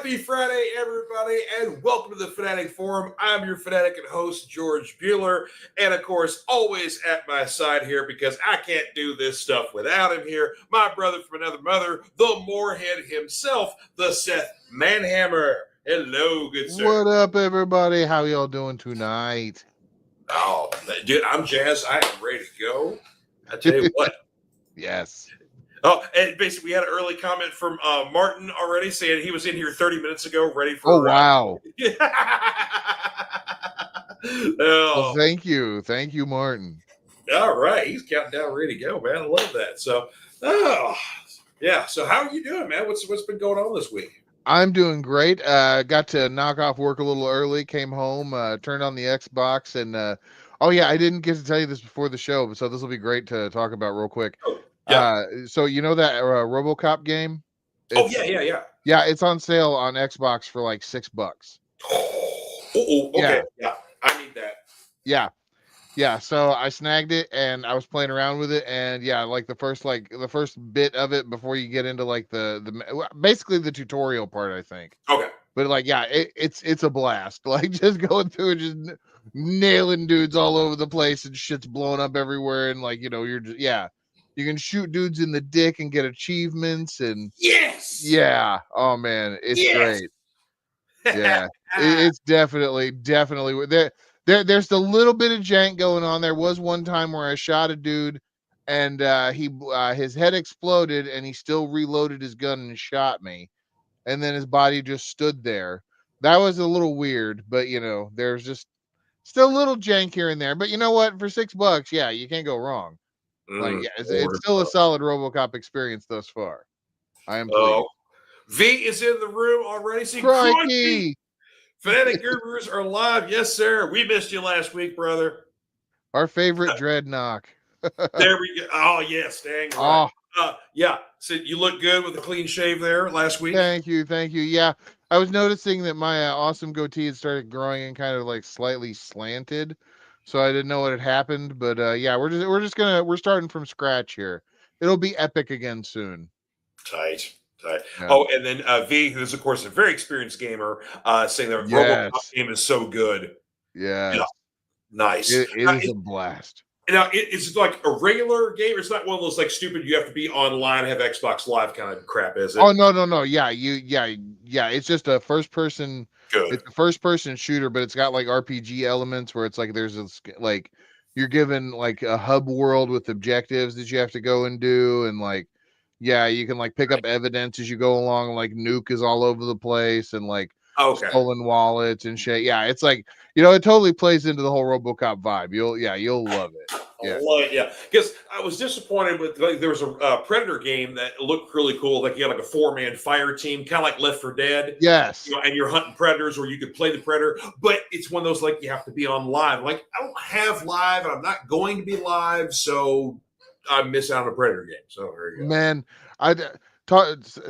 Happy Friday, everybody, and welcome to the Fanatic Forum. I'm your Fanatic and host, George Bueller, and of course, always at my side here because I can't do this stuff without him here. My brother from another mother, the Moorhead himself, the Seth Manhammer. Hello, good sir. What up, everybody? How y'all doing tonight? Oh, dude, I'm jazzed. I am ready to go. I tell you what. Yes. Oh, and basically, we had an early comment from Martin already saying he was in here 30 minutes ago, ready for. Oh, wow. Oh. Well, thank you, Martin. All right, he's counting down, ready to go, man. I love that. So, yeah. So, how are you doing, man? What's been going on this week? I'm doing great. Got to knock off work a little early. Came home, turned on the Xbox, and oh yeah, I didn't get to tell you this before the show, so this will be great to talk about real quick. Oh, yeah. So you know that RoboCop game? Yeah. Yeah, it's on sale on Xbox for like $6. Okay. Yeah, I need that. Yeah, so I snagged it and I was playing around with it, and yeah, like the first bit of it before you get into like the basically the tutorial part, I think. Okay. But like, yeah, it's a blast. Like just going through and just nailing dudes all over the place and shit's blowing up everywhere, and like, you know, you're just, yeah, you can shoot dudes in the dick and get achievements, and yeah, oh man, it's great. Yeah, it's definitely there. There's the little bit of jank going on. There was one time where I shot a dude, and his head exploded, and he still reloaded his gun and shot me, and then his body just stood there. That was a little weird, but you know, there's just still a little jank here and there. But you know what? For $6, yeah, you can't go wrong. Like, yeah, it's still a solid RoboCop experience thus far. I am pleased. V is in the room already. See, Crikey! Fanatic Gurus are live. Yes, sir. We missed you last week, brother. Our favorite Dreadnought. There we go. Oh, yes, dang right. Yeah. So you look good with a clean shave there last week. Thank you. Yeah, I was noticing that my awesome goatee had started growing and kind of like slightly slanted, so I didn't know what had happened. But yeah, we're starting from scratch here. It'll be epic again soon. Tight. Yeah. Oh, and then V, who's of course a very experienced gamer, saying that RoboCop game is so good. Yeah. Nice. It is a blast. Now, it's like a regular game. It's not one of those like stupid. You have to be online, have Xbox Live kind of crap, is it? Oh no. Yeah, It's just a first person. Good. It's a first person shooter, but it's got like RPG elements where it's like there's this like you're given like a hub world with objectives that you have to go and do, and like. Yeah, you can like pick up evidence as you go along. Like Nuke is all over the place, and like stolen wallets and shit. Yeah, it's like, you know, it totally plays into the whole RoboCop vibe. You'll love it. Yeah, because I was disappointed with like there was a Predator game that looked really cool. Like you had like a 4-man fire team, kind of like Left 4 Dead. Yes, you know, and you're hunting predators, or you could play the predator. But it's one of those like you have to be on live. Like I don't have live, and I'm not going to be live, so. I miss out on a Predator game. So there you go. Man,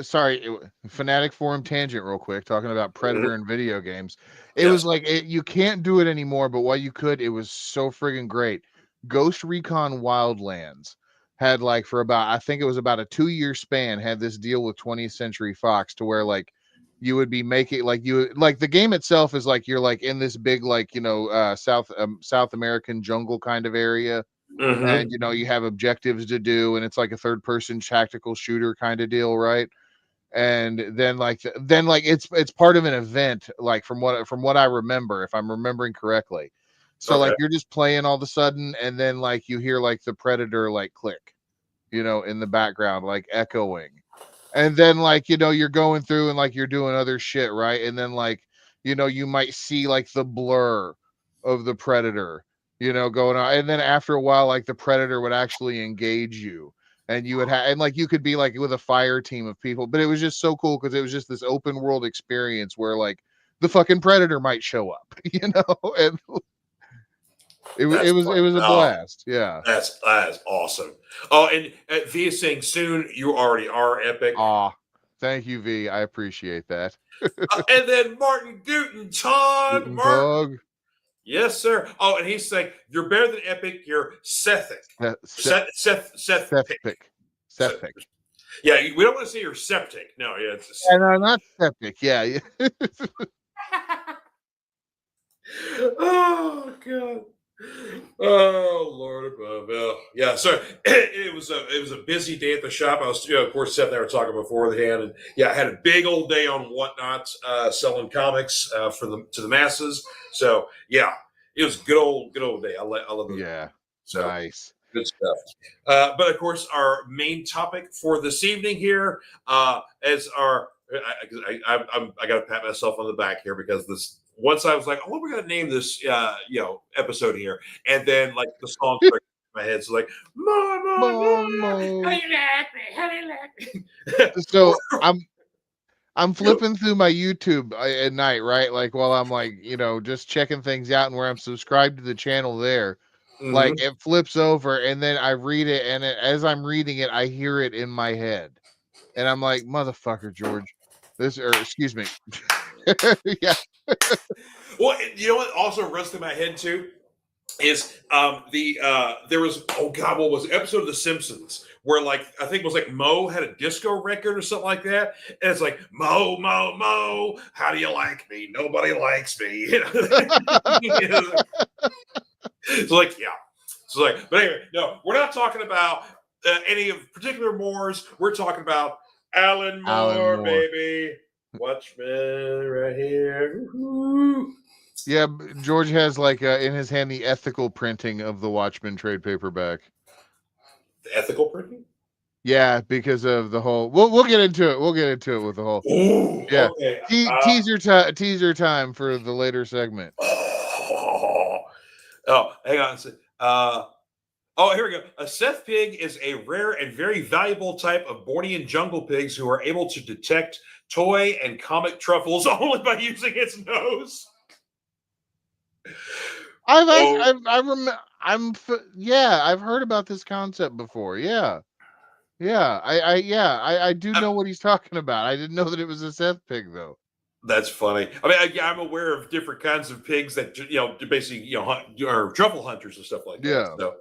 sorry, Fanatic Forum tangent real quick, talking about Predator and video games. It was like you can't do it anymore, but while you could, it was so friggin' great. Ghost Recon Wildlands had like for about, I think it was about a 2-year span, had this deal with 20th Century Fox to where like you would be making like the game itself is like you're like in this big like, you know, South American jungle kind of area. And you know, you have objectives to do, and it's like a third person tactical shooter kind of deal, right? And then it's part of an event, like from what I remember, if I'm remembering correctly. So like you're just playing all of a sudden, and then like you hear like the Predator like click, you know, in the background, like echoing. And then like, you know, you're going through and like you're doing other shit, right? And then like, you know, you might see like the blur of the Predator, you know, going on. And then after a while, like the Predator would actually engage you, and you would have, and like you could be like with a fire team of people. But it was just so cool because it was just this open world experience where like the fucking Predator might show up, you know, and it was a blast. Yeah, that's awesome. Oh, and V is saying soon you already are epic. Thank you, V. I appreciate that. And then Martin Guten Tag. Martin. Yes, sir. Oh, and he's saying you're better than epic. You're Sethic. Seth pick. Yeah, we don't want to say you're septic. No, yeah, it's And I'm not septic. Yeah. oh god. Oh Lord above. Yeah. So it was a busy day at the shop. I was, of course, Seth and I were talking beforehand, and yeah, I had a big old day on Whatnot, selling comics to the masses. So yeah, it was a good old day. I love those. Yeah. So Nice. good stuff. But of course, our main topic for this evening here, as our I got to pat myself on the back here because this. Once I was like, "Oh, we're gonna name this, episode here," and then like the song started in my head, so like, "More, more, more, how Momo. you like me? How you like me?" So I'm flipping through my YouTube at night, right? Like while I'm like, just checking things out and where I'm subscribed to the channel there. Like Mhm. it flips over and then I read it and as I'm reading it, I hear it in my head. And I'm like, motherfucker, George. Excuse me. Yeah. Well, you know what also runs through my head too is there was, oh god, what was it? Episode of The Simpsons where like I think it was like Mo had a disco record or something like that, and it's like Mo Mo Mo, how do you like me? Nobody likes me. So like yeah, so like but anyway, no, we're not talking about any of particular Moores. We're talking about Alan Alan Moore, Moore. baby. Watchmen right here. Woo-hoo. Yeah, George has like in his hand the ethical printing of the Watchmen trade paperback. The ethical printing. Yeah, because of the whole. We'll get into it. We'll get into it with the whole. Ooh, Yeah, okay. teaser time for the later segment. Oh, hang on. Here we go. A Seth pig is a rare and very valuable type of Bornean jungle pigs who are able to detect toy and comic truffles only by using its nose. Oh, I've heard about this concept before. Yeah. I do know what he's talking about. I didn't know that it was a Seth pig though. that's funny. I mean, I'm aware of different kinds of pigs that basically hunt, are truffle hunters and stuff like that. Yeah. So,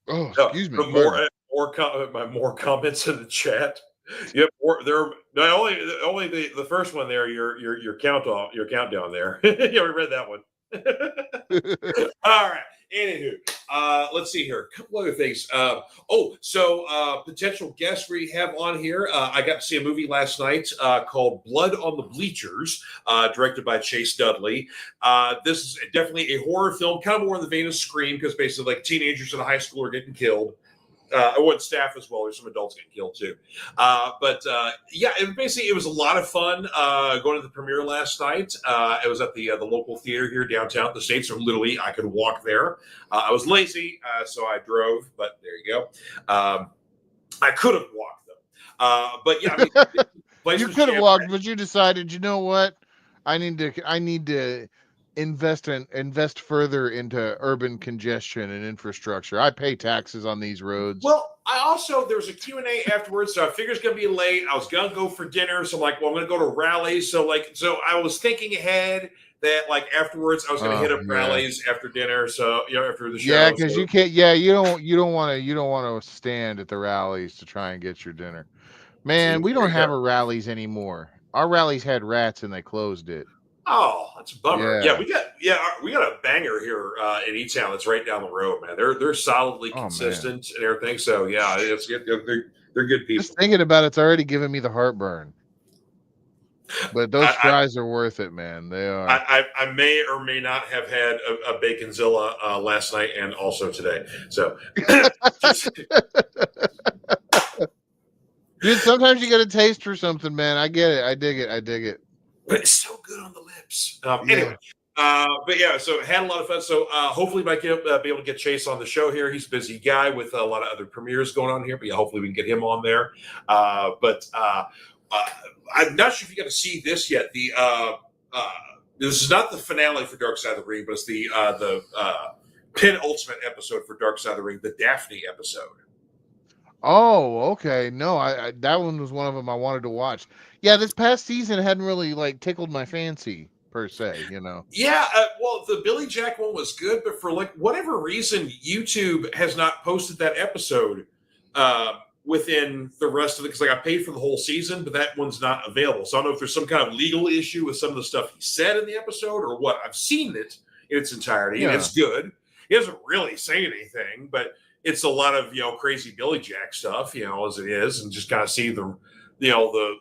Oh, excuse me. but Pardon. more comments in the chat. Yep, there are not only the first one there. Your countdown there. Yeah, we read that one. All right. Anywho, let's see here. A couple other things. Potential guests we have on here. I got to see a movie last night called Blood on the Bleachers, directed by Chase Dudley. This is definitely a horror film, kind of more in the vein of Scream, because basically, like teenagers in a high school are getting killed. I want staff as well. There's some adults getting killed too. It was a lot of fun going to the premiere last night. It was at the local theater here downtown. The States are literally, I could walk there. I was lazy, so I drove, but there you go. I could have walked them. But yeah, I mean, you could have walked, but you decided, you know what? I need to invest further into urban congestion and infrastructure. I pay taxes on these roads. Well, there was a Q&A afterwards, so I figured it's going to be late. I was going to go for dinner, so I'm like, well, I'm going to go to rallies. So I was thinking ahead that like afterwards I was going to hit up rallies after dinner. So after the show. Yeah, because you can't. Yeah, you don't want to stand at the rallies to try and get your dinner. Man, we don't have rallies anymore. Our rallies had rats and they closed it. Oh, that's a bummer. Yeah, we got a banger here in E-Town that's right down the road, man. They're solidly consistent and everything. So yeah, it's good. They're good people. Just thinking about it's already giving me the heartburn. But those fries are worth it, man. They are. I may or may not have had a Baconzilla last night and also today. So, dude, sometimes you get a taste for something, man. I get it. I dig it. But it's so good on the lips. Anyway, so had a lot of fun. So hopefully might be able to get Chase on the show here. He's a busy guy with a lot of other premieres going on here, but yeah, hopefully we can get him on there. I'm not sure if you got to see this yet. This is not the finale for Dark Side of the Ring, but it's the penultimate episode for Dark Side of the Ring, the Daphne episode. Oh, okay. No, I that one was one of them I wanted to watch. Yeah, this past season hadn't really like tickled my fancy per se, Yeah, well, the Billy Jack one was good, but for like whatever reason, YouTube has not posted that episode within the rest of it, because like I paid for the whole season, but that one's not available. So I don't know if there's some kind of legal issue with some of the stuff he said in the episode or what. I've seen it in its entirety, and it's good. He doesn't really say anything, but it's a lot of crazy Billy Jack stuff, as it is, and just kind of see the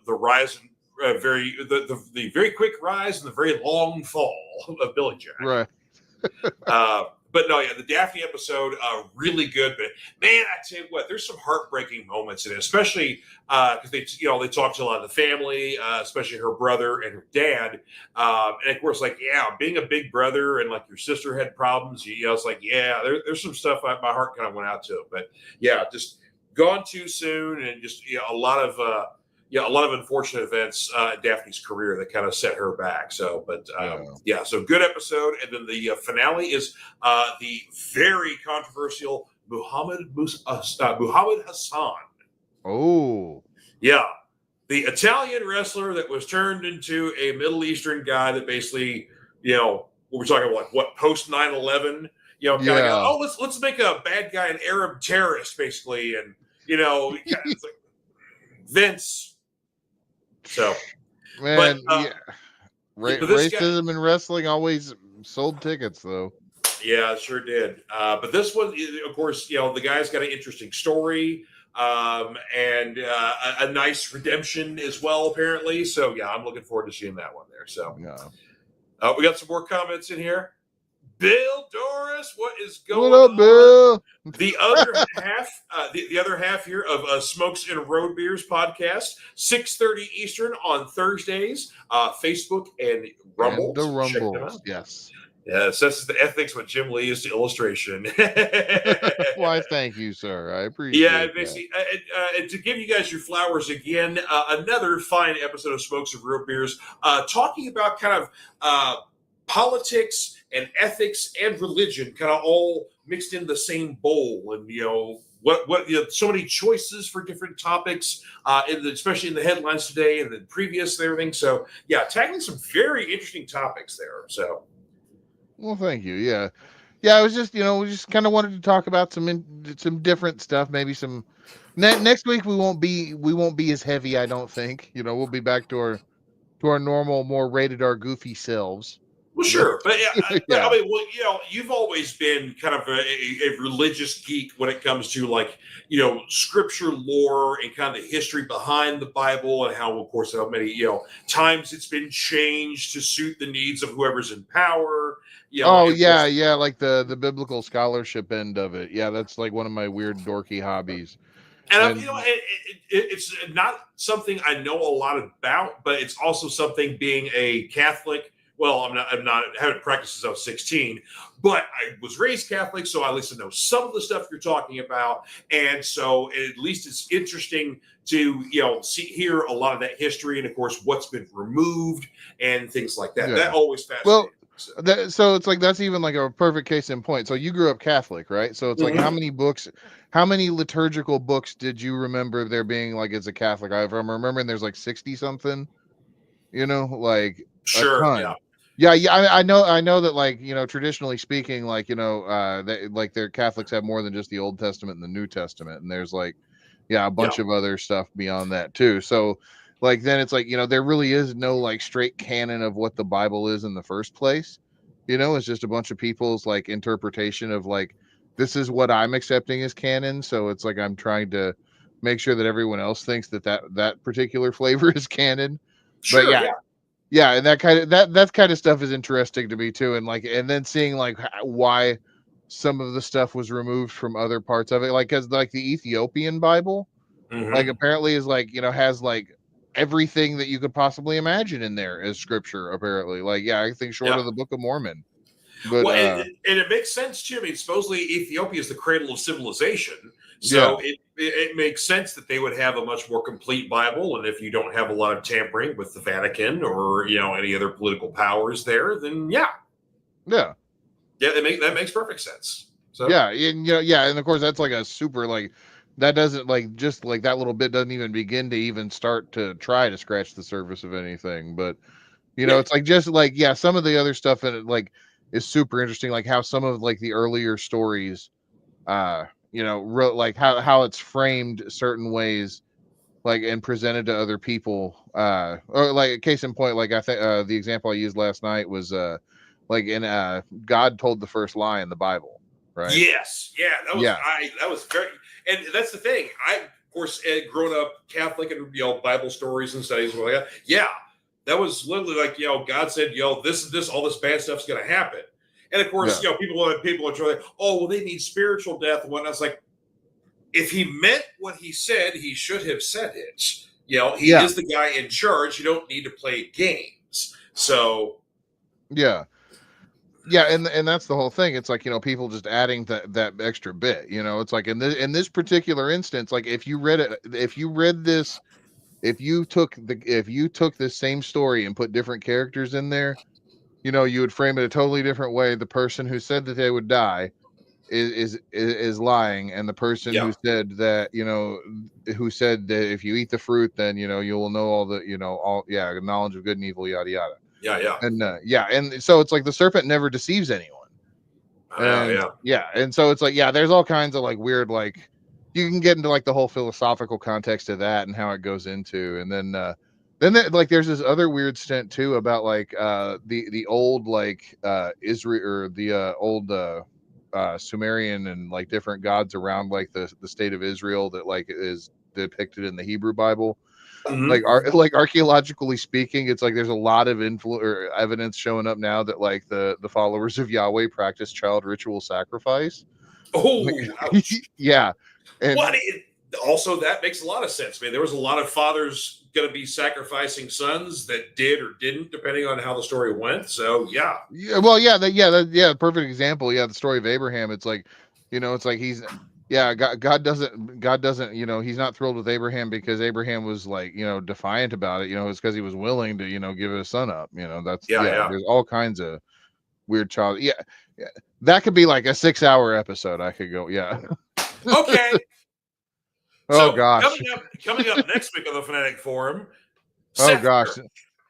rise and the very quick rise and the very long fall of Billy Jack. Right. But no, the Daphne episode, really good. But man, I tell you what, there's some heartbreaking moments in it, especially because they talk to a lot of the family, especially her brother and her dad, and of course, being a big brother and like your sister had problems. It's like, there's some stuff my heart kind of went out to, but just gone too soon, and just a lot of unfortunate events in Daphne's career that kind of set her back. So, but so good episode. And then the finale is the very controversial Muhammad Hassan. Oh, yeah, the Italian wrestler that was turned into a Middle Eastern guy that basically, we're talking about what post 9/11, let's make a bad guy an Arab terrorist, basically, and it's like Vince. So, man, but racism in wrestling always sold tickets, though. Yeah, it sure did. But this one, of course, the guy's got an interesting story and a nice redemption as well, apparently. So, I'm looking forward to seeing that one there. So, we got some more comments in here. Bill Doris, what is going on? What up, Bill? The other half, the other half here of Smokes and Road Beers podcast, 6:30 Eastern on Thursdays. Facebook and Rumble. And the Rumbles, yes. Yes, this is the ethics with Jim Lee is the illustration. Why, thank you, sir. I appreciate it. Basically, to give you guys your flowers again, another fine episode of Smokes and Road Beers, talking about kind of politics and ethics and religion kind of all mixed in the same bowl, and what so many choices for different topics, especially in the headlines today and the previous and everything. So tackling some very interesting topics there. So, well, thank you. Yeah. I was just we just kind of wanted to talk about some different stuff. Maybe some next week we won't be as heavy. I don't think we'll be back to our normal, more rated R goofy selves. Well, sure, but I mean, you've always been kind of a religious geek when it comes to scripture lore and kind of the history behind the Bible, and how, of course, how many times it's been changed to suit the needs of whoever's in power. Like the biblical scholarship end of it. Yeah, that's like one of my weird dorky hobbies. And it's not something I know a lot about, but it's also something, being a Catholic. Well, I haven't practiced since I was 16, but I was raised Catholic, so I at least know some of the stuff you're talking about. And so at least it's interesting to, hear a lot of that history, and of course, what's been removed and things like that. Yeah. That always fascinates me. Well, so it's like, that's even like a perfect case in point. So you grew up Catholic, right? So it's like, how many liturgical books did you remember there being, like, as a Catholic? I'm remembering there's like 60 something, Sure. A ton. Yeah. I know that, like, traditionally speaking, like, their Catholics have more than just the Old Testament and the New Testament, and there's like, a bunch of other stuff beyond that too. So, like, then it's like, there really is no like straight canon of what the Bible is in the first place. It's just a bunch of people's like interpretation of like, this is what I'm accepting as canon. So it's like, I'm trying to make sure that everyone else thinks that particular flavor is canon. Sure, but yeah, and that kind of stuff is interesting to me too, and then seeing like why some of the stuff was removed from other parts of it, like, because like the Ethiopian Bible, like, apparently is like has like everything that you could possibly imagine in there as scripture, apparently. Like, I think short of the Book of Mormon. But and it makes sense too. I mean, supposedly Ethiopia is the cradle of civilization. So it makes sense that they would have a much more complete Bible. And if you don't have a lot of tampering with the Vatican or, any other political powers there, then that makes perfect sense. So and of course that's like a super, like, that doesn't, like, just like that little bit doesn't even begin to even start to try to scratch the surface of anything. But it's like, just like, some of the other stuff in it, like, is super interesting, like how some of like the earlier stories wrote like how it's framed certain ways, like, and presented to other people. Or like a case in point, like I think the example I used last night was like in God told the first lie in the Bible, right? Yes, yeah, Yeah, that was very, and that's the thing. I, of course, had grown up Catholic and Bible stories and studies and like that. Yeah, that was literally like God said this all this bad stuff's going to happen, and of course yeah, people are trying like, oh well, they need spiritual death and whatnot. It's like, if he meant what he said, he should have said it. He yeah, is the guy in charge. You don't need to play games. So yeah. Yeah, and that's the whole thing. It's like, people just adding that extra bit. It's like in this particular instance, like if you read this, if you took this same story and put different characters in there, you would frame it a totally different way. The person who said that they would die is lying, and the person yeah, who said that if you eat the fruit, then you will know all the all knowledge of good and evil, yada yada. yeah, And and so it's like the serpent never deceives anyone. And yeah. and so it's like, there's all kinds of like weird, like you can get into like the whole philosophical context of that and how it goes into, and like there's this other weird stint too about like the old like Israel, or the old Sumerian and like different gods around like the state of Israel that like is depicted in the Hebrew Bible. Mhm. Like archaeologically speaking, it's like there's a lot of or evidence showing up now that like the followers of Yahweh practice child ritual sacrifice. Like, Oh, ouch. yeah, and What? Also, that makes a lot of sense. I mean, there was a lot of fathers going to be sacrificing sons that did or didn't, depending on how the story went. So, yeah. well, perfect example. Yeah, the story of Abraham. It's like, it's like God doesn't, he's not thrilled with Abraham because Abraham was like, defiant about it. It's because he was willing to, give his son up. That's Yeah, yeah. There's all kinds of weird child. Yeah. That could be like a 6-hour episode. I could go. Yeah. Okay. Oh So, gosh. coming up next week on the Fanatic Forum, Oh Seth. gosh.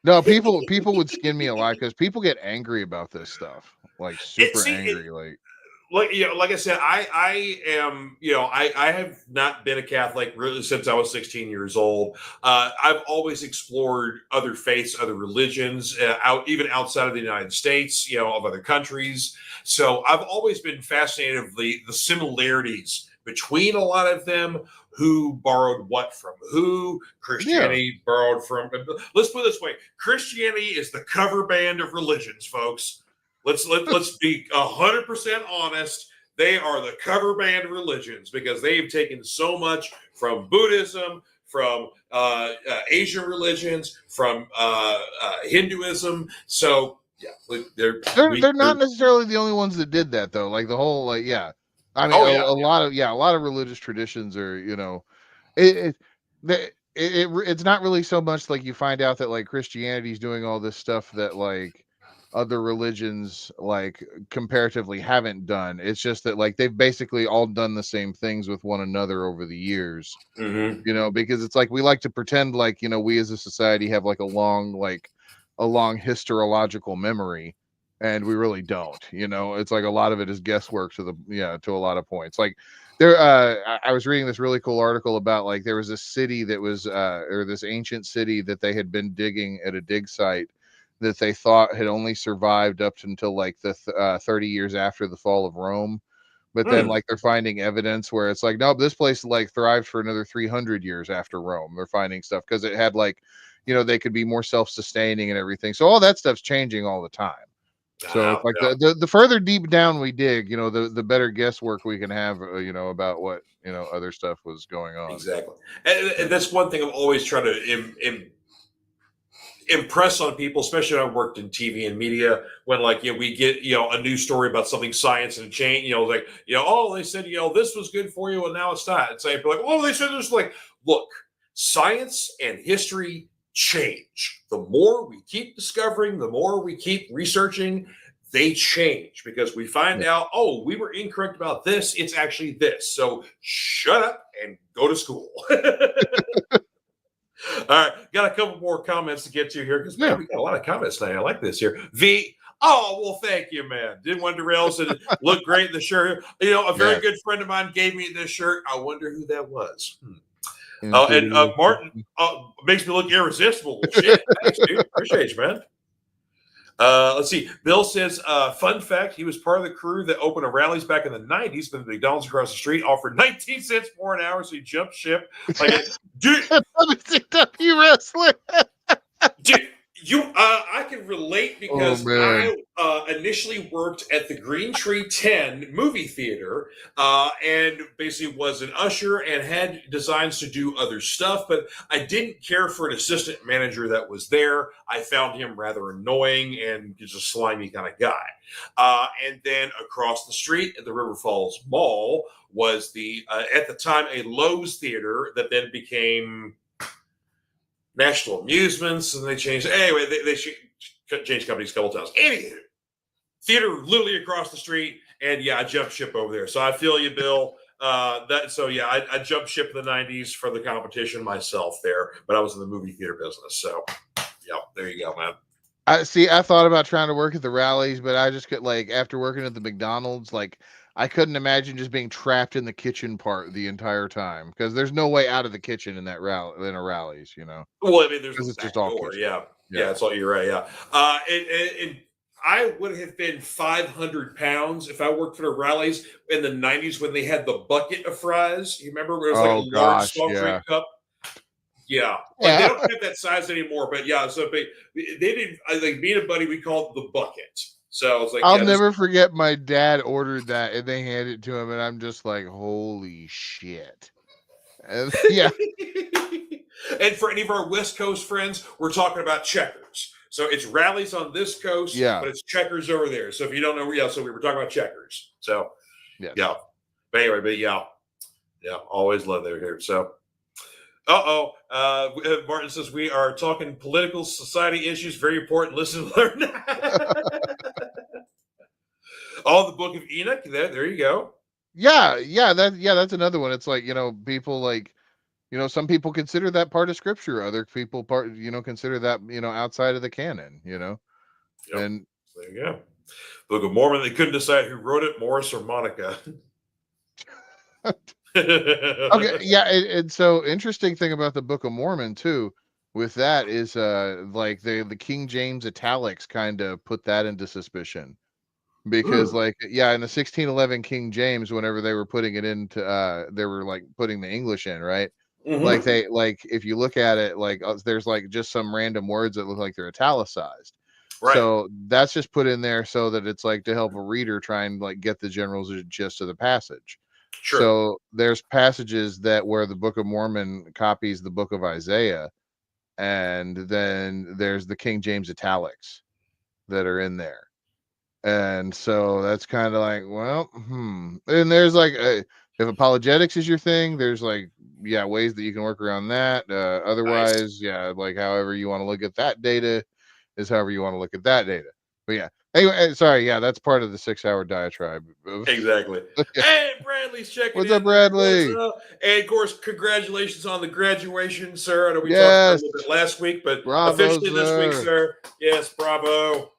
No, people would skin me alive because people get angry about this stuff, like super angry. Like I said, I am, I have not been a Catholic really since I was 16 years old. I've always explored other faiths, other religions, even outside of the United States, of other countries. So I've always been fascinated with the similarities between a lot of them, who borrowed what from who. Yeah. Christianity borrowed from. Let's put it this way: Christianity is the cover band of religions, folks. Let's be 100% honest. They are the cover band religions because they've taken so much from Buddhism, from Asian religions, from Hinduism. So yeah, They're not necessarily the only ones that did that though. Like the whole I mean oh a yeah, lot of religious traditions are, it, it's not really so much like you find out that like Christianity is doing all this stuff that like other religions like comparatively haven't done. It's just that like they've basically all done the same things with one another over the years. mm-hmm. Because it's like we like to pretend like, we as a society have like a long historiological memory, and we really don't. It's like a lot of it is guesswork to a lot of points. Like there I was reading this really cool article about like there was a city that was or this ancient city that they had been digging at a dig site that they thought had only survived up until like the 30 years after the fall of Rome. But then like they're finding evidence where it's like, no, this place like thrived for another 300 years after Rome. They're finding stuff because it had like, they could be more self-sustaining and everything. So all that stuff's changing all the time. So it's like Yeah. the further deep down we dig, the better guesswork we can have, about what, other stuff was going on. Exactly. And that's one thing I'm always trying to impress on people, especially when I worked in TV and media, when like, we get, a new story about something science and change, like, oh, they said, this was good for you and now it's not. It's like, oh, they said this. Like, look, science and history change. The more we keep discovering, the more we keep researching, they change because we find out, oh, we were incorrect about this. It's actually this. So shut up and go to school. All right, got a couple more comments to get to here because man, we got a lot of comments today. I like this here. V, Oh, well, thank you, man. Didn't want to derail us. It looked great in the shirt. You know, a very good friend of mine gave me this shirt. I wonder who that was. Oh, and Martin makes me look irresistible. Well, shit. Thanks, dude. Appreciate you, man. Let's see. Bill says, fun fact, he was part of the crew that opened a rallies back in the 90s, but the McDonald's across the street offered 19 cents more an hour, so he jumped ship. Like, dude. WCW wrestler. Dude, I can relate because I initially worked at the Green Tree 10 movie theater and basically was an usher and had designs to do other stuff, but I didn't care for an assistant manager that was there. I found him rather annoying and just a slimy kind of guy. And then across the street at the River Falls Mall was at the time, a Lowe's theater that then became National Amusements, and they changed. Anyway, they changed companies a couple times. Anywho, theater literally across the street, and yeah, I jumped ship over there. So I feel you, Bill. I jumped ship in the '90s for the competition myself there, but I was in the movie theater business. So, yeah, there you go, man. I thought about trying to work at the rallies, but I just could after working at the McDonald's, I couldn't imagine just being trapped in the kitchen part the entire time because there's no way out of the kitchen in that rallies, you know. Well, I mean, there's it's just all door. Yeah, that's all you're right. Yeah, and I would have been 500 pounds if I worked for the rallies in the 90s when they had the bucket of fries. You remember where it was a large soft drink cup? Yeah. They don't have that size anymore, but yeah. So they didn't. Me and a buddy, we called it the bucket. So I was like, I'll never forget my dad ordered that and they handed it to him, and I'm just like, holy shit. And, yeah. And for any of our West Coast friends, we're talking about Checkers. So it's rallies on this coast, but it's Checkers over there. So if you don't know, so we were talking about Checkers. So yeah. But anyway, always love that here. So. Martin says we are talking political society issues. Very important. Listen and learn. The Book of Enoch. There you go. That's another one. It's like, people some people consider that part of scripture. Other people consider that, outside of the canon, Yep. And there you go. Book of Mormon. They couldn't decide who wrote it, Morris or Monica. Okay, and so interesting thing about the Book of Mormon too, with that is the King James italics kind of put that into suspicion, because in the 1611 King James, whenever they were putting it into they were putting the English in, right? Mm-hmm. If you look at it, there's just some random words that look like they're italicized. Right. So that's just put in there so that it's to help a reader try and get the general gist of the passage. Sure. So there's passages where the Book of Mormon copies the Book of Isaiah, and then there's the King James italics that are in there. And so that's kind of and there's if apologetics is your thing, there's ways that you can work around that. Otherwise, nice. However you want to look at that data is however you want to look at that data. But yeah. Anyway, sorry. Yeah, that's part of the 6-hour diatribe. Exactly. Hey, Bradley's checking What's up, Bradley? And of course, congratulations on the graduation, sir. I know we talked about it a little bit last week, but officially this week, sir. Yes, bravo.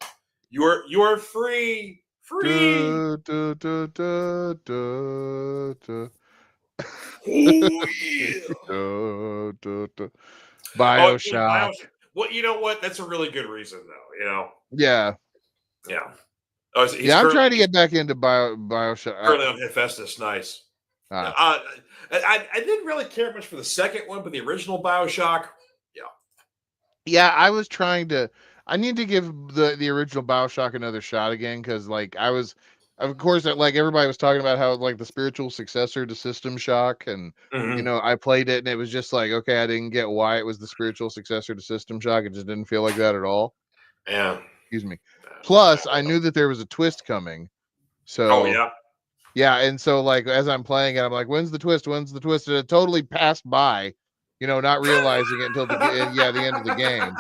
You are free. Free. Oh yeah. Bioshock. Well, you know what? That's a really good reason, though. Yeah. Yeah. I'm trying to get back into Bioshock. Currently on Hephaestus. Nice. I didn't really care much for the second one, but the original Bioshock, yeah. I was trying to. I need to give the original Bioshock another shot again, because I was, of course, everybody was talking about how the spiritual successor to System Shock, and I played it and it was just okay, I didn't get why it was the spiritual successor to System Shock. It just didn't feel like that at all. Yeah. Excuse me. Plus, I knew that there was a twist coming. So yeah, and so as I'm playing it, I'm like, when's the twist? When's the twist? And it totally passed by, not realizing it until the end of the game.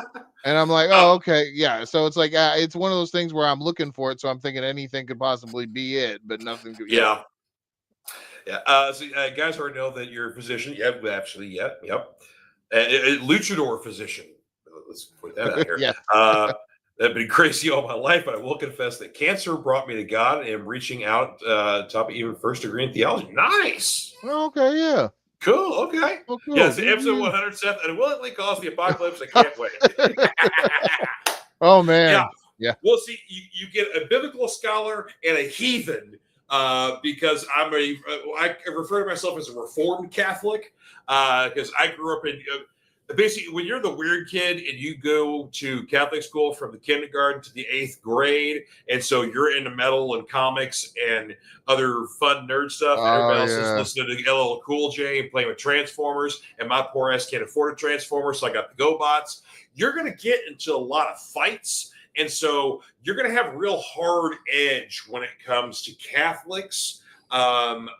And I'm like, oh, okay, yeah. So it's it's one of those things where I'm looking for it, so I'm thinking anything could possibly be it, but nothing could. Yeah. So guys already know that you're a physician. Yep, actually, yep. Luchador physician. Let's put that out here. Yeah. I've been crazy all my life, but I will confess that cancer brought me to God and am reaching out top even first degree in theology. Nice. Okay, yeah. Cool. Okay. Oh, Yeah, cool. it's Good for episode you. 100, Seth, and willingly cause the apocalypse. I can't wait. Oh Yeah. man. Yeah. Well, see, you get a biblical scholar and a heathen because I refer to myself as a Reformed Catholic because I grew up in basically when you're the weird kid and you go to Catholic school from the kindergarten to the 8th grade, and so you're into metal and comics and other fun nerd stuff, and Oh everybody else is yeah. listening to LL Cool J and playing with Transformers, and my poor ass can't afford a Transformer, so I got the GoBots. You're going to get into a lot of fights. And so you're going to have real hard edge when it comes to Catholics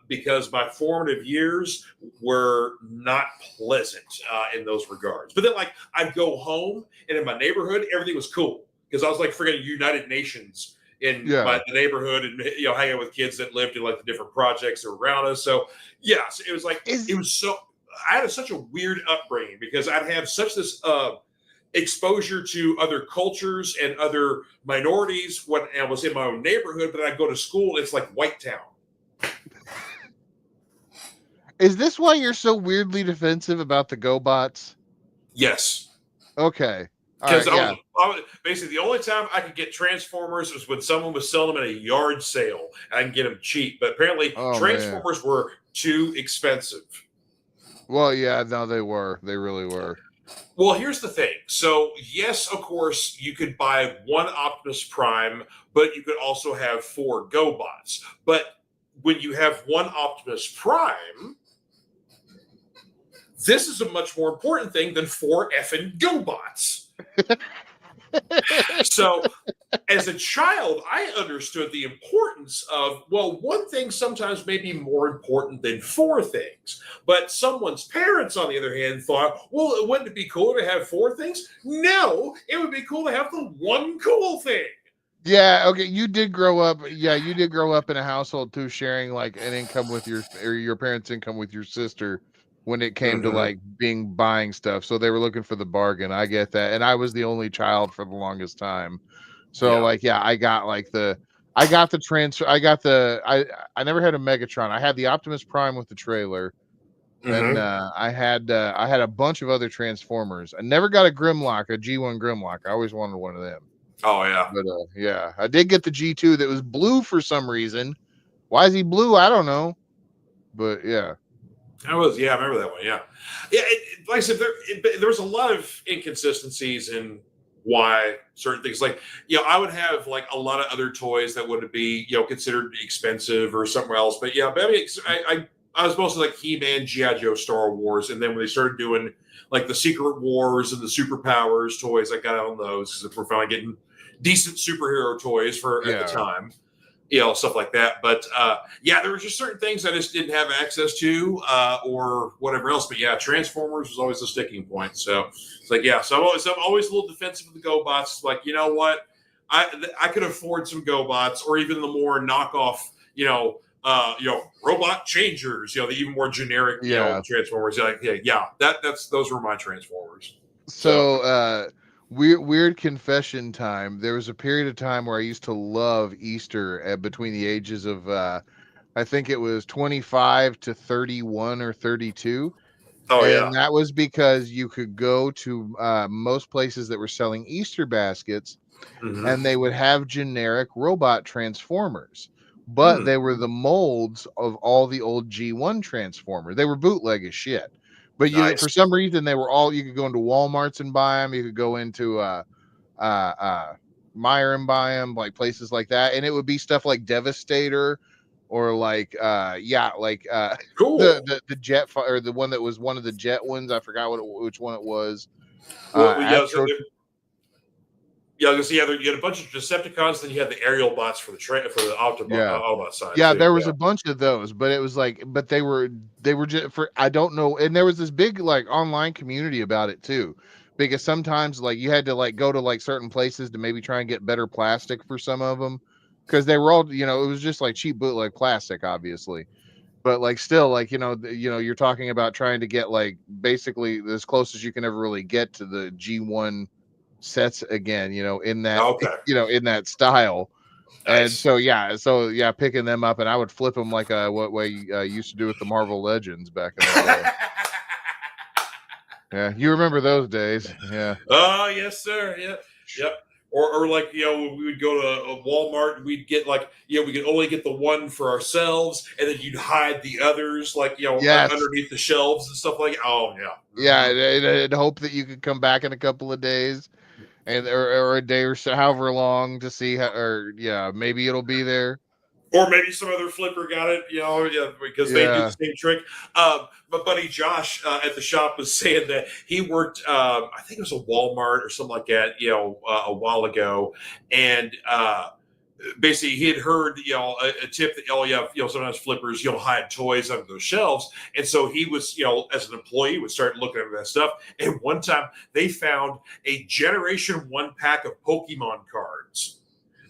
because my formative years were not pleasant in those regards. But then, like, I'd go home and in my neighborhood, everything was cool because I was like freaking United Nations in Yeah. the neighborhood and, you know, hanging out with kids that lived in like the different projects that were around us. So, yes, it was like, it was so, I had such a weird upbringing because I'd have such this, exposure to other cultures and other minorities when I was in my own neighborhood, but I go to school, it's like White Town. Is this why you're so weirdly defensive about the GoBots? Yes. Okay. All Because right. Yeah. I was basically the only time I could get Transformers was when someone was selling them at a yard sale. I can get them cheap, but apparently Oh man. Transformers were too expensive. Well, yeah. No, they were. They really were. Well, here's the thing. So, yes, of course, you could buy one Optimus Prime, but you could also have 4 GoBots. But when you have one Optimus Prime, this is a much more important thing than 4 effing GoBots. So, as a child, I understood the importance of, well, one thing sometimes may be more important than 4 things. But someone's parents, on the other hand, thought, well, wouldn't it be cooler to have 4 things? No, it would be cool to have the one cool thing. Yeah. Okay. You did grow up. Yeah. You did grow up in a household too, sharing like an income with your parents' income with your sister when it came to like buying stuff. So they were looking for the bargain. I get that. And I was the only child for the longest time. So Yeah. like, yeah, I got the transfer. I never had a Megatron. I had the Optimus Prime with the trailer. And I had a bunch of other Transformers. I never got a Grimlock, a G1 Grimlock. I always wanted one of them. Oh, yeah. But yeah, I did get the G2 that was blue for some reason. Why is he blue? I don't know. But yeah. I remember that one. Yeah. Yeah. Like I said, there was a lot of inconsistencies in why certain things, like, you know, I would have like a lot of other toys that would be, you know, considered expensive or somewhere else. But yeah, but I mean, I was mostly like He-Man, G.I. Joe, Star Wars. And then when they started doing like the Secret Wars and the Superpowers toys, I got on those because we're finally getting decent superhero toys for at the time, you know, stuff like that. But yeah, there were just certain things I just didn't have access to or whatever else. But yeah, Transformers was always a sticking point. So it's like, yeah, so I'm always a little defensive of the GoBots. It's like, you know what, I could afford some GoBots or even the more knockoff, robot changers, you know, the even more generic, you know, Transformers. Like, those were my Transformers. So weird confession time. There was a period of time where I used to love Easter between the ages of I think it was 25 to 31 or 32. And that was because you could go to most places that were selling Easter baskets and they would have generic robot Transformers. But they were the molds of all the old G1 Transformers. They were bootleg as shit. But for some reason, they were all, you could go into Walmarts and buy them. You could go into Meyer and buy them, like places like that. And it would be stuff like Devastator or like, cool. the jet or the one that was one of the jet ones. I forgot which one it was. You had a bunch of Decepticons, then you had the aerial bots for the Autobot side. Yeah, there was a bunch of those, but it was like, but they were just for, I don't know. And there was this big like online community about it too, because sometimes like you had to like go to like certain places to maybe try and get better plastic for some of them, because they were all, you know, it was just like cheap bootleg plastic, obviously. But like still, like, you're talking about trying to get like basically as close as you can ever really get to the G1 sets again, in that, Okay. in that style. And Nice. so picking them up, and I would flip them like what way you used to do with the Marvel Legends back in the day. Yeah, you remember those days? Yeah. Oh, yes, sir. Yeah. Yep. Or like, we would go to a Walmart and we'd get like, we could only get the one for ourselves, and then you'd hide the others, like, Yes. underneath the shelves and stuff like. Oh, yeah. Yeah, and hope that you could come back in a couple of days, and or a day or so, however long, to see how, or maybe it'll be there. Or maybe some other flipper got it, because they do the same trick. My buddy Josh at the shop was saying that he worked, I think it was a Walmart or something like that, a while ago, and basically he had heard, a tip that, sometimes flippers, hide toys under those shelves, and so he was, as an employee, would start looking at that stuff. And one time they found a Generation 1 pack of Pokemon cards.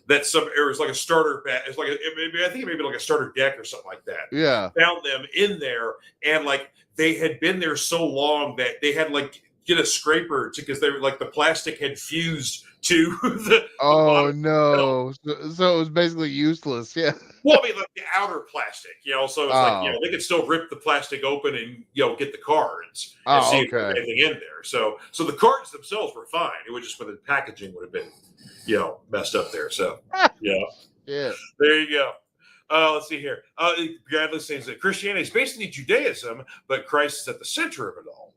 It was like a starter pack. It's like I think maybe like a starter deck or something like that. Yeah. Found them in there, and like they had been there so long that they had like get a scraper because they were like the plastic had fused to the. Oh no! So it was basically useless. Yeah. Well, I mean, like the outer plastic, so it's like they could still rip the plastic open and get the cards and see if there's anything in there. So the cards themselves were fine. It would just, but the packaging would have been messed up there. So yeah. There you go. Let's see here. Bradley says that Christianity is basically Judaism, but Christ is at the center of it all.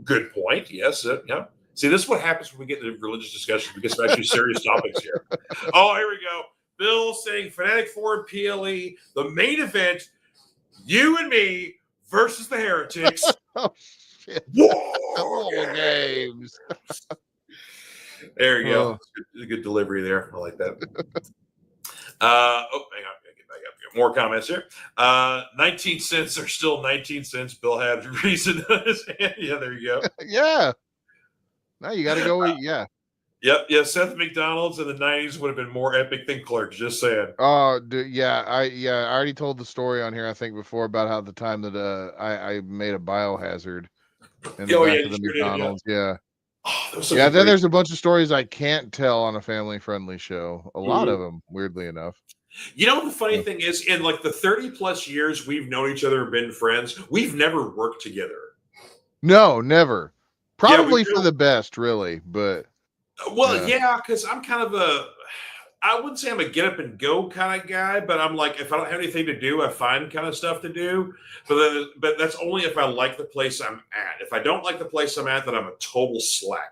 Good point. Yes. Yeah. See, this is what happens when we get into religious discussions. We get some actually serious topics here. Oh, here we go. Bill saying Fanatic Forum PLE, the main event, you and me versus the Heretics. Oh, shit. War games. There you go. Good delivery there. I like that. Hang on. Get back up here. More comments here. 19 cents are still 19 cents. Bill had reason on his hand. Yeah, there you go. Yeah. Now you got to go. Yeah. Yep. Yeah. Seth McDonald's in the 90s would have been more epic than Clerks. Just saying. Oh, I already told the story on here, I think, before, about how the time that I made a biohazard in the back of the McDonald's. Yeah. Oh, then there's a bunch of stories I can't tell on a family-friendly show. A lot of them, weirdly enough. The funny thing is, in like the 30 plus years we've known each other and been friends, we've never worked together. No, never. Probably for the best, really. But because I'm kind of I wouldn't say I'm a get up and go kind of guy, but I'm like, if I don't have anything to do, I find kind of stuff to do. But that's only if I like the place I'm at. If I don't like the place I'm at, then I'm a total slacker.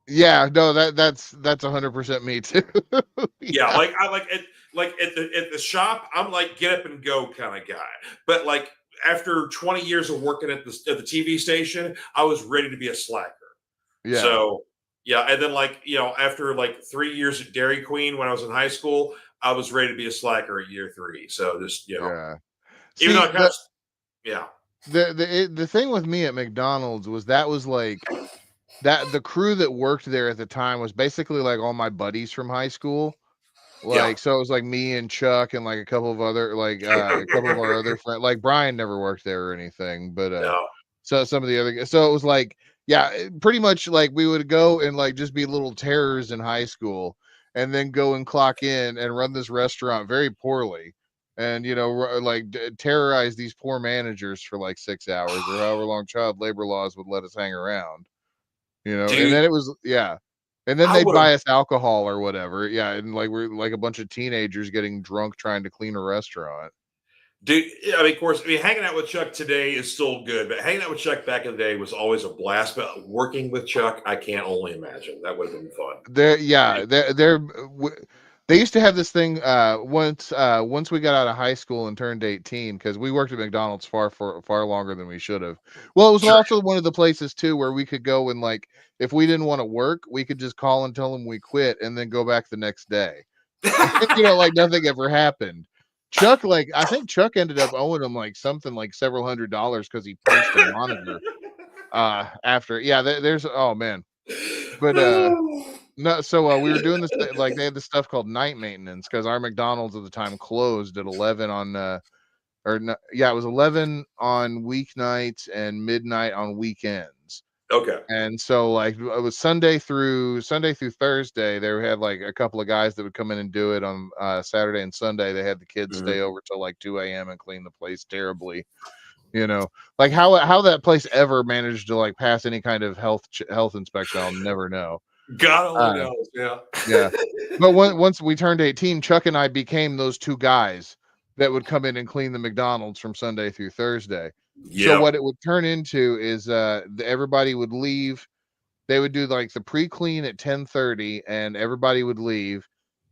Yeah, no, that's 100% me too. Yeah, like I like at the shop, I'm like get up and go kind of guy. But like after 20 years of working at the TV station, I was ready to be a slacker. Yeah. So yeah, and then after like 3 years at Dairy Queen when I was in high school, I was ready to be a slacker at year 3. So just yeah. Even though the thing with me at McDonald's was like that the crew that worked there at the time was basically like all my buddies from high school. So it was like me and Chuck and like a couple of other a couple of our other friends. Like Brian never worked there or anything, but so some of the other guys. So it was like, pretty much like we would go and like just be little terrors in high school, and then go and clock in and run this restaurant very poorly, and terrorize these poor managers for like 6 hours or however long child labor laws would let us hang around. Dude, and then it was and then they'd buy us alcohol or whatever. Yeah, and like we're like a bunch of teenagers getting drunk trying to clean a restaurant. Dude, I mean, of course, hanging out with Chuck today is still good, but hanging out with Chuck back in the day was always a blast. But working with Chuck, I can't only imagine. That would have been fun. They used to have this thing once we got out of high school and turned 18, because we worked at McDonald's far longer than we should have. Well, it was also one of the places too where we could go and like, if we didn't want to work, we could just call and tell them we quit and then go back the next day. Like nothing ever happened. Chuck, I think Chuck ended up owing him like something like several $100s because he punched a monitor after. Yeah, there's oh man. But no, so we were doing this like they had this stuff called night maintenance because our McDonald's at the time closed at 11 on it was 11 on weeknights and midnight on weekends. Okay. And so like it was Sunday through Thursday. They had like a couple of guys that would come in and do it on Saturday and Sunday. They had the kids Mhm. stay over till like 2 a.m. and clean the place terribly. You know, like how that place ever managed to like pass any kind of health inspection, I'll never know. God only Uh, knows. Yeah. yeah, but once we turned 18, Chuck and I became those two guys that would come in and clean the McDonald's from Sunday through Thursday. So Yep. what it would turn into is everybody would leave. They would do like the pre-clean at 10:30, and everybody would leave.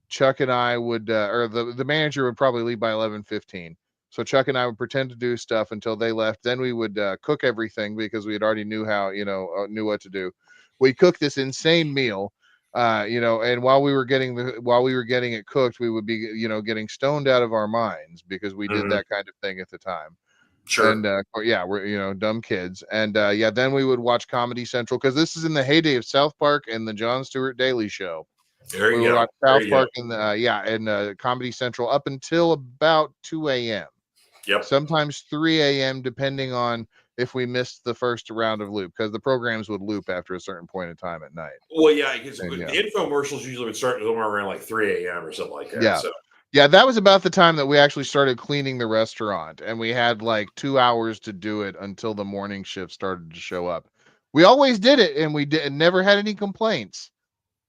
Chuck and I would, or the manager would probably leave by 11:15. So Chuck and I would pretend to do stuff until they left. Then we would cook everything because we had already knew how, knew what to do. We cooked this insane meal, and while we were getting it cooked, we would be, getting stoned out of our minds because we did Mhm. that kind of thing at the time. Sure. And yeah, we're dumb kids. And yeah, then we would watch Comedy Central because this is in the heyday of South Park and the Jon Stewart Daily Show. There We you would go. watch There South you go. Park and Comedy Central up until about 2 a.m. Yep. Sometimes 3 a.m. depending on if we missed the first round of loop, because the programs would loop after a certain point in time at night. Well, yeah, because the And yeah, infomercials usually would start somewhere around like 3 a.m. or something like that. yeah, So, yeah. That was about the time that we actually started cleaning the restaurant, and we had like 2 hours to do it until the morning shift started to show up. We always did it, and we never had any complaints.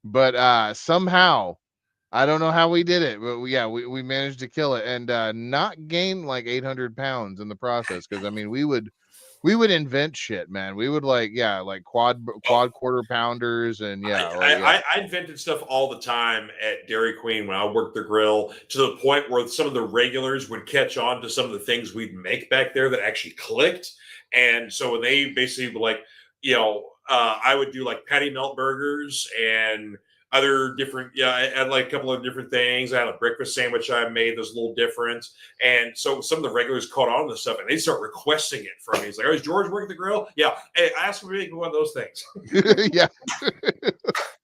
But somehow, I don't know how we did it, but we managed to kill it and not gain like 800 pounds in the process. Because I mean, we would invent shit, man. We would like quad quarter pounders and I invented stuff all the time at Dairy Queen when I worked the grill, to the point where some of the regulars would catch on to some of the things we'd make back there that actually clicked. And so when they basically were like, I would do like patty melt burgers and other different, I had like a couple of different things. I had a breakfast sandwich I made that was a little different. And so some of the regulars caught on to stuff and they start requesting it from me. It's like, oh, is George working the grill? Yeah. Hey, I asked him to make one of those things. yeah. I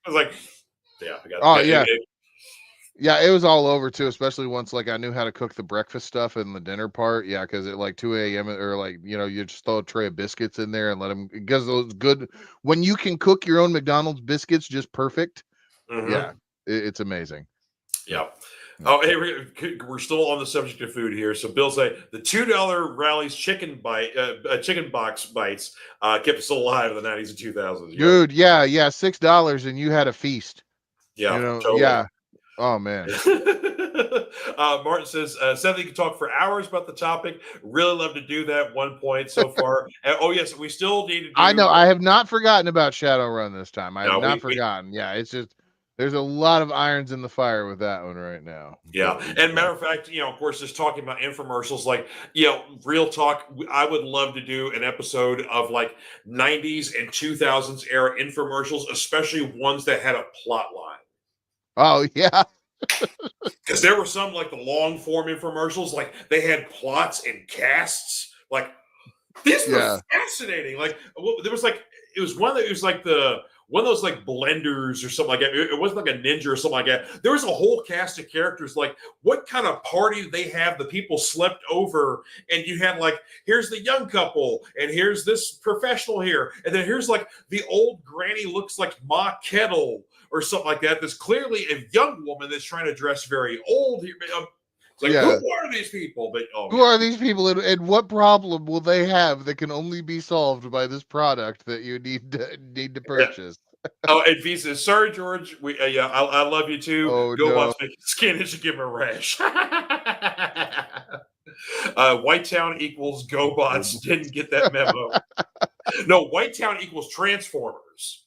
was like, yeah, Oh yeah. Yeah, it was all over too, especially once like I knew how to cook the breakfast stuff and the dinner part. Yeah, because at like 2 a.m. or like you just throw a tray of biscuits in there and let them, because those good when you can cook your own McDonald's biscuits just perfect. Yeah, mm-hmm. it's amazing. Yeah. Yeah. Oh, hey, we're still on the subject of food here. So Bill say the $2 Rally's chicken box bites kept us alive in the 90s and 2000s. Yep. Dude, yeah, $6 and you had a feast. Yeah, totally. Yeah. Oh man. Martin says, Seth, you can talk for hours about the topic. Really love to do that. 1 point so far. And, oh, yes, we still need to I do. know. I have not forgotten about Shadowrun this time. I have No, not forgotten. Yeah, it's just there's a lot of irons in the fire with that one right now. Yeah. But And matter of fact, of course, just talking about infomercials, like, real talk, I would love to do an episode of like 90s and 2000s era infomercials, especially ones that had a plot line. oh yeah. Because there were some like the long form infomercials, like they had plots and casts. Like, these were Yeah. fascinating. Like, there was like, it was one that it was like the one of those like blenders or something like that. It wasn't like a ninja or something like that. There was a whole cast of characters. Like, what kind of party did they have? The people slept over, and you had like, here's the young couple, and here's this professional here, and then here's like the old granny looks like Ma Kettle or something like that. There's clearly a young woman that's trying to dress very old here. It's like, Yeah. who are these people? But Who are these people, and what problem will they have that can only be solved by this product that you need to purchase? Oh, and V says, "Sorry, George. I love you too. Oh Go no. watch me skin and should give him a rash." Whitetown equals GoBots. Didn't get that memo. No, Whitetown equals Transformers.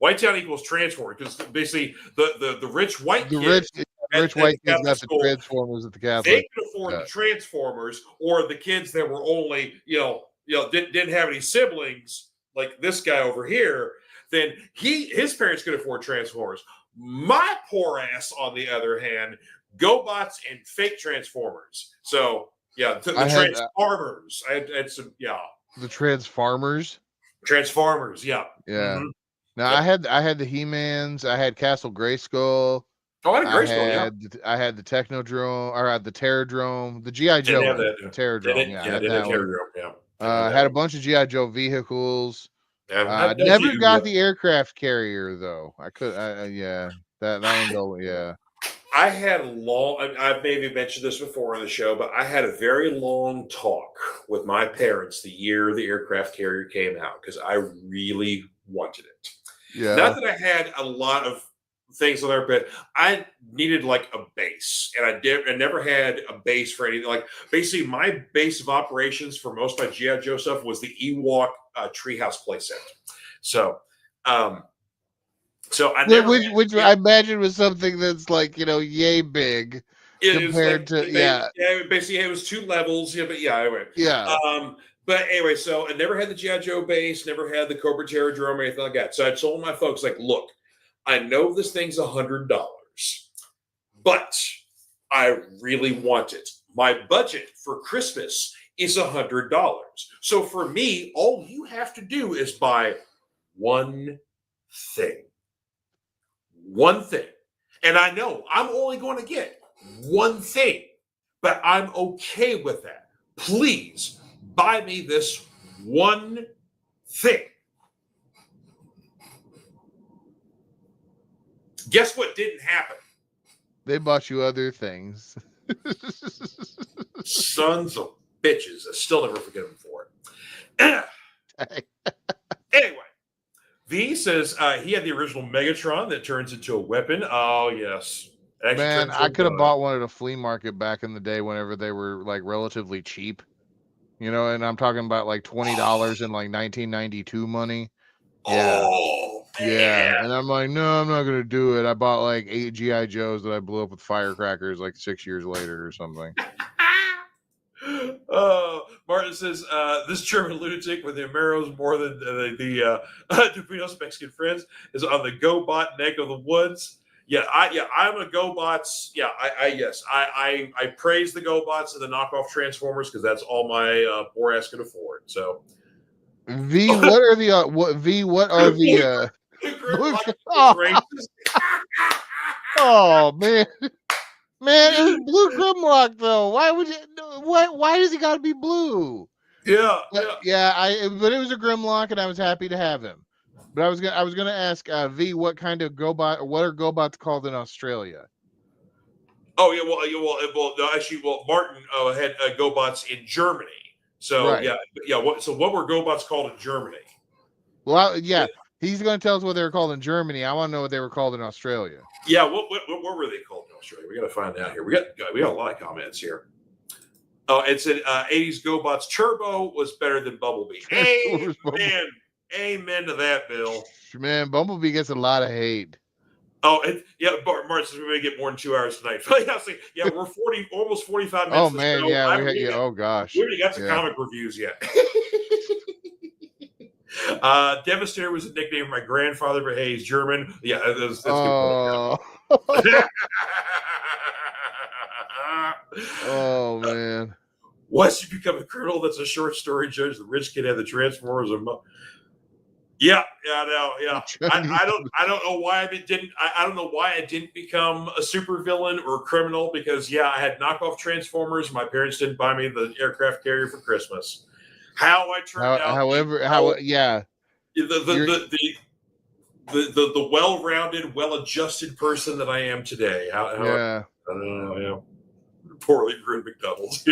Whitetown equals Transformers because basically the rich white The kid rich at the white kids Catholic got the school, Transformers at the they Catholic. could afford Yeah. the Transformers, or the kids that were only didn't have any siblings like this guy over here. Then his parents could afford Transformers. My poor ass, on the other hand, GoBots and fake Transformers. So yeah, the I had Transformers. I had some the Transformers. Transformers. Yeah. Yeah. Mm-hmm. Now Yep. I had the He-Mans. I had Castle Grayskull. Oh, I had a Grayskull. Yeah. I had the Technodrome, or I had the Terradrome, the GI Joe Didn't have one, that. the Terradrome. Yeah, I had Didn't have that one. Terror. Yeah. Didn't have I that had a one. bunch of GI Joe vehicles. Never got the aircraft carrier though. Yeah, that one yeah. I had I've maybe mentioned this before on the show, but I had a very long talk with my parents the year the aircraft carrier came out because I really wanted it. Yeah. Not that I had a lot of things on there, but I needed like a base, and I never had a base for anything. Like basically, my base of operations for most of my GI Joe stuff was the Ewok Treehouse playset. So, I never which I imagine was something that's like yay big compared to basically it was 2 levels. Yeah, but anyway. Yeah. But anyway, so I never had the GI Joe base, never had the Cobra Terrordrome or anything like that. So I told my folks, like, look, I know this thing's $100, but I really want it. My budget for Christmas is $100. So for me, all you have to do is buy one thing. One thing. And I know I'm only going to get one thing, but I'm okay with that. Please buy me this one thing. Guess what didn't happen? They bought you other things. Sons of bitches. I still never forget them for it. Anyway, V says he had the original Megatron that turns into a weapon. Oh, yes. Man, I could have bought one at a flea market back in the day whenever they were like relatively cheap. And I'm talking about like $20 in like 1992 money. Yeah. Oh, man. Yeah. And I'm like, no, I'm not going to do it. I bought like 8 GI Joes that I blew up with firecrackers like 6 years later or something. Martin says this German lunatic with the Ameros more than the Dupinos Mexican friends is on the GoBot neck of the woods. I'm a GoBots. Yeah, I praise the GoBots and the knockoff Transformers because that's all my poor ass can afford. So, V, what are the what are the oh man. Man, it was blue Grimlock though. Why would you? Why does he got to be blue? But it was a Grimlock, and I was happy to have him. But I was gonna ask V, what kind of GoBot? What are GoBots called in Australia? Oh yeah, Martin had GoBots in Germany. So right. What were GoBots called in Germany? Well, he's going to tell us what they were called in Germany. I want to know what they were called in Australia. Yeah, what were they called in Australia? We got to find out here. We got a lot of comments here. Oh, it said 80s GoBots Turbo was better than Bumblebee. Amen to that, Bill. Man, Bumblebee gets a lot of hate. Oh, Martin says we may get more than 2 hours tonight. We're almost 45 minutes. Oh man, oh gosh, we already got some comic reviews yet. Devastator was a nickname of my grandfather, but hey, he's German. Yeah, that's good. Oh man. Once you become a criminal, that's a short story, Judge. The rich kid had the Transformers. I don't know why I don't know why I didn't become a supervillain or a criminal because I had knockoff Transformers. My parents didn't buy me the aircraft carrier for Christmas. How I turned out, the well-rounded, well-adjusted person that I am today. I don't know. Poorly groomed McDonald's.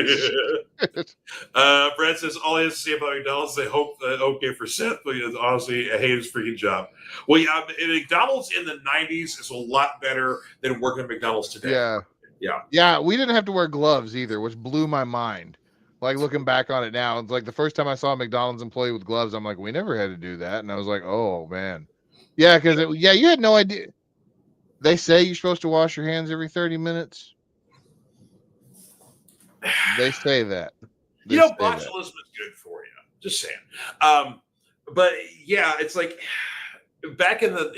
Brad says all he has to say about McDonald's, they hope okay for Seth, but honestly, I hate his freaking job. Well, McDonald's in the 90s is a lot better than working at McDonald's today. Yeah, we didn't have to wear gloves either, which blew my mind. Like looking back on it now, it's like the first time I saw a McDonald's employee with gloves, I'm like, we never had to do that, and I was like, oh man, yeah, because you had no idea. They say you're supposed to wash your hands every 30 minutes. They say that. Botulism is good for you. Just saying. But it's like back in the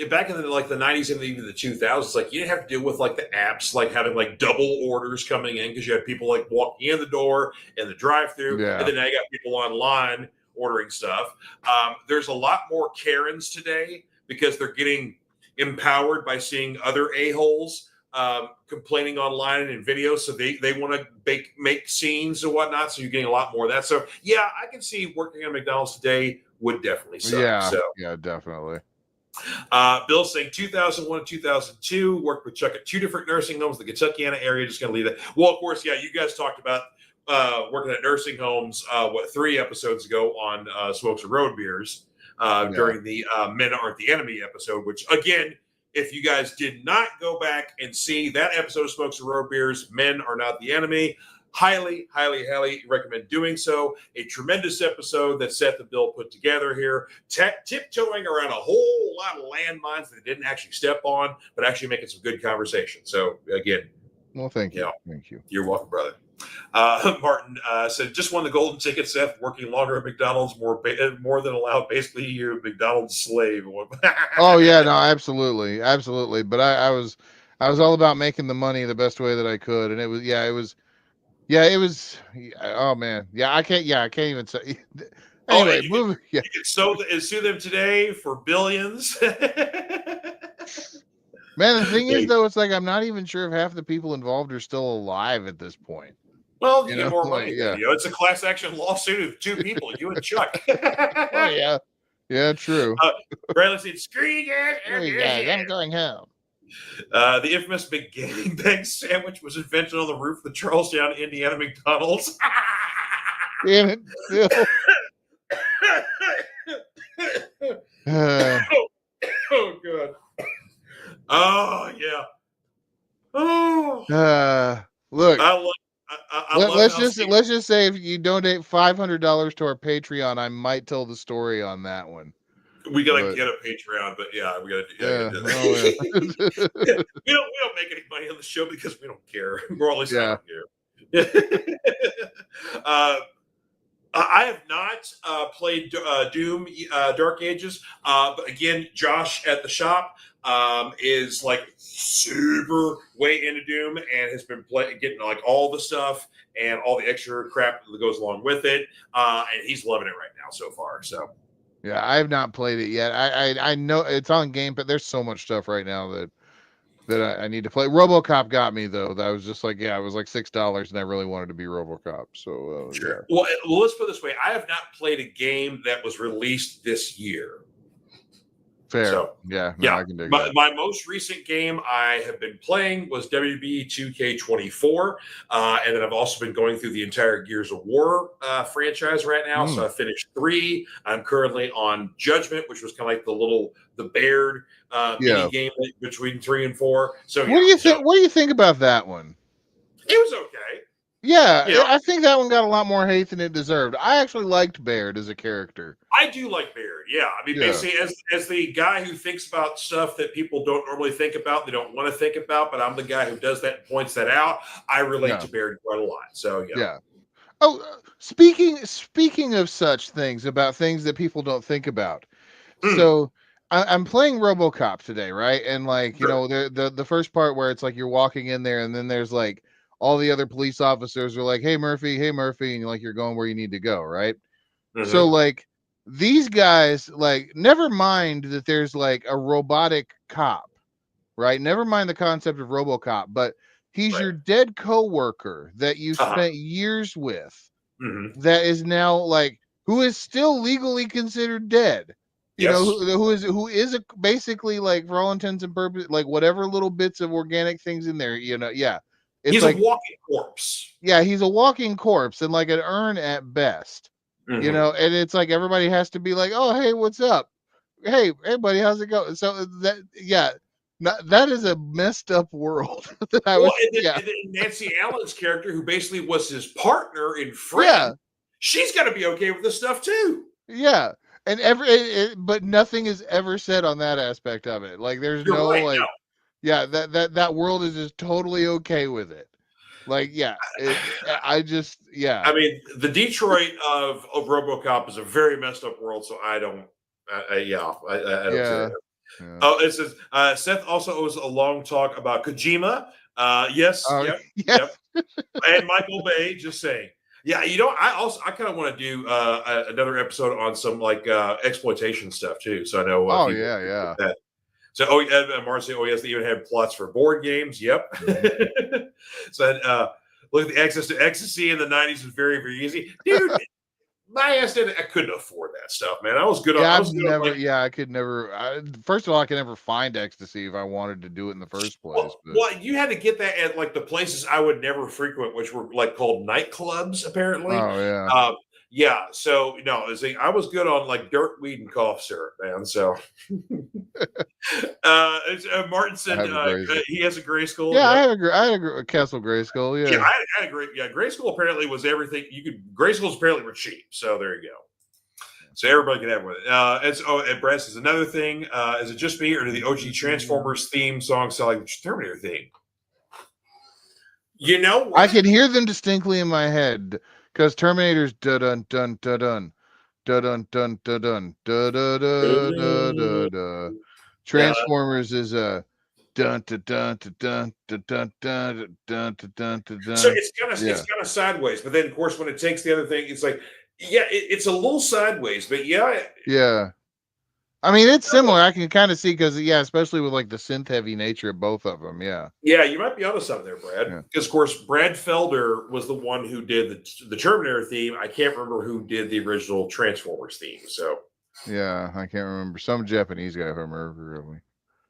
like the 90s and even the 2000s, like you didn't have to deal with like the apps, like having like double orders coming in because you had people like walking in the door in the drive-through, and then now you got people online ordering stuff. There's a lot more Karens today because they're getting empowered by seeing other a-holes complaining online and in videos, so they want to make scenes and whatnot, so you're getting a lot more of that. So I can see working at McDonald's today would definitely suck. Yeah, So yeah, definitely. Bill saying 2001 and 2002, worked with Chuck at 2 different nursing homes, the Kentuckiana area. Just going to leave that. Well, of course, yeah, you guys talked about working at nursing homes, 3 episodes ago on Smokes and Road Beers during the Men Aren't the Enemy episode, which, again, if you guys did not go back and see that episode of Smokes and Road Beers, Men Are Not the Enemy, highly, highly, highly recommend doing so. A tremendous episode that Seth and Bill put together here, tiptoeing around a whole lot of landmines that they didn't actually step on, but actually making some good conversation. So, again, well, thank you. Thank you. You're welcome, brother. Martin said, just won the golden ticket, Seth, working longer at McDonald's, more than allowed. Basically, you're a McDonald's slave. Oh, yeah, no, absolutely. Absolutely. But I was all about making the money the best way that I could. And it was, oh man. Yeah, I can't even say. Anyway, you can sue them today for billions. Man, the thing is, though, it's like I'm not even sure if half the people involved are still alive at this point. Well, you get more money. Yeah. It's a class action lawsuit of 2 people, you and Chuck. Oh, yeah. Yeah, true. Bradley said, screw you guys. I'm going home. The infamous McGangbang sandwich was invented on the roof of the Charlestown, Indiana McDonald's. Damn it, Bill. Oh, God. Oh, yeah. Oh. Look. Let's just say if you donate $500 to our Patreon, I might tell the story on that one. We gotta get a Patreon, but yeah, we gotta. We don't make any money on the show because we don't care. We're at least I don't care. I have not played Doom Dark Ages, but again, Josh at the shop is like super way into Doom and has been getting like all the stuff and all the extra crap that goes along with it, and he's loving it right now so far. So. Yeah, I have not played it yet. I know it's on Game, but there's so much stuff right now that I need to play. RoboCop got me though. That was just like, it was like $6, and I really wanted to be RoboCop. So sure. Yeah. Well, let's put it this way: I have not played a game that was released this year. Fair. So, I can dig that. My most recent game I have been playing was WB 2K24, and then I've also been going through the entire Gears of War franchise right now. So I finished 3. I'm currently on Judgment, which was kind of like the Baird mini game between 3 and 4. So what do you think? What do you think about that one? It was okay. Yeah, I think that one got a lot more hate than it deserved. I actually liked Baird as a character. I do like Baird. Yeah, I mean, basically, as the guy who thinks about stuff that people don't normally think about, they don't want to think about, but I'm the guy who does that and points that out. I relate to Baird quite a lot. So yeah. Oh, speaking of such things, about things that people don't think about. So I'm playing RoboCop today, right? And like the first part where it's like you're walking in there, and then there's like all the other police officers are like, hey Murphy, and like you're going where you need to go, right? So like these guys, like, never mind that there's like a robotic cop, right? Never mind the concept of RoboCop, but he's your dead coworker that you spent years with, that is now like, who is still legally considered dead. You know, who is basically, like, for all intents and purposes, like whatever little bits of organic things in there, It's he's like a walking corpse. Yeah, he's a walking corpse and like an urn at best. And it's like everybody has to be like, oh, hey, what's up? Hey, buddy, how's it going? So that is a messed up world. And Nancy Allen's character, who basically was his partner in Friend, she's got to be okay with this stuff too. Yeah, and but nothing is ever said on that aspect of it. Like, there's that world is just totally okay with it. Like, I mean, the Detroit of RoboCop is a very messed up world, so I don't. I don't. Oh, it says Seth also owes a long talk about Kojima. Yes. And Michael Bay. Just saying. Yeah, I kind of want to do another episode on some like exploitation stuff too. So I know. That. So, Marcy, yes, they even had plots for board games. Yep. So, look, the access to ecstasy in the 90s was very, very easy. Dude, my ass didn't. I couldn't afford that stuff, man. I was good on. Yeah, I I've was good on never. like. Yeah, I could never. First of all, I could never find ecstasy if I wanted to do it in the first place. But You had to get that at like the places I would never frequent, which were like called nightclubs, apparently. oh yeah, Yeah, so no, I was good on like dirt, weed, and cough syrup, man. So, Martin I said have a Grayskull. he has a gray skull. Yeah, Yep. I had a Castle Grayskull. Yeah, Yeah, I had a great. Yeah, gray skull apparently was everything you could. Gray skulls apparently were cheap, so there you go. So everybody can have one. And Brad says another thing. Is it just me, or do the OG Transformers theme song sound like the Terminator theme? You know what? I can hear them distinctly in my head because Terminator's dun dun dun dun dun dun dun dun dun dun dun dun. Transformers is a dun dun dun dun dun dun dun dun dun dun. So it's kind of sideways, but then of course when it takes the other thing, it's like it's a little sideways, but yeah. I mean, it's similar. I can kind of see because especially with like the synth heavy nature of both of them. Yeah. Yeah, you might be onto something there, Brad. Because of course, Brad Felder was the one who did the Terminator theme. I can't remember who did the original Transformers theme. So yeah, I can't remember. Some Japanese guy, if I remember correctly.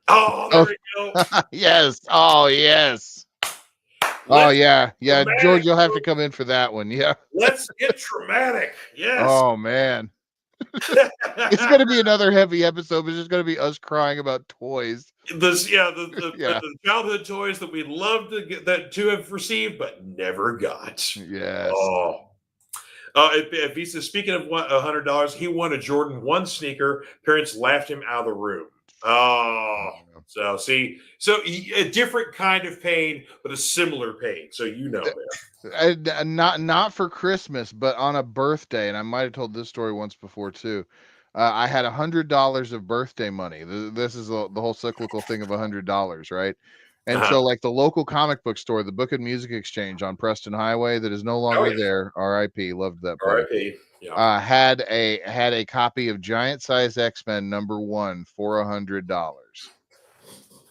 Oh, there we go. Yes. Oh, yes. Oh, yeah. Yeah, dramatic, George, you'll have to come in for that one. Yeah. Let's get traumatic. Yes. Oh, man. It's going to be another heavy episode. It's just going to be us crying about toys. The childhood toys that we love to have received, but never got. Yes. Oh. If he says, speaking of $100, he won a Jordan 1 sneaker. Parents laughed him out of the room. Oh, so see, a different kind of pain, but a similar pain. So man. Not for Christmas, but on a birthday, and I might have told this story once before too. I had $100 of birthday money. This is the whole cyclical thing of $100, right? And so, like the local comic book store, the Book and Music Exchange on Preston Highway, that is no longer there. R.I.P. Loved that place. R.I.P. Yeah. Had a copy of Giant Size X-Men #1 for $100,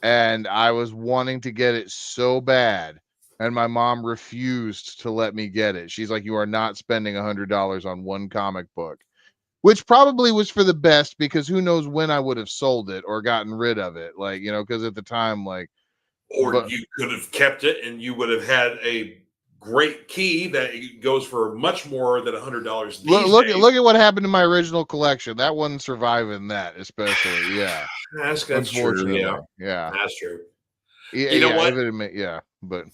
and I was wanting to get it so bad, and my mom refused to let me get it. She's like, "You are not spending $100 on one comic book," which probably was for the best because who knows when I would have sold it or gotten rid of it, because at the time, you could have kept it, and you would have had a great key that goes for much more than $100. Look at what happened to my original collection. That wasn't surviving that, especially. Yeah, that's true. Yeah, that's true. You know what? But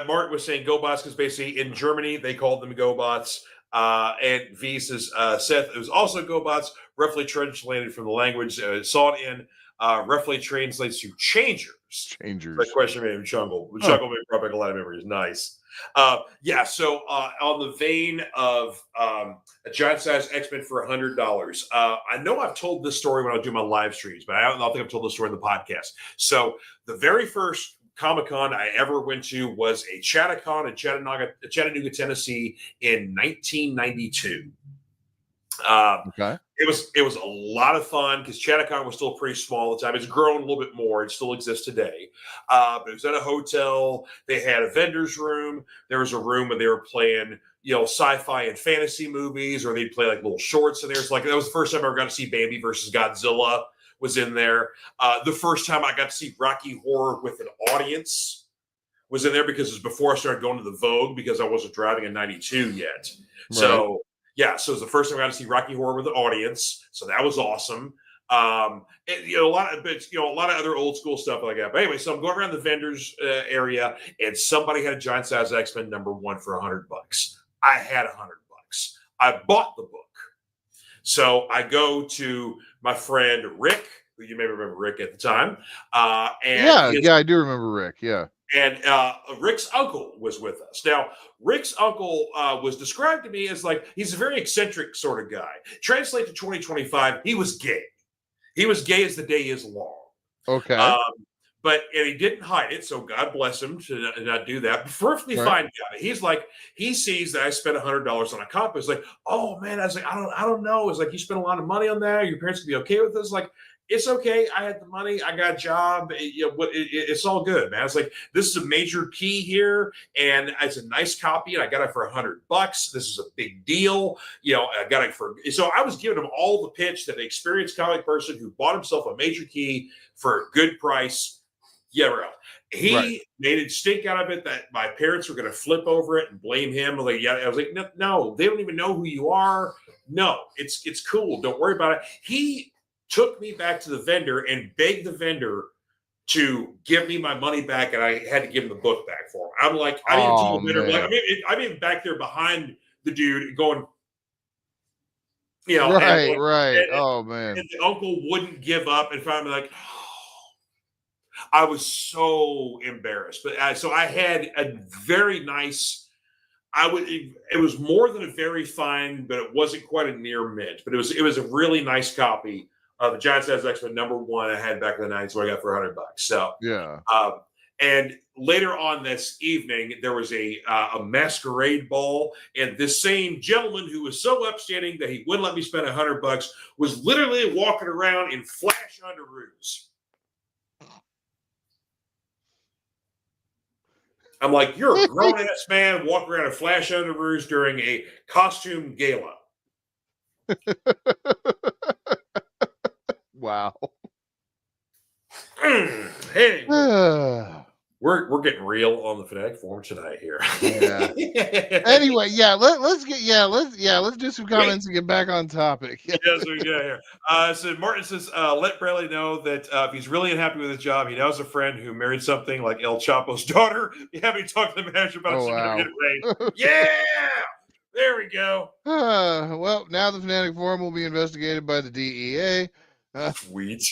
Mark was saying GoBots because basically in Germany they called them GoBots. And V says Seth, it was also GoBots, roughly translated from the language saw it in. Roughly translates to changers. That question made him chuckle. Chuckle made brought back a lot of memories. Nice. So on the vein of a giant size X-Men for $100, I know I've told this story when I do my live streams, but I don't think I've told this story in the podcast. So the very first Comic-Con I ever went to was a Chattacon in Chattanooga, Tennessee in 1992. It was a lot of fun because Chattacon was still pretty small at the time. It's grown a little bit more. It still exists today. But it was at a hotel. They had a vendor's room. There was a room where they were playing, sci-fi and fantasy movies, or they'd play like little shorts in there. So that was the first time I ever got to see Bambi versus Godzilla was in there. The first time I got to see Rocky Horror with an audience was in there because it was before I started going to the Vogue because I wasn't driving in 92 yet. Right. So it was the first time I got to see Rocky Horror with an audience. So that was awesome. A lot of other old school stuff like that. But anyway, so I'm going around the vendors area, and somebody had a giant size X-Men #1 for $100. I had $100. I bought the book. So I go to my friend Rick, who you may remember Rick at the time. I do remember Rick. Yeah. And Rick's uncle was with us. Now, Rick's uncle was described to me as he's a very eccentric sort of guy. Translate to 2025, he was gay. He was gay as the day is long. Okay. And he didn't hide it, so God bless him to not do that. Perfectly fine guy. He's he sees that I spent $100 on a comic. It's oh man, I was I don't know. It's you spent a lot of money on that. Your parents could be okay with this. it's okay. I had the money. I got a job. It's all good, man. It's like, this is a major key here, and it's a nice copy, and I got it for $100. This is a big deal. I got it for. So I was giving him all the pitch that an experienced comic person who bought himself a major key for a good price. Yeah, right. He made it stink out of it that my parents were going to flip over it and blame him. Like, yeah, I was like, no, they don't even know who you are. No, it's cool. Don't worry about it. He took me back to the vendor and begged the vendor to give me my money back, and I had to give him the book back for him. I'm like, I didn't tell the vendor. Like, I'm even back there behind the dude going, right. Oh man. And the uncle wouldn't give up, and finally, like, I was so embarrassed. But so I had a very nice. It was more than a very fine, but it wasn't quite a near mint. But it was a really nice copy of the Giant Size X-Men #1 I had back in the 90s, where I got for $100. So yeah. And later on this evening, there was a masquerade ball, and this same gentleman who was so upstanding that he wouldn't let me spend $100 was literally walking around in flash underoos. I'm like, you're a grown ass man walking around in flash underoos during a costume gala. Wow. Hey, we're getting real on the Fanatic Forum tonight here. Yeah. Anyway, let's do some comments and get back on topic. Yes, we got here. So Martin says, let Bradley know that if he's really unhappy with his job, he now has a friend who married something like El Chapo's daughter. You have me talk to the manager about get paid. Yeah, there we go. Well, now the Fanatic Forum will be investigated by the DEA. Sweet.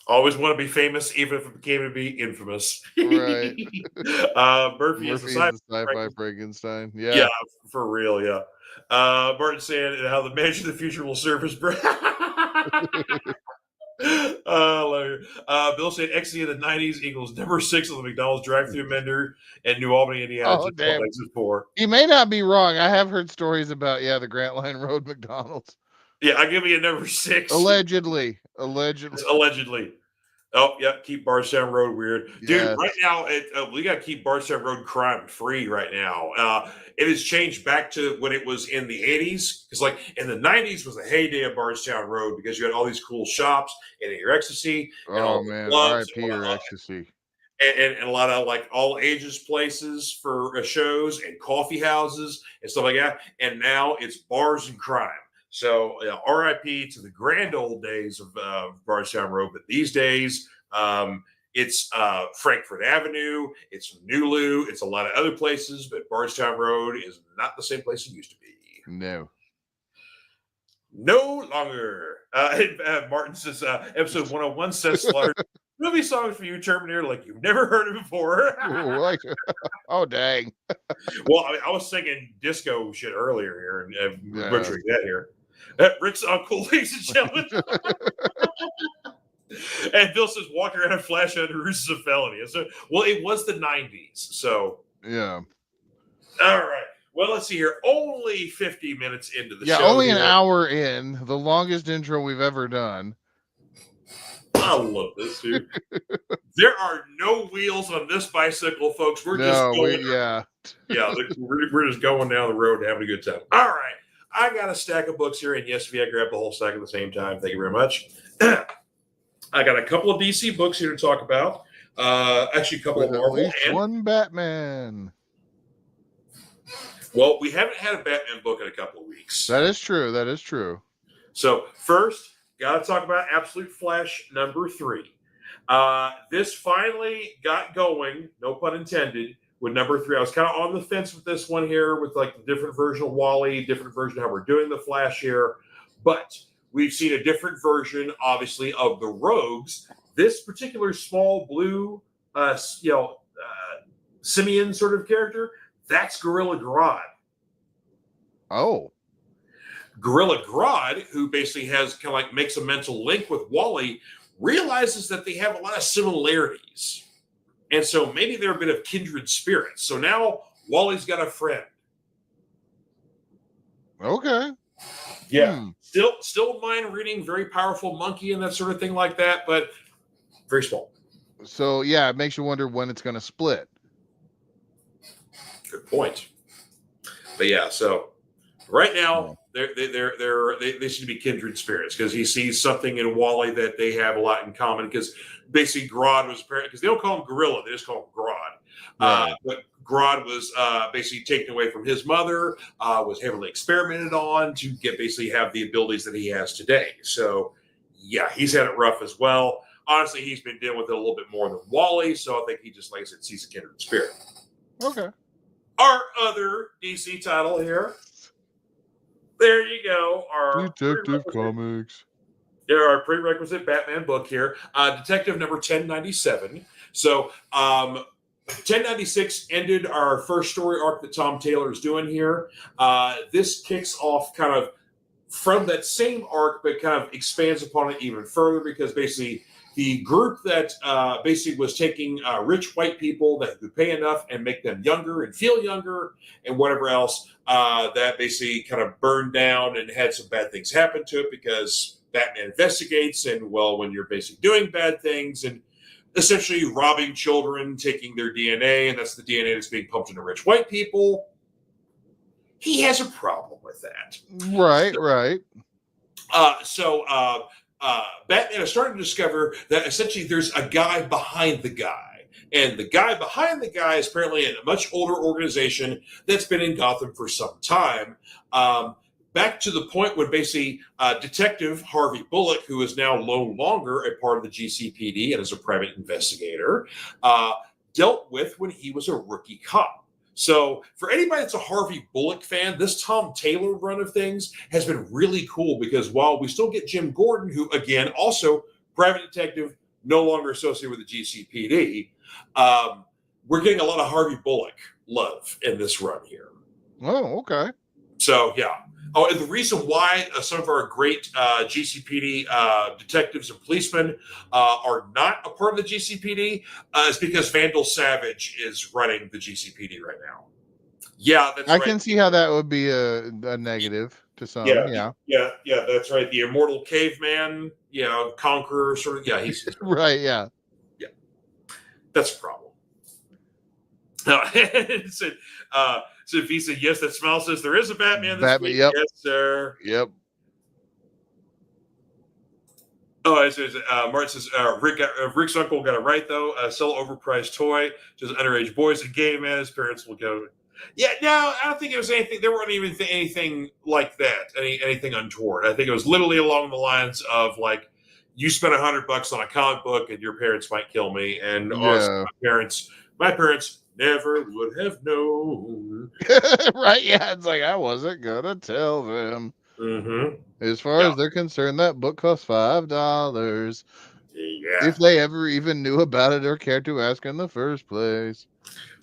Always want to be famous, even if it became to be infamous. Right. Murphy is a sci-fi Frankenstein. Yeah, for real. Yeah. Martin saying how the Mansion of the Future will serve his bread. Bill said XE in the 90s equals #6 on the McDonald's drive-thru vendor in New Albany, Indiana. Oh, damn. He may not be wrong. I have heard stories about the Grant Line Road McDonald's. Yeah, I give you a #6. Allegedly. Oh, yeah, keep Bardstown Road weird. Dude, right now, we got to keep Bardstown Road crime free right now. It has changed back to when it was in the 80s. Because, like, in the 90s was the heyday of Bardstown Road because you had all these cool shops and your ecstasy. And all man, R.I.P. your ecstasy. And a lot of, like, all ages places for shows and coffee houses and stuff like that. And now it's bars and crime. So RIP to the grand old days of Bardstown Road. But these days, it's Frankfurt Avenue, it's Nulu, it's a lot of other places. But Bardstown Road is not the same place it used to be. No longer. Martin says, episode 101 says Slaughter. Movie songs for you, Terminator, like you've never heard it before. Oh, dang. Well, I was singing disco shit earlier here and butchering that here. Rick's uncle, ladies and gentlemen. And Bill says, walking around and flash under is a felony. So, well, it was the 90s. So, yeah. All right. Well, let's see here. Only 50 minutes into the show. Yeah, only an hour in. The longest intro we've ever done. I love this, dude. There are no wheels on this bicycle, folks. We're just going. We're just going down the road and having a good time. All right. I got a stack of books here, and yes, I grabbed the whole stack at the same time. Thank you very much. I got a couple of DC books here to talk about. Actually, a couple of Marvel. At least one Batman. Well, we haven't had a Batman book in a couple of weeks. That is true. So first, got to talk about Absolute Flash #3. This finally got going, no pun intended, with #3. I was kind of on the fence with this one here with like the different version of Wally, different version of how we're doing the Flash here. But we've seen a different version, obviously, of the Rogues. This particular small blue, simian sort of character, that's Gorilla Grodd. Oh. Gorilla Grodd, who basically has kind of like makes a mental link with Wally, realizes that they have a lot of similarities. And so maybe they're a bit of kindred spirits. So now Wally's got a friend. Okay. Yeah. Still mind reading, very powerful monkey and that sort of thing like that, but very small. So yeah, it makes you wonder when it's going to split. Good point. But yeah, so right now they seem to be kindred spirits because he sees something in Wally that they have a lot in common. Because basically, Grodd was apparently, because they don't call him Gorilla, they just call him Grodd. Right. But Grodd was basically taken away from his mother, was heavily experimented on to basically have the abilities that he has today. So yeah, he's had it rough as well. Honestly, he's been dealing with it a little bit more than Wally, so I think he just, like I said, sees a kindred spirit. Okay. Our other DC title here. There you go. Our Detective Comics. There are prerequisite Batman book here. Detective number 1097. So 1096 ended our first story arc that Tom Taylor is doing here. This kicks off kind of from that same arc, but kind of expands upon it even further because basically the group that basically was taking rich white people that could pay enough and make them younger and feel younger and whatever else, that basically kind of burned down and had some bad things happen to it because Batman investigates. And well, when you're basically doing bad things and essentially robbing children, taking their DNA, and that's the DNA that's being pumped into rich white people, he has a problem with that. Right. Batman is starting to discover that essentially there's a guy behind the guy. And the guy behind the guy is apparently in a much older organization that's been in Gotham for some time. Back to the point when basically Detective Harvey Bullock, who is now no longer a part of the GCPD and is a private investigator, dealt with when he was a rookie cop. So for anybody that's a Harvey Bullock fan, this Tom Taylor run of things has been really cool because while we still get Jim Gordon, who again, also private detective, no longer associated with the GCPD, we're getting a lot of Harvey Bullock love in this run here. Oh, okay. So yeah. Oh, and the reason why some of our great GCPD detectives and policemen are not a part of the GCPD is because Vandal Savage is running the GCPD right now. Yeah, that's right. I can see how that would be a negative to some. Yeah, that's right. The immortal caveman, conqueror, sort of. Yeah, he's right. Yeah, that's a problem. So if he said yes, that smile says there is a Batman this week. Yep. Yes, sir. Yep. Oh, it says Martin says Rick's uncle got it right though. Sell overpriced toy to underage boys and gay men. His parents will go. Yeah, no, I don't think it was anything. There weren't even anything like that. Anything untoward. I think it was literally along the lines of like, you spent $100 on a comic book and your parents might kill me. And honestly, my parents never would have known. Right? Yeah, it's like I wasn't gonna tell them. Mm-hmm. As far as they're concerned, that book cost $5. Yeah. If they ever even knew about it or cared to ask in the first place.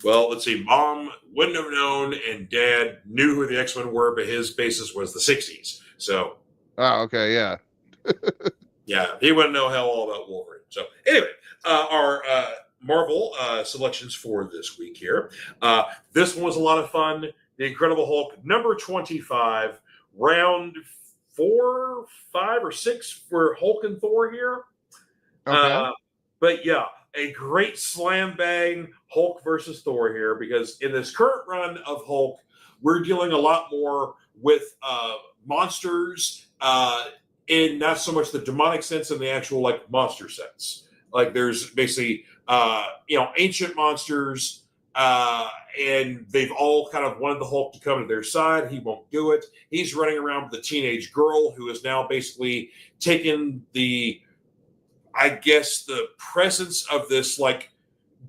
Well, let's see. Mom wouldn't have known, and Dad knew who the X-Men were, but his basis was the '60s. So. Oh, okay, yeah. Yeah, he wouldn't know hell all about Wolverine. So anyway, our Marvel selections for this week here. This one was a lot of fun. The Incredible Hulk, number 25, round 4, 5, or 6 for Hulk and Thor here. Okay. But yeah, a great slam bang Hulk versus Thor here because in this current run of Hulk, we're dealing a lot more with monsters in not so much the demonic sense and the actual like monster sense. Like there's basically ancient monsters, and they've all kind of wanted the Hulk to come to their side. He won't do it. He's running around with a teenage girl who is now basically taken the presence of this like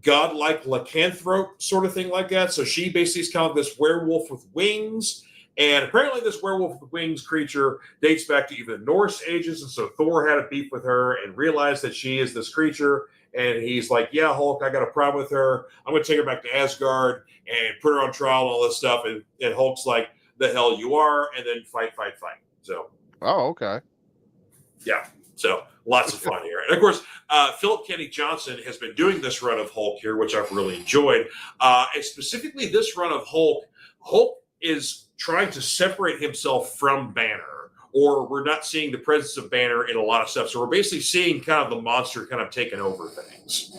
godlike lycanthrope sort of thing like that. So she basically is kind of this werewolf with wings. And apparently this werewolf with wings creature dates back to even the Norse ages. And so Thor had a beef with her and realized that she is this creature. And he's like, yeah, Hulk, I got a problem with her. I'm going to take her back to Asgard and put her on trial and all this stuff. And Hulk's like, the hell you are. And then fight. So. Oh, okay. Yeah. So lots of fun here. And of course, Philip Kennedy Johnson has been doing this run of Hulk here, which I've really enjoyed. And specifically this run of Hulk is trying to separate himself from Banner, or we're not seeing the presence of Banner in a lot of stuff. So we're basically seeing kind of the monster kind of taking over things.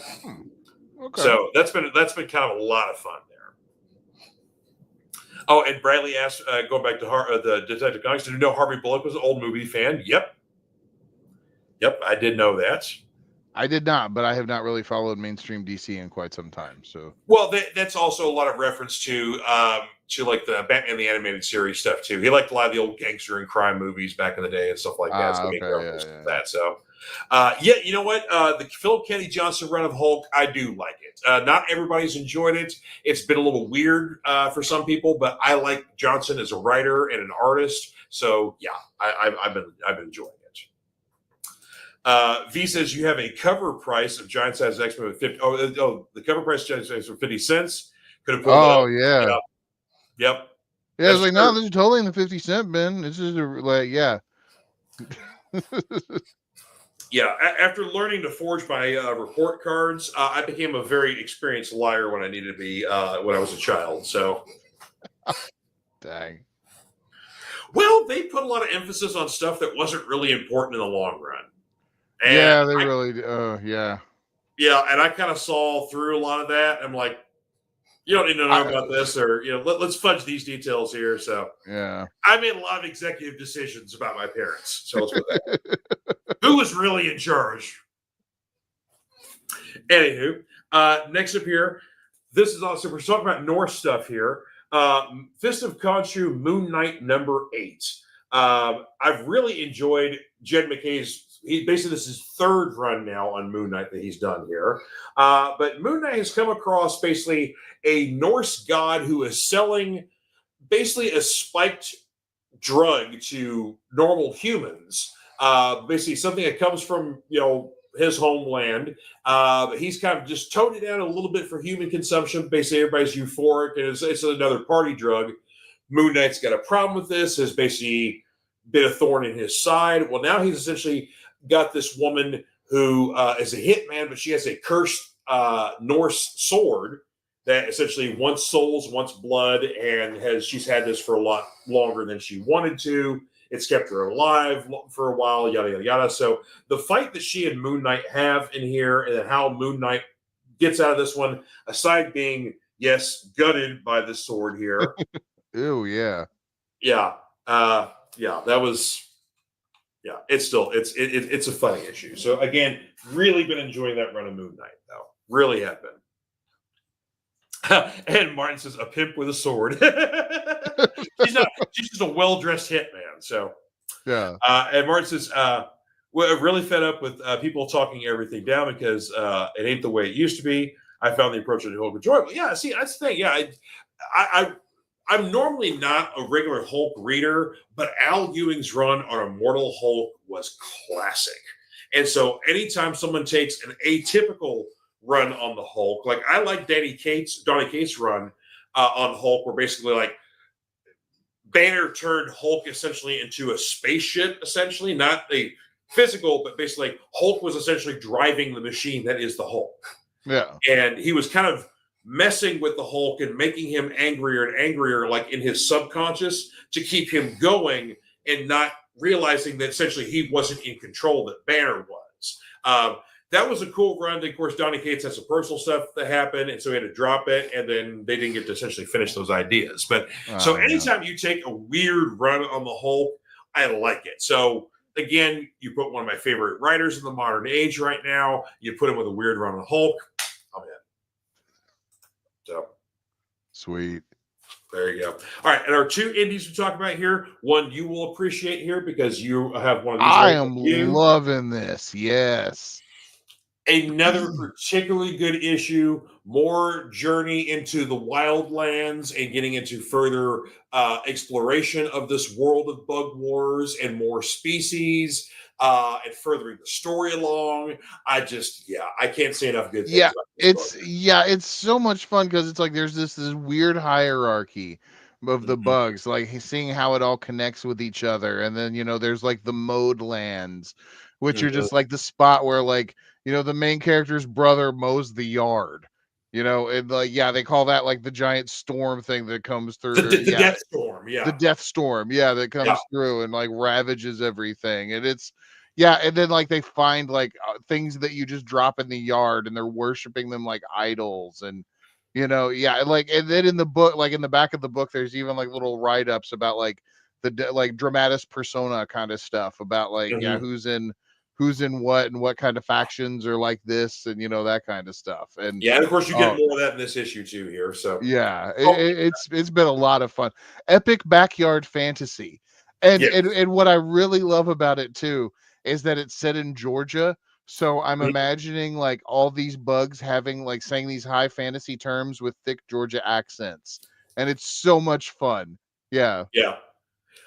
Okay. So that's been kind of a lot of fun there. Oh, and Bradley asked, going back to the Detective Comics, did you know Harvey Bullock was an old movie fan? Yep, I did know that. I did not, but I have not really followed mainstream DC in quite some time. So, well, that's also a lot of reference to like the Batman the Animated Series stuff too. He liked a lot of the old gangster and crime movies back in the day and stuff like that. So that. So, yeah, you know what? The Philip Kennedy Johnson run of Hulk, I do like it. Not everybody's enjoyed it. It's been a little weird for some people, but I like Johnson as a writer and an artist. So, yeah, I've been enjoying it. V says you have a cover price of Giant Size X-Men with 50. Oh, the cover price of Giant Size for 50 cents. Could have pulled it up. Yeah. Yep. Yeah, I was like, no, this is totally in the 50-cent bin. This is yeah. Yeah. After learning to forge my report cards, I became a very experienced liar when I needed to be when I was a child. So. Dang. Well, they put a lot of emphasis on stuff that wasn't really important in the long run. And yeah, they really yeah. Yeah, and I kind of saw through a lot of that. I'm like, you don't need to know about this, or let's fudge these details here. So yeah, I made a lot of executive decisions about my parents. So let's put that. Who was really in charge? Anywho, next up here, this is also we're talking about Norse stuff here. Fist of Khonshu, Moon Knight #8. I've really enjoyed Jed McKay's. Basically, this is his third run now on Moon Knight that he's done here. But Moon Knight has come across basically a Norse god who is selling basically a spiked drug to normal humans. Basically, something that comes from his homeland. He's kind of just toned it down a little bit for human consumption. Basically, everybody's euphoric, and it's another party drug. Moon Knight's got a problem with this. Has basically been a thorn in his side. Well, now he's essentially got this woman who is a hitman, but she has a cursed Norse sword that essentially wants souls, wants blood, and she's had this for a lot longer than she wanted to. It's kept her alive for a while, yada, yada, yada. So the fight that she and Moon Knight have in here, and then how Moon Knight gets out of this one, aside being, yes, gutted by the sword here. Ew, yeah. Yeah. That was... Yeah, it's a funny issue. So again, really been enjoying that run of Moon Knight, though. Really have been. And Martin says, a pimp with a sword. She's just a well-dressed hitman. So yeah. And Martin says, we're really fed up with people talking everything down because it ain't the way it used to be. I found the approach of the Hulk enjoyable. Yeah, see, that's the thing. Yeah, I'm normally not a regular Hulk reader, but Al Ewing's run on Immortal Hulk was classic. And so anytime someone takes an atypical run on the Hulk, like I like Donny Cates' run on Hulk, where basically like Banner turned Hulk essentially into a spaceship, essentially, not a physical, but basically Hulk was essentially driving the machine that is the Hulk. Yeah. And he was kind of messing with the Hulk and making him angrier and angrier, like in his subconscious, to keep him going, and not realizing that essentially he wasn't in control, that Banner was. That was a cool run. And of course, Donny Cates had some personal stuff that happened, and so he had to drop it, and then they didn't get to essentially finish those ideas. But so anytime you take a weird run on the Hulk, I like it. So again, you put one of my favorite writers in the modern age right now, you put him with a weird run on the Hulk, I'm in. So sweet. There you go. All right, and our two indies we talk about here, one you will appreciate here because you have one of these. I am loving this. Yes. Another particularly good issue, more journey into the wildlands and getting into further exploration of this world of bug wars and more species and furthering the story along. I can't say enough good things. Yeah, it's so much fun because it's like there's this weird hierarchy of the bugs, like seeing how it all connects with each other. And then, there's like the mode lands, which are just like the spot where like, the main character's brother mows the yard. You know, and like, yeah, they call that like the giant storm thing that comes The, through. the, the Yeah, death storm. the Yeah. death storm, yeah, that Yeah. comes through and like ravages everything. And it's, yeah, and then like they find like things that you just drop in the yard and they're worshiping them like idols. And yeah, and then in the book, like in the back of the book, there's even like little write-ups about like like dramatis persona kind of stuff about like, yeah, Mhm. who's in what and what kind of factions are like this, and that kind of stuff. And Yeah. And of course, you get oh, more of that in this issue too here. So, yeah, oh, it's been a lot of fun. Epic backyard fantasy. And, yes. and what I really love about it too is that it's set in Georgia. So I'm Mhm. imagining like all these bugs having like saying these high fantasy terms with thick Georgia accents. And it's so much fun. Yeah. Yeah.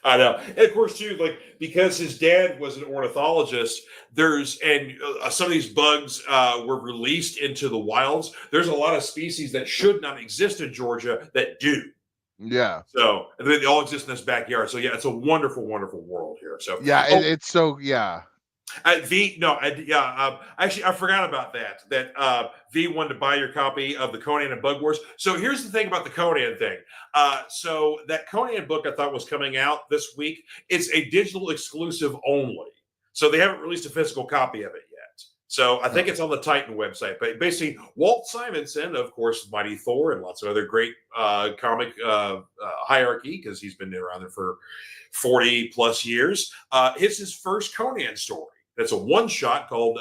I know. And of course, too, like because his dad was an ornithologist, some of these bugs were released into the wilds. There's a lot of species that should not exist in Georgia that do. Yeah. So and they all exist in this backyard. So yeah, it's a wonderful, wonderful world here. So Yeah, oh, it's so yeah. V no, actually I forgot about that. That V wanted to buy your copy of the Conan and Bug Wars. So here's the thing about the Conan thing. So that Conan book I thought was coming out this week. It's a digital exclusive only. So they haven't released a physical copy of it yet. So I think Oh, it's on the Titan website. But basically, Walt Simonson, of course, Mighty Thor, and lots of other great comic hierarchy because he's been around there for 40 plus years. It's his first Conan story. It's a one shot called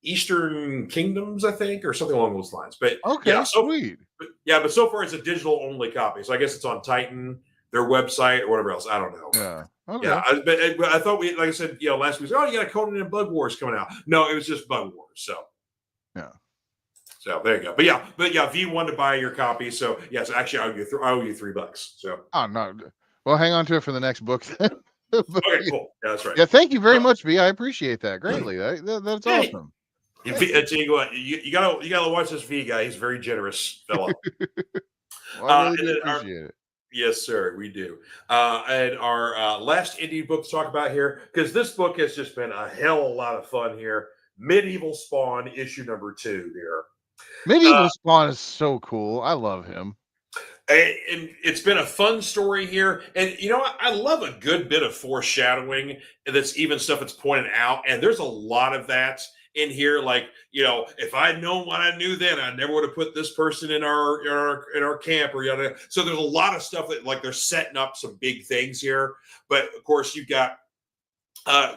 Eastern Kingdoms, I think, or something along those lines. But okay, sweet. but so far it's a digital only copy. So I guess it's on Titan, their website, or whatever else. I don't know. Yeah. Yeah, Okay. but I thought like I said, last week, you got a Conan and Bug Wars coming out. No, it was just Bug Wars. Yeah. So there you go. But yeah, V wanted to buy your copy. So yes, actually, I owe you $3. So Oh no. Well, hang on to it for the next book then. But, okay, cool. Yeah, that's right. yeah, thank you very So, much, V. I appreciate that greatly. That's hey, awesome. I tell you what, you gotta watch this V guy. He's a very generous fellow. Well, I really And do then appreciate it. yes, sir, we do. And our last indie book to talk about here, because this book has just been a hell of a lot of fun here. Medieval Spawn, issue number 2 here. Medieval Spawn is so cool. I love him. And it's been a fun story here. And you know what? I love a good bit of foreshadowing that's even stuff that's pointed out. And there's a lot of that in here. Like, if I'd known what I knew then, I never would have put this person in our camp or yada. So there's a lot of stuff that like they're setting up some big things here. But of course, you've got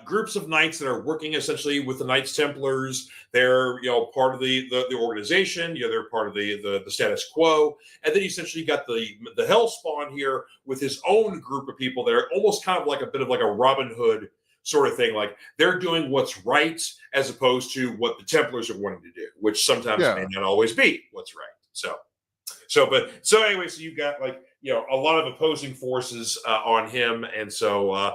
groups of knights that are working essentially with the Knights Templars. They're part of the organization. They're part of the status quo, and then you essentially got the Hellspawn here with his own group of people. They're almost kind of like a bit of like a Robin Hood sort of thing. Like they're doing what's right as opposed to what the Templars are wanting to do, which sometimes may not always be what's right. So anyway, so you've got like a lot of opposing forces on him, and so.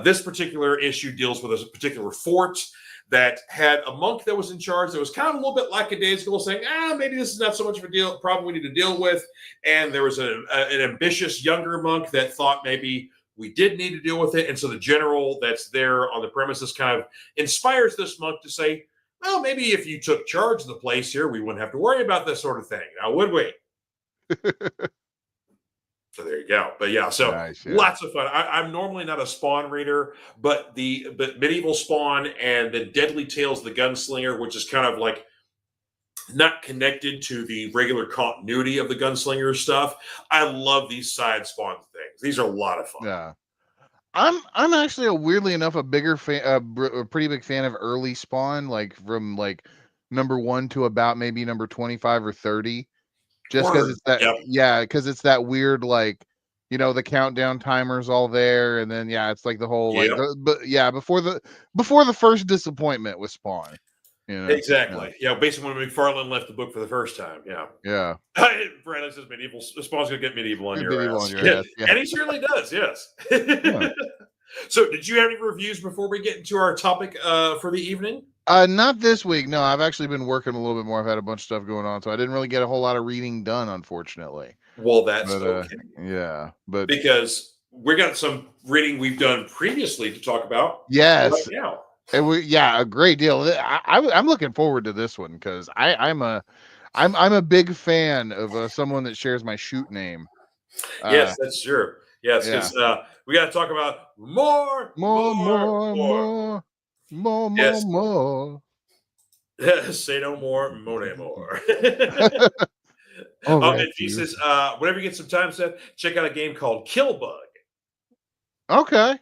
This particular issue deals with a particular fort that had a monk that was in charge that was kind of a little bit lackadaisical, saying, maybe this is not so much of a problem we need to deal with. And there was an ambitious younger monk that thought maybe we did need to deal with it. And so the general that's there on the premises kind of inspires this monk to say, well, maybe if you took charge of the place here, we wouldn't have to worry about this sort of thing. Now, would we? So there you go. But yeah, so Nice, yeah. lots of fun. I'm normally not a Spawn reader, but Medieval Spawn and the Deadly Tales of the Gunslinger, which is kind of like not connected to the regular continuity of the Gunslinger stuff. I love these side Spawn things. These are a lot of fun. Yeah. I'm actually weirdly enough a bigger fan, a pretty big fan of early Spawn, like from like number 1 to about maybe number 25 or 30. Just because it's that, because it's that weird, like, the countdown timer's all there, and then it's like the whole like, before the first disappointment with Spawn, Exactly. Basically when McFarlane left the book for the first time. Yeah. Brandon says medieval. Spawn's gonna get medieval on your Medieval ass. on your ass, yeah. And he certainly does. Yes. Yeah. So, did you have any reviews before we get into our topic for the evening? Not this week. No, I've actually been working a little bit more. I've had a bunch of stuff going on, so I didn't really get a whole lot of reading done, unfortunately. Well, that's okay. Yeah, but because we got some reading we've done previously to talk about. Yes. Right now. A great deal. I'm looking forward to this one because I'm a I'm a big fan of someone that shares my shoot name. Yes, that's true. Yes, Yeah. because we got to talk about more, More, more, more, more. more, more, more, Yes, more. say no more, more, more. All Oh, right, and he Jesus. says, whenever you get some time, Seth, check out a game called Killbug. Okay,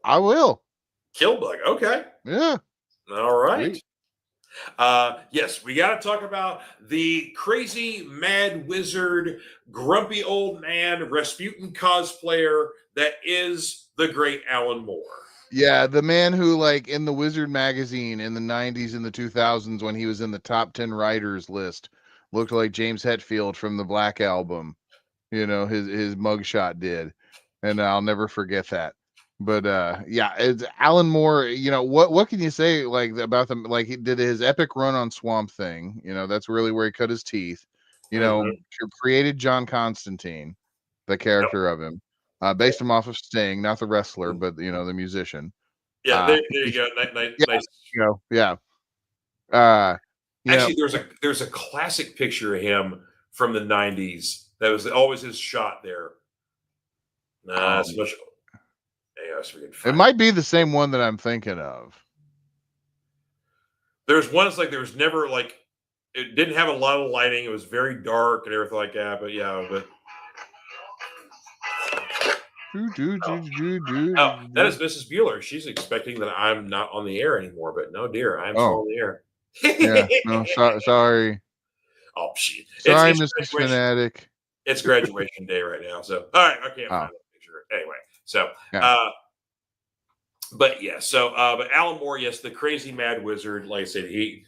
I will. Killbug. Okay. Yeah, All right. sweet. Yes, we got to talk about the crazy, mad wizard, grumpy old man, Rasputin cosplayer that is the great Alan Moore. Yeah, the man who, like, in the Wizard magazine in the 90s and the 2000s, when he was in the top 10 writers list, looked like James Hetfield from the Black Album. His mugshot did, and I'll never forget that. But yeah, it's Alan Moore. What can you say, like, about them? Like, he did his epic run on Swamp Thing. That's really where he cut his teeth. Mhm. Created John Constantine, the Yep. character of him, based him off of Sting, not the wrestler, but the musician. Yeah, Uh, there you go. yeah, Nice. yeah. Uh, you know, Actually, there's a classic picture of him from the '90s that was always his shot there. It's um, much. Hey, I was freaking it find it. might be the same one that I'm thinking of. There's one that's like there was never like it didn't have a lot of lighting. It was very dark and everything like that. But yeah, but oh, that is Mrs. Bueller. She's expecting that I'm not on the air anymore. But no, dear, I am still Oh, on the air. yeah. No, sorry. Oh, shit. Sorry, It's Mrs. graduation. Fanatic. It's graduation day right now. So, all right, I can't Oh, find that picture anyway. So, yeah. but yeah. So, but Alan Moore, yes, the crazy mad wizard. Like I said, he.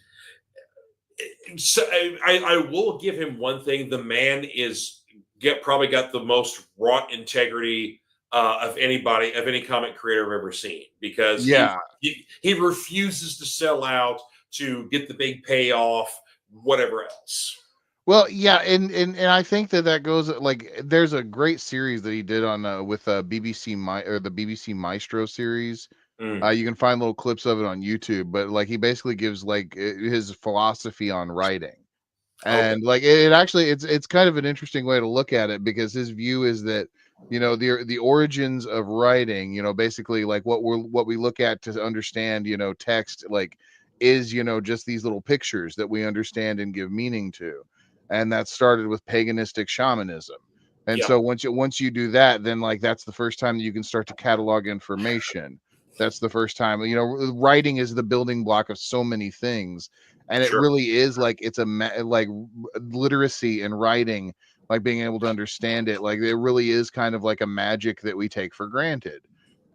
So I will give him one thing. The man is probably got the most wrought integrity of anybody of any comic creator I've ever seen because Yeah. he refuses to sell out to get the big payoff, whatever else. Well, yeah, and I think that goes, like, there's a great series that he did on with BBC or the BBC Maestro series. Mm, You can find little clips of it on YouTube, but, like, he basically gives, like, his philosophy on writing. okay. And, like, it actually it's kind of an interesting way to look at it, because his view is that, the origins of writing, basically, like, what we look at to understand, text, like, is, just these little pictures that we understand and give meaning to. And that started with paganistic shamanism. And Yeah. so once you do that, then, like, that's the first time that you can start to catalog information. That's the first time, writing is the building block of so many things. And it Sure. really is, like, it's like literacy in writing, like, being able to understand it, like, it really is kind of like a magic that we take for granted.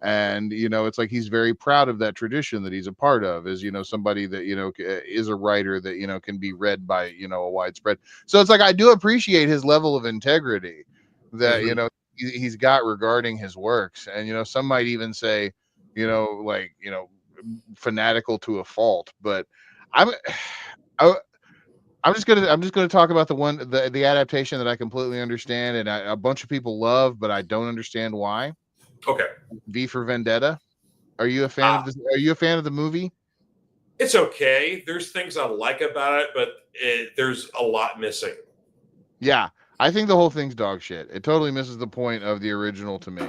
And it's like he's very proud of that tradition that he's a part of, is somebody that is a writer that can be read by a widespread. So it's like, I do appreciate his level of integrity that Hmm. he's got regarding his works. And some might even say, like, fanatical to a fault. But I'm I, I'm just gonna talk about the adaptation that I completely understand, and a bunch of people love, but I don't understand why. Okay. V for Vendetta. Are you a fan of this? Are you a fan of the movie? It's okay. There's things I like about it, but there's a lot missing. Yeah, I think the whole thing's dog shit. It totally misses the point of the original to me.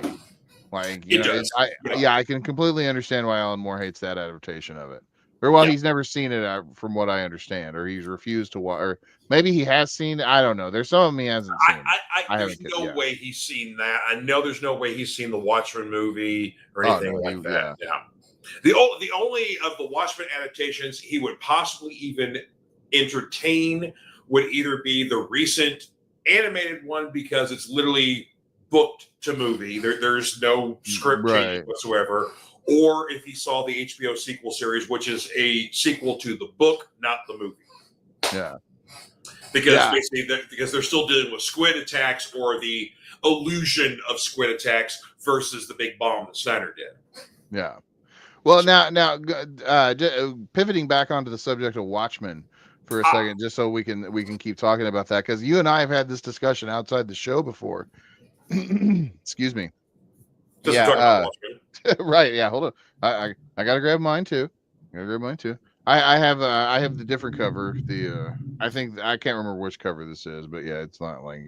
Like, It does. Yeah. yeah, I can completely understand why Alan Moore hates that adaptation of it. Or, well, Yeah. he's never seen it, from what I understand, or he's refused to watch, or maybe he has seen it. I don't know. There's some of them he hasn't seen. I There's haven't. no Yeah. way he's seen that. I know there's no way he's seen the Watchmen movie or Oh anything no. like that. Yeah. Yeah. The only of the Watchmen adaptations he would possibly even entertain would either be the recent animated one because it's literally booked to movie. There's no script changing Right. whatsoever. Or if he saw the HBO sequel series, which is a sequel to the book, not the movie. Yeah. Because Yeah. basically, because they're still dealing with squid attacks or the illusion of squid attacks versus the big bomb that Snyder did. Yeah. Well, now, pivoting back onto the subject of Watchmen for a second, just so we can keep talking about that, because you and I have had this discussion outside the show before. Excuse me. Because we're talking about Yeah. Watchmen. Right. Yeah. Hold on. I gotta grab mine too. I have the different cover. I think I can't remember which cover this is, but yeah, it's not like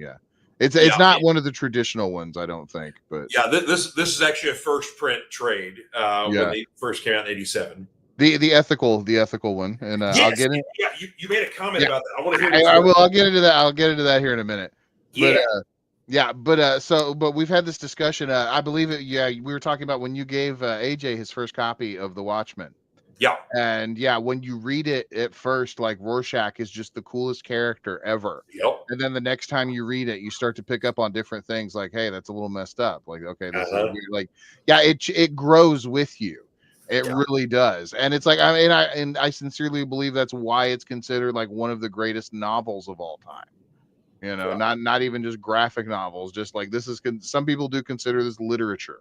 it's Yeah, not one of the traditional ones, I don't think. But yeah. This is actually a first print trade when yeah, they first came out in '87. the ethical one, and I'll Yes, get it. yeah. You made a comment Yeah, about that. I want to hear this I one. will. I'll get into that. I'll get into that here in a minute. But Yeah, yeah, but but we've had this discussion. I believe it. Yeah, we were talking about when you gave AJ his first copy of the Watchmen. yeah, And yeah, when you read it at first, like Rorschach is just the coolest character ever. yep. And then the next time you read it, you start to pick up on different things like, hey, that's a little messed up. Like, okay, this is Uh-huh. weird. Like, yeah, it grows with you. It Yeah, really does. And it's like, I mean, I sincerely believe that's why it's considered like one of the greatest novels of all time. You know, yeah, not even just graphic novels, just like this is some people do consider this literature.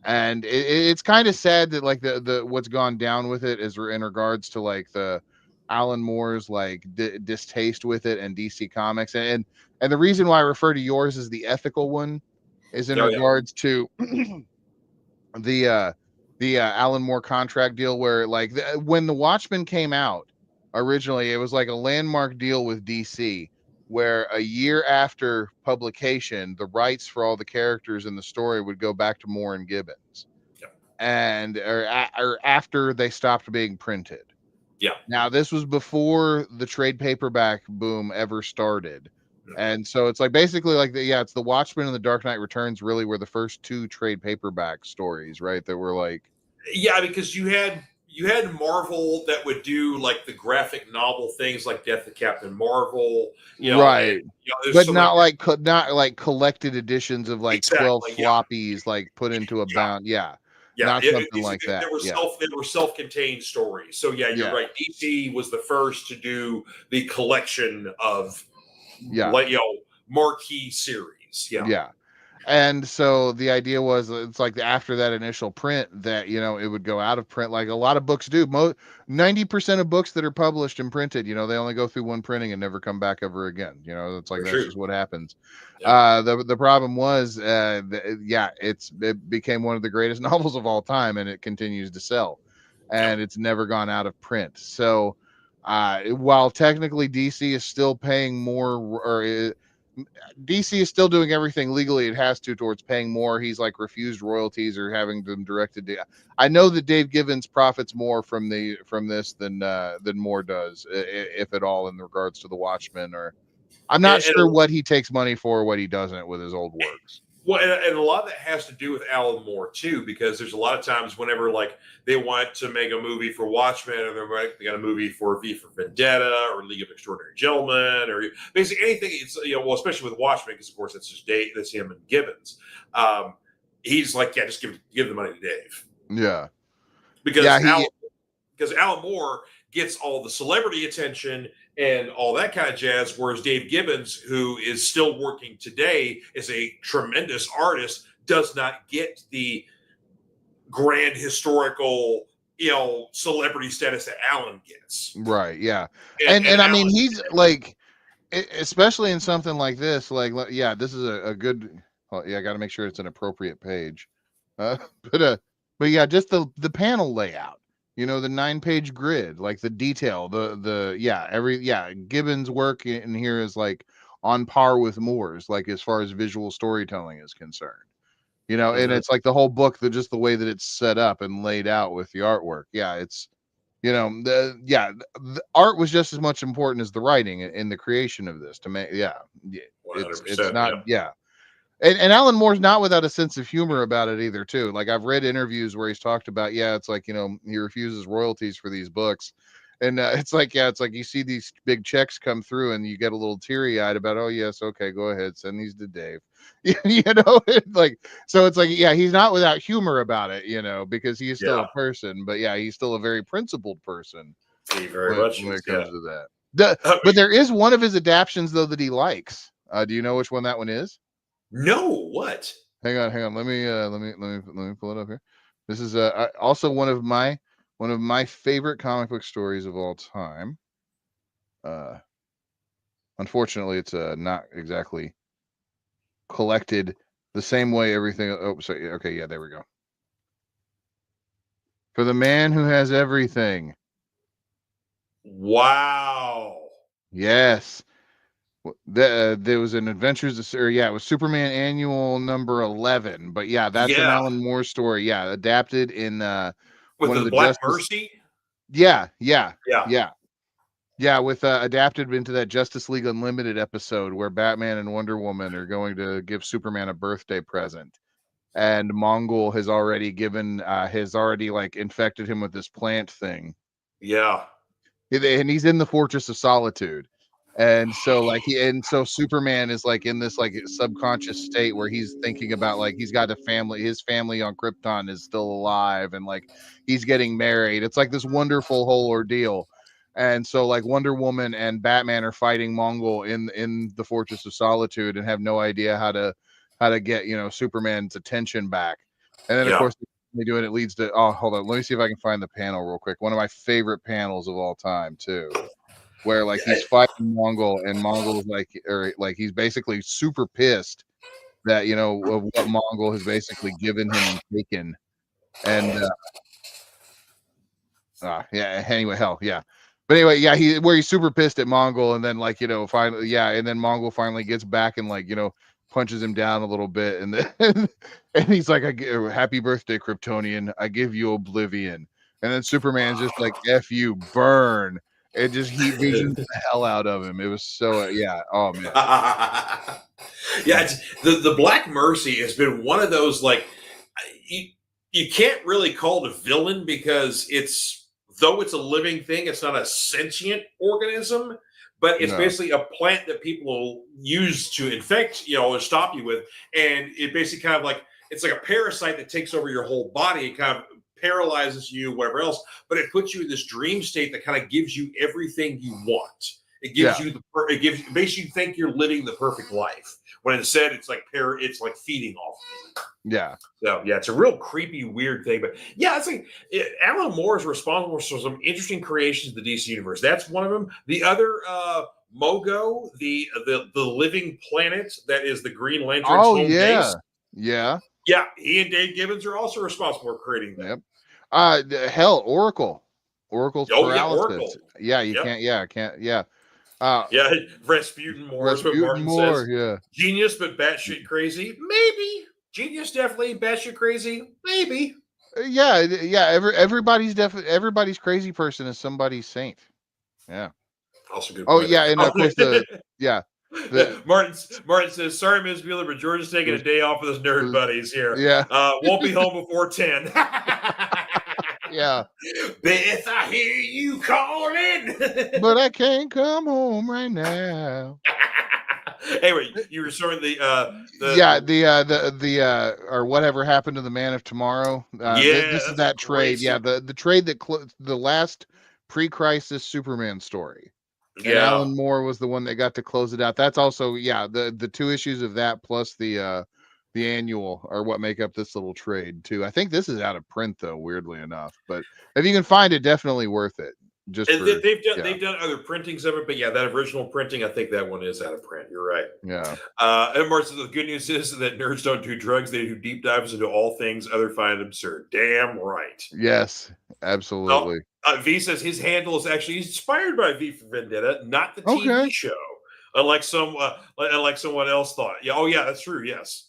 And it's kind of sad that like the what's gone down with it is in regards to like the Alan Moore's like distaste with it and DC Comics, and the reason why I refer to yours as the ethical one is in oh yeah, regards to the Alan Moore contract deal where like when the Watchmen came out originally, it was like a landmark deal with DC where a year after publication, the rights for all the characters in the story would go back to Moore and Gibbons, yeah, and or after they stopped being printed. yeah. Now, this was before the trade paperback boom ever started. And so it's like basically like it's the Watchmen and the Dark Knight Returns really were the first two trade paperback stories, right? That were like Yeah, because you had Marvel that would do like the graphic novel things like Death of Captain Marvel, and right, there's but some like not like collected editions of like 12 exactly, yeah, floppies like put into a yeah, bound. Yeah, yeah. not something like that. Yeah, They were self-contained stories. So yeah, you're yeah, right. DC was the first to do the collection of yeah, like marquee series. Yeah, yeah. And so the idea was it's like after that initial print that it would go out of print like a lot of books do. 90% of books that are published and printed, they only go through one printing and never come back ever again. It's like for that's sure. just what happens. Yeah, The problem was it became one of the greatest novels of all time, and it continues to sell, yeah, and it's never gone out of print. So while technically DC is still paying more, or DC is still doing everything legally it has to towards paying more. He's like refused royalties or having them directed to. I know that Dave Gibbons profits more from this than Moore does, if at all, in regards to the Watchmen. Or I'm not and sure what he takes money for, or what he doesn't with his old works. well, and a lot of that has to do with Alan Moore too, because there's a lot of times whenever like they want to make a movie for Watchmen, or they got a movie for V for Vendetta, or League of Extraordinary Gentlemen, or basically anything. It's well, especially with Watchmen, because of course that's just Dave, that's him and Gibbons. He's like, yeah, just give the money to Dave, Yeah, yeah, because Alan Moore gets all the celebrity attention and all that kind of jazz, whereas Dave Gibbons, who is still working today, is a tremendous artist, does not get the grand historical, celebrity status that Alan gets. right, yeah, And and I mean Alan, he's like, especially in something like this, like yeah, this is a good. Oh, yeah, I got to make sure it's an appropriate page. Uh, but uh, but yeah, just the panel layout. The 9-page grid, like the detail, Gibbons' work in here is like on par with Moore's, like as far as visual storytelling is concerned. And Mhm. it's like the whole book, just the way that it's set up and laid out with the artwork. Yeah, it's the art was just as much important as the writing in the creation of this to make. Yeah, it's 100%. not. Yeah. Yeah, and Alan Moore's not without a sense of humor about it either too. Like I've read interviews where he's talked about, it's like he refuses royalties for these books, and it's like you see these big checks come through and you get a little teary eyed about, oh yes, okay, go ahead, send these to Dave. Like, so it's like, yeah, he's not without humor about it, because he is still Yeah. a person, but yeah, he's still a very principled person He very when much when is. it Yeah. comes to that. I But mean, there is one of his adaptions though that he likes. Do you know which one that one is? no, what? Hang on. Let me pull it up here. This is also one of my favorite comic book stories of all time. Uh, Unfortunately, it's not exactly collected the same way everything. Oh, sorry. Okay, yeah, there we go. For the man who has everything. Wow. Yes. There was an Adventures, or it was Superman Annual number 11. But yeah, that's an Yeah. Alan Moore story. Yeah, adapted in With one of the the Black Justice. Mercy. Yeah. With adapted into that Justice League Unlimited episode where Batman and Wonder Woman are going to give Superman a birthday present, and Mongol has already like infected him with this plant thing. Yeah. And he's in the Fortress of Solitude. And so Superman is like in this like subconscious state where he's thinking about like he's got his family on Krypton is still alive, and like he's getting married. It's like this wonderful whole ordeal. And so like Wonder Woman and Batman are fighting Mongol in the Fortress of Solitude and have no idea how to get, Superman's attention back. And then of course they do it. It leads to, oh, hold on, let me see if I can find the panel real quick. One of my favorite panels of all time too, where like he's fighting Mongol, and Mongol's like he's basically super pissed that of what Mongol has basically given him and taken. And anyway, hell yeah. But anyway, he's super pissed at Mongol, and then like finally, and then Mongol finally gets back and like punches him down a little bit, and then and he's like, "Happy birthday, Kryptonian! I give you oblivion." And then Superman's just like, "F you, burn!" It just heat visions the hell out of him. It was so oh man. The Black Mercy has been one of those like you can't really call it a villain because though it's a living thing, it's not a sentient organism, but it's basically a plant that people use to infect, or stop you with. And it basically kind of like, it's like a parasite that takes over your whole body. It kind of paralyzes you, whatever else, but it puts you in this dream state that kind of gives you everything you want. It gives makes you think you're living the perfect life. When instead it's like feeding off of you. Yeah. So it's a real creepy, weird thing. But it's like Alan Moore is responsible for some interesting creations of the DC universe. That's one of them. The other, Mogo, the living planet that is the Green Lantern's home base. Yeah. Yeah, he and Dave Gibbons are also responsible for creating that. Yep. Hell, Oracle's paralysis. Oracle. You can't. Rasputin Moore, is what Martin says. Genius, but batshit crazy. Maybe. Genius, definitely. Batshit crazy. Maybe. Everybody's crazy person is somebody's saint. Yeah. Also good. Oh, yeah, and of course Martin says, "Sorry, Ms. Bueller, but George is taking a day off with his nerd buddies here. Yeah. Won't be home before 10. Yeah. Beth, I hear you calling. But I can't come home right now. Anyway, you were showing the or whatever happened to the Man of Tomorrow. This is that trade. The trade that the last pre-crisis Superman story. And Alan Moore was the one that got to close it out. That's also the two issues of that plus the annual are what make up this little trade too. I think this is out of print though, weirdly enough. But if you can find it, definitely worth it. They've done other printings of it, but that original printing, I think that one is out of print. You're right. Yeah. And Mark says the good news is that nerds don't do drugs; they do deep dives into all things other find absurd. Damn right. Yes, absolutely. V says his handle is actually inspired by V for Vendetta, not the TV show. Unlike someone else thought. Yeah. Oh yeah, that's true. Yes.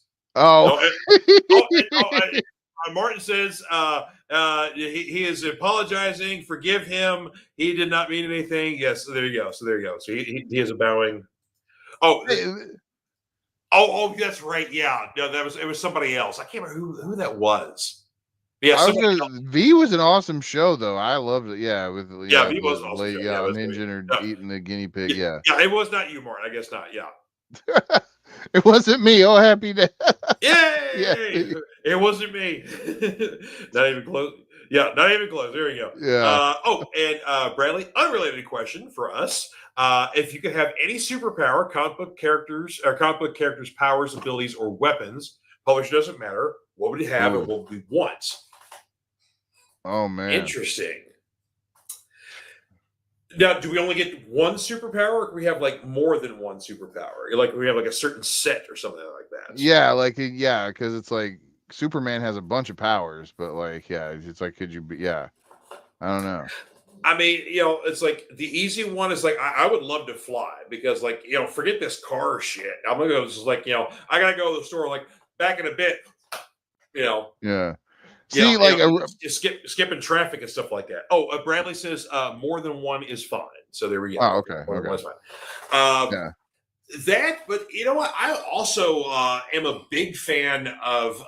Martin says he is apologizing. Forgive him. He did not mean anything. Yes. So there you go. So he is a bowing. Oh, that's right. Yeah. No, it was somebody else. I can't remember who that was. Yeah. V was an awesome show though. I loved it. Yeah. V was awesome. Ninja eating the guinea pig. Yeah. It was not you, Martin. I guess not. Yeah. It wasn't me. Oh, happy day. Yay! Yeah. It wasn't me. Not even close. Yeah, not even close. There we go. Yeah. And Bradley, unrelated question for us. If you could have any superpower, comic book characters' powers, abilities, or weapons, publisher doesn't matter, what would you have and what would you want? Oh, man. Interesting. Now, do we only get one superpower, or can we have like more than one superpower? Like we have like a certain set or something like that. Yeah, because it's like Superman has a bunch of powers, but like, it's like, could you be? Yeah, I don't know. I mean, it's like the easy one is like I would love to fly because, like, forget this car shit. I'm gonna go just like, I gotta go to the store like back in a bit, you know, Yeah. See, like skipping traffic and stuff like that. Oh, Bradley says more than one is fine. So there we go. oh, okay, More than okay. one is fine. Yeah. That, but you know what? I also am a big fan of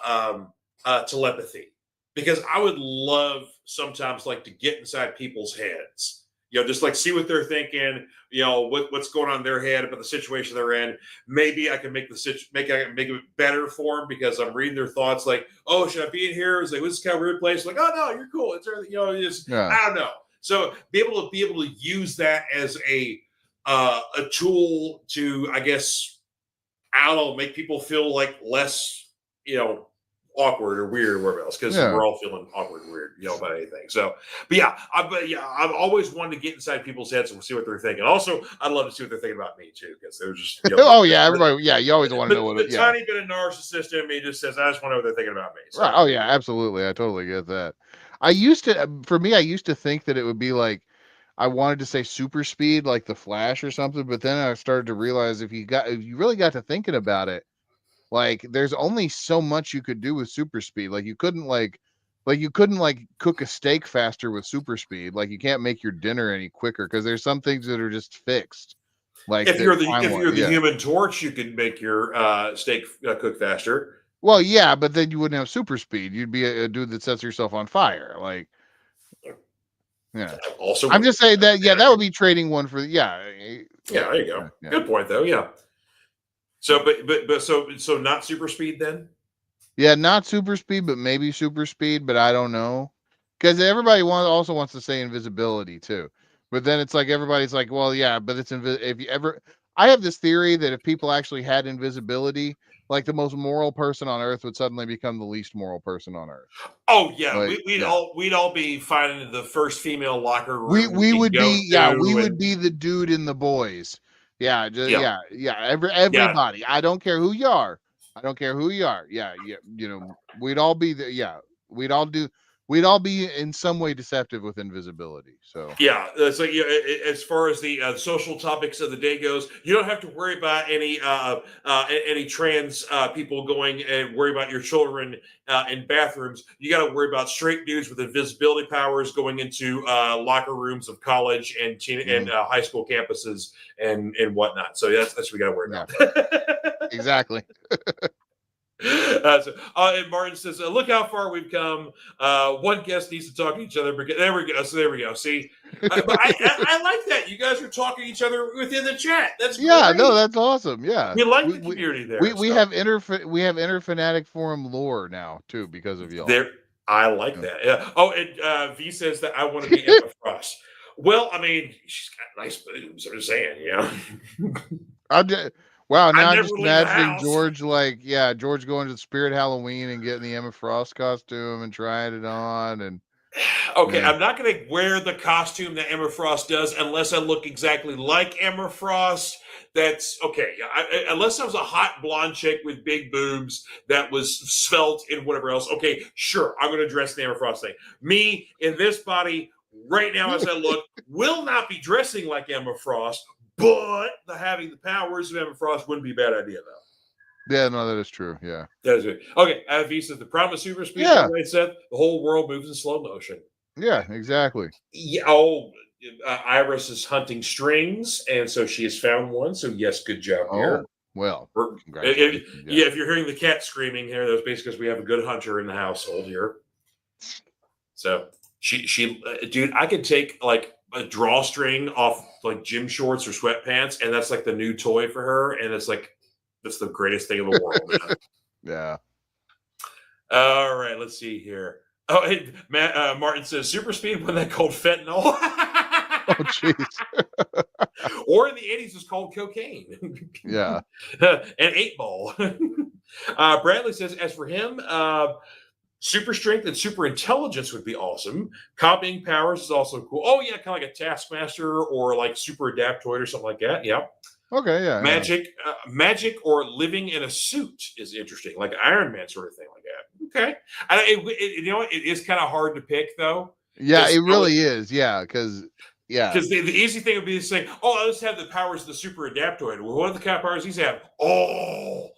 telepathy because I would love sometimes like to get inside people's heads. Just like see what they're thinking. What's going on in their head about the situation they're in. Maybe I can make make it better for them because I'm reading their thoughts. Like, oh, should I be in here? It's like, this is kind of a weird place. Like, oh no, you're cool. It's Yeah. I don't know. So be able to use that as a tool to, I guess, I don't know, make people feel like less, awkward or weird or whatever else because we're all feeling awkward and weird, about anything. So, but I've always wanted to get inside people's heads and see what they're thinking. Also, I'd love to see what they're thinking about me too because they're just, oh yeah, everybody, you always want to know what. The tiny bit of narcissist in me just says, I just want to know what they're thinking about me. So. Right. Oh yeah, absolutely. I totally get that. I used to think that it would be like I wanted to say super speed like the Flash or something, but then I started to realize if you really got to thinking about it, like there's only so much you could do with super speed. Like you couldn't cook a steak faster with super speed. Like you can't make your dinner any quicker because there's some things that are just fixed. Like if you're the Human Torch, you can make your steak cook faster. Well, yeah, but then you wouldn't have super speed. You'd be a dude that sets yourself on fire. Like, yeah. Also, I'm just saying that. Yeah, that would be trading one for. Yeah, there you go. Yeah. Good point, though. Yeah. So, so not super speed then. Yeah, not super speed, but maybe super speed. But I don't know because everybody also wants to say invisibility too. But then it's like everybody's like, well, yeah, but it's if you ever. I have this theory that if people actually had invisibility, like the most moral person on earth would suddenly become the least moral person on earth. Oh yeah, like, we'd all be finding the first female locker room. We would be would be the dude in the boys. Yeah, everybody. Yeah. I don't care who you are. Yeah, we'd all be the we'd all be in some way deceptive with invisibility. So yeah, so as far as the social topics of the day goes, you don't have to worry about any trans people going and worry about your children in bathrooms. You got to worry about straight dudes with invisibility powers going into locker rooms of college and high school campuses and whatnot. So that's what we got to worry about. Exactly. And Martin says, look how far we've come. One guest needs to talk to each other. There we go. So there we go. See, I like that. You guys are talking to each other within the chat. That's great. Yeah, no, that's awesome. Yeah, we like the community there. We have inner Fanatic Forum lore now too because of y'all. There, I like that. Yeah. Oh, and V says that I want to be Emma Frost. Well, I mean, she's got nice boobs. I'm just saying, Wow, now I'm just imagining George George going to the Spirit Halloween and getting the Emma Frost costume and trying it on and okay, I'm not going to wear the costume that Emma Frost does unless I look exactly like Emma Frost. That's okay. Unless I was a hot blonde chick with big boobs that was svelte and whatever else. Okay, sure, I'm going to dress the Emma Frost thing. Me in this body right now as I look will not be dressing like Emma Frost. But having the powers of Emma Frost wouldn't be a bad idea, though. Yeah, no, that is true. Yeah. That is good. Okay, V says the problem with super speed, right, Seth, the whole world moves in slow motion. Yeah, exactly. Yeah. Iris is hunting strings, and so she has found one. So, yes, good job here. Well, if you're hearing the cat screaming here, that's basically because we have a good hunter in the household here. So, she dude, I could take, like, a drawstring off like gym shorts or sweatpants, and that's like the new toy for her, and it's like that's the greatest thing in the world, man. Yeah. All right, let's see here. Oh, hey, Martin says super speed when they called fentanyl. Oh, jeez. Or in the 80s, it's called cocaine. Yeah. And 8-ball. Bradley says, as for him, super strength and super intelligence would be awesome. Copying powers is also cool. Oh, yeah, kind of like a Taskmaster or like super adaptoid or something like that. Yeah. Okay, yeah. Magic or living in a suit is interesting, like Iron Man sort of thing like that. Okay. It is kind of hard to pick, though. Yeah, it really is. Yeah, because Because the easy thing would be to say, "Oh, I just have the powers of the super adaptoid." Well, what are the kind of powers these have? Oh.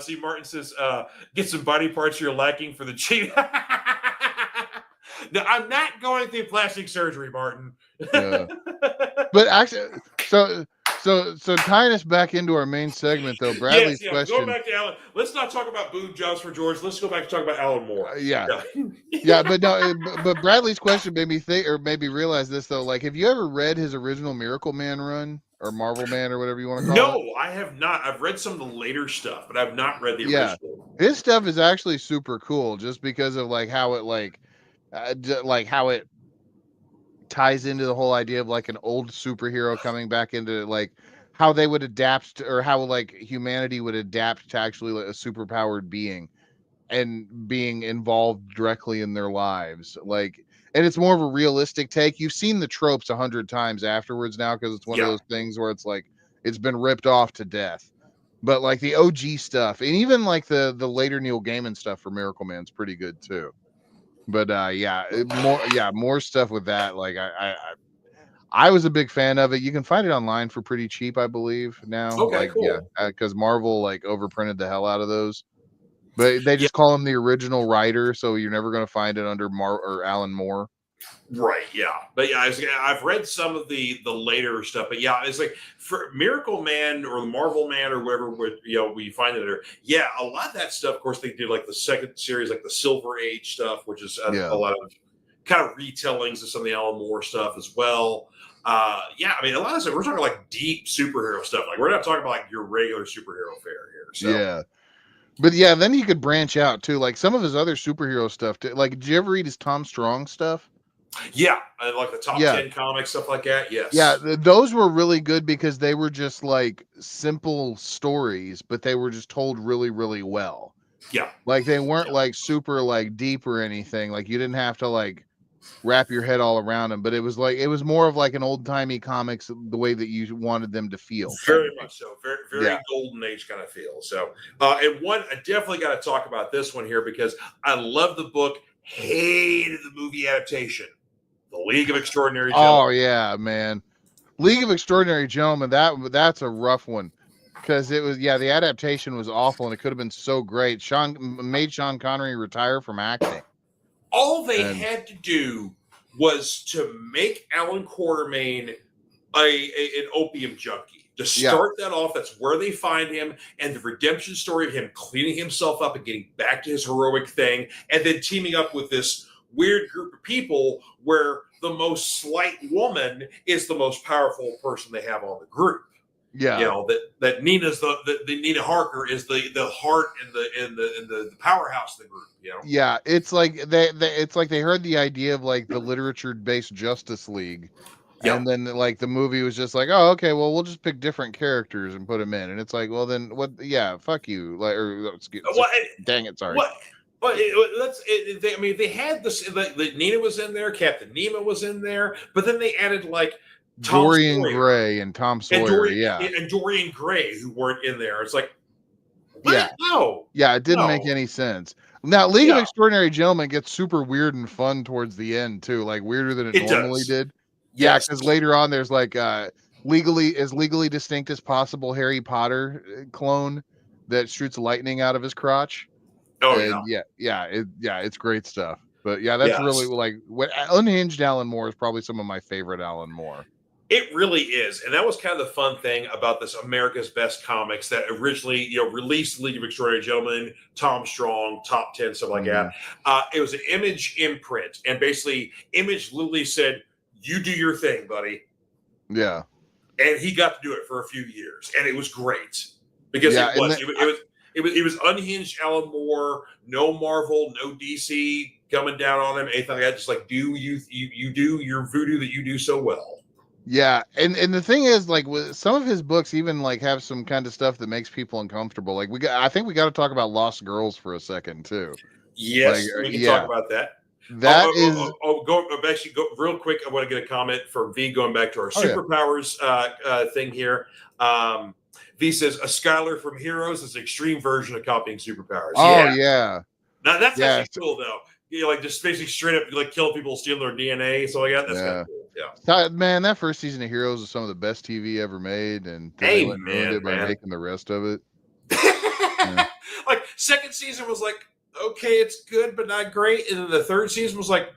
See, Martin says, "Get some body parts you're lacking for the cheap." No, I'm not going through plastic surgery, Martin. But actually, so tying us back into our main segment, though, Bradley's yes. Going question. back to Alan, let's not talk about boob jobs for George. Let's go back to talk about Alan Moore. Yeah, but no, but Bradley's question made me think, or made me realize this though. Like, have you ever read his original Miracle Man run or Marvel Man or whatever you want to call it? No, I have not. I've read some of the later stuff, but I've not read the Yeah, original. his stuff is actually super cool, just because of like how it like how it ties into the whole idea of like an old superhero coming back into like how they would adapt or how like humanity would adapt to actually like a superpowered being and being involved directly in their lives. Like, and it's more of a realistic take. You've seen the tropes 100 times afterwards now because it's one of those things where it's like it's been ripped off to death. But like the OG stuff, and even like the later Neil Gaiman stuff for Miracle Man's pretty good too. But more stuff with that. Like I was a big fan of it. You can find it online for pretty cheap, I believe now. Okay, Like cool. because Marvel like overprinted the hell out of those. But they just call him the original writer, so you're never going to find it under or Alan Moore. Right, yeah, but yeah, I've read some of the later stuff, but yeah, it's like for Miracle Man or the Marvel Man or whatever, we find it there. Yeah, a lot of that stuff. Of course, they did like the second series, like the Silver Age stuff, which is a lot of kind of retellings of some of the Alan Moore stuff as well. Yeah, I mean, a lot of stuff. We're talking like deep superhero stuff. Like we're not talking about like your regular superhero fare here. So. Yeah. But yeah, then he could branch out too. Like some of his other superhero stuff. Like, did you ever read his Tom Strong stuff? Yeah, and like the top 10 comics, stuff like that. Yes. Yeah, those were really good because they were just like simple stories, but they were just told really, really well. Yeah. Like they weren't like super like deep or anything. Like you didn't have to like wrap your head all around them, but it was more of like an old timey comics the way that you wanted them to feel. Very much so. Very golden age kind of feel. So, and one, I definitely got to talk about this one here because I love the book, hated the movie adaptation, The League of Extraordinary Gentlemen. Oh yeah, man. League of Extraordinary Gentlemen, that's a rough one. Because it was, the adaptation was awful and it could have been so great. Made Sean Connery retire from acting. All they had to do was to make Alan Quartermain an opium junkie. To start that off, that's where they find him, and the redemption story of him cleaning himself up and getting back to his heroic thing, and then teaming up with this weird group of people where the most slight woman is the most powerful person they have on the group. Yeah, you know that Nina's the Nina Harker is the heart and the powerhouse of the group. You know. Yeah, it's like they heard the idea of like the literature-based Justice League, and then like the movie was just like, oh, okay, well, we'll just pick different characters and put them in, and it's like, well, then what? Yeah, fuck you. Like, dang it, sorry. What? But they had this. Nina was in there. Captain Nemo was in there, but then they added like. Dorian Gray and Tom Sawyer, and Dorian Gray, who weren't in there. It's like, what? No, it didn't make any sense. Now, League of Extraordinary Gentlemen gets super weird and fun towards the end too, like weirder than it normally did. Yeah, because later on there's like legally distinct as possible Harry Potter clone that shoots lightning out of his crotch. Oh it's great stuff. But yeah, that's really like what Unhinged Alan Moore is probably some of my favorite Alan Moore. It really is. And that was kind of the fun thing about this America's Best Comics that originally, released League of Extraordinary Gentlemen, Tom Strong, Top 10, stuff like that. It was an Image imprint. And basically, Image literally said, you do your thing, buddy. Yeah. And he got to do it for a few years. And it was great. Because it was unhinged Alan Moore, no Marvel, no DC coming down on him, anything like that. Just like, you do your voodoo that you do so well. Yeah, and the thing is, like, with some of his books, even like have some kind of stuff that makes people uncomfortable. Like I think we got to talk about Lost Girls for a second too. Yes, we can talk about that. Go real quick. I want to get a comment from V going back to our superpowers thing here. V says a Skylar from Heroes is an extreme version of copying superpowers. Oh yeah. Now that's Yeah, actually cool though. You know, like just basically straight up like kill people, stealing their DNA, so like that. That's kind of cool. Yeah. Man, that first season of Heroes was some of the best TV ever made, and then they went and ruined Amen, it by man. making the rest of it. Like second season was like, okay, it's good but not great, and then the third season was like,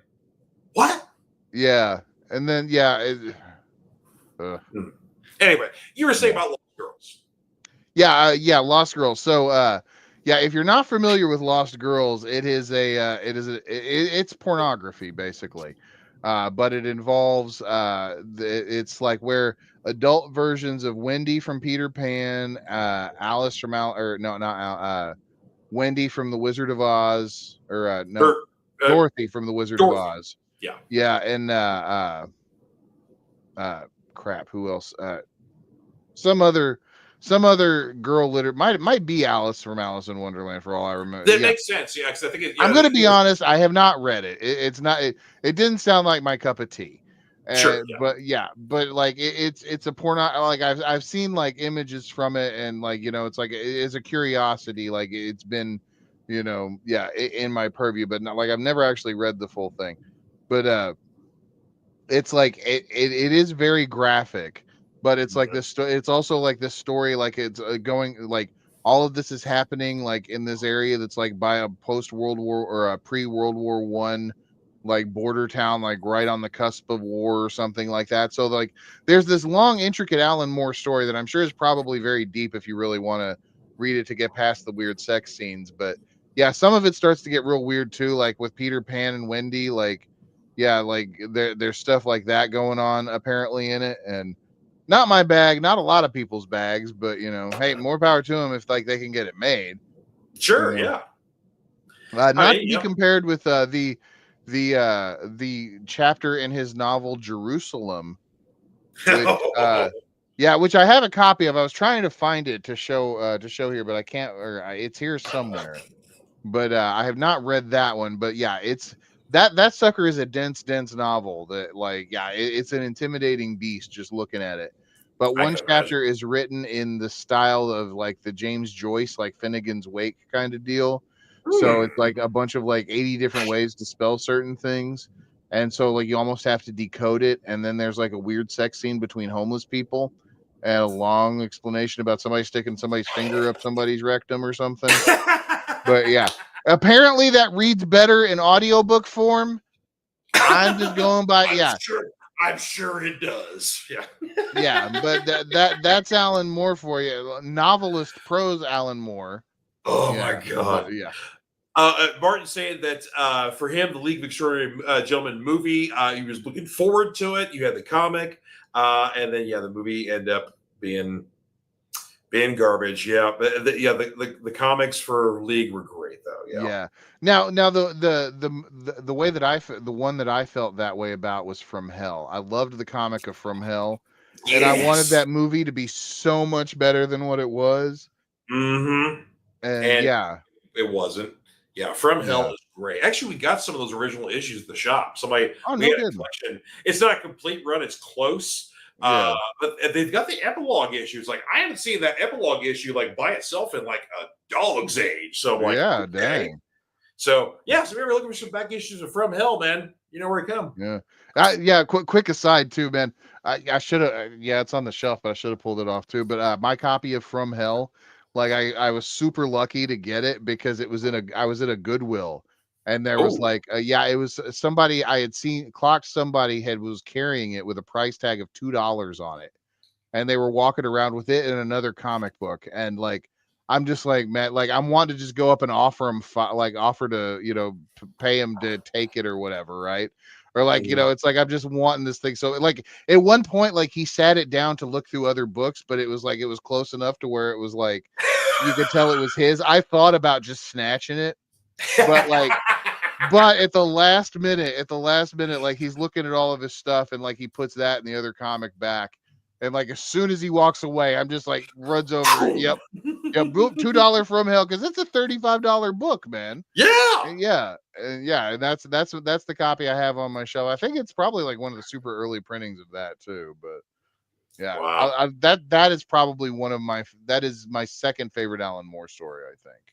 what? Yeah, and then Anyway, you were saying about Lost Girls. Yeah, Lost Girls. So, if you're not familiar with Lost Girls, it's pornography basically, but it involves it's like where adult versions of Wendy from Peter Pan, Alice from Wendy from The Wizard of Oz, or Dorothy from The Wizard of Oz. Yeah, and crap, who else? Some other girl might be Alice from Alice in Wonderland for all I remember. That makes sense, yeah. Because I think I'm going to be honest, I have not read it. It's not. It didn't sound like my cup of tea. Sure, but like it's a porno. Like I've seen like images from it, and like it's like it's a curiosity. Like it's been, in my purview, but not like I've never actually read the full thing. But it's like it is very graphic, but it's like this. It's also like this story, like it's going like all of this is happening like in this area that's like by a post World War or a pre World War I, like border town, like right on the cusp of war or something like that. So like there's this long, intricate Alan Moore story that I'm sure is probably very deep if you really want to read it to get past the weird sex scenes. But yeah, some of it starts to get real weird too, like with Peter Pan and Wendy, like. Yeah, like there's stuff like that going on apparently in it, and not my bag, not a lot of people's bags, but hey, more power to them if like they can get it made. Sure, yeah. Not to be compared with the chapter in his novel Jerusalem, which which I have a copy of. I was trying to find it to show here, but I can't. Or it's here somewhere, but I have not read that one. But yeah, it's. That sucker is a dense novel that like it's an intimidating beast just looking at it. But one chapter is written in the style of like the James Joyce like Finnegan's Wake kind of deal. So it's like a bunch of like 80 different ways to spell certain things, and so like you almost have to decode it. And then there's like a weird sex scene between homeless people and a long explanation about somebody sticking somebody's finger up somebody's rectum or something. But yeah. Apparently that reads better in audiobook form. I'm just going by I'm sure it does. Yeah. Yeah, but that's Alan Moore for you. Novelist prose Alan Moore. Oh my god. Yeah. Martin saying that for him, the League of Extraordinary Gentlemen movie, he was looking forward to it. You had the comic, and then the movie ended up being garbage. Yeah, but the comics for League were great though. Yeah. Now the way that the one that I felt that way about was From Hell. I loved the comic of From Hell, and I wanted that movie to be so much better than what it was. Mm-hmm. And yeah, it wasn't. Yeah, From Hell is great. Actually, we got some of those original issues at the shop. We had a collection. It's not a complete run. It's close. But they've got the epilogue issues. Like I haven't seen that epilogue issue like by itself in like a dog's age. So I'm like, dang. So so we were looking for some back issues of From Hell, man. You know where to come. Yeah. Quick aside too, man. I should have. It's on the shelf, but I should have pulled it off too. But my copy of From Hell, like I was super lucky to get it because it was I was at a Goodwill. And there was like, it was somebody I had seen somebody was carrying it with a price tag of $2 on it. And they were walking around with it in another comic book. And like, I'm just like, man, like I'm wanting to just go up and offer him, offer to, pay him to take it or whatever. Right. Or like, it's like, I'm just wanting this thing. So like at one point, like he sat it down to look through other books, but it was like, it was close enough to where it was like, you could tell it was his. I thought about just snatching it. But at the last minute, like he's looking at all of his stuff and like he puts that and the other comic back. And like as soon as he walks away, I'm just like runs over. Yep. $2 From Hell, because it's a $35 book, man. And that's the copy I have on my shelf. I think it's probably like one of the super early printings of that too. But yeah, that is probably that is my second favorite Alan Moore story, I think.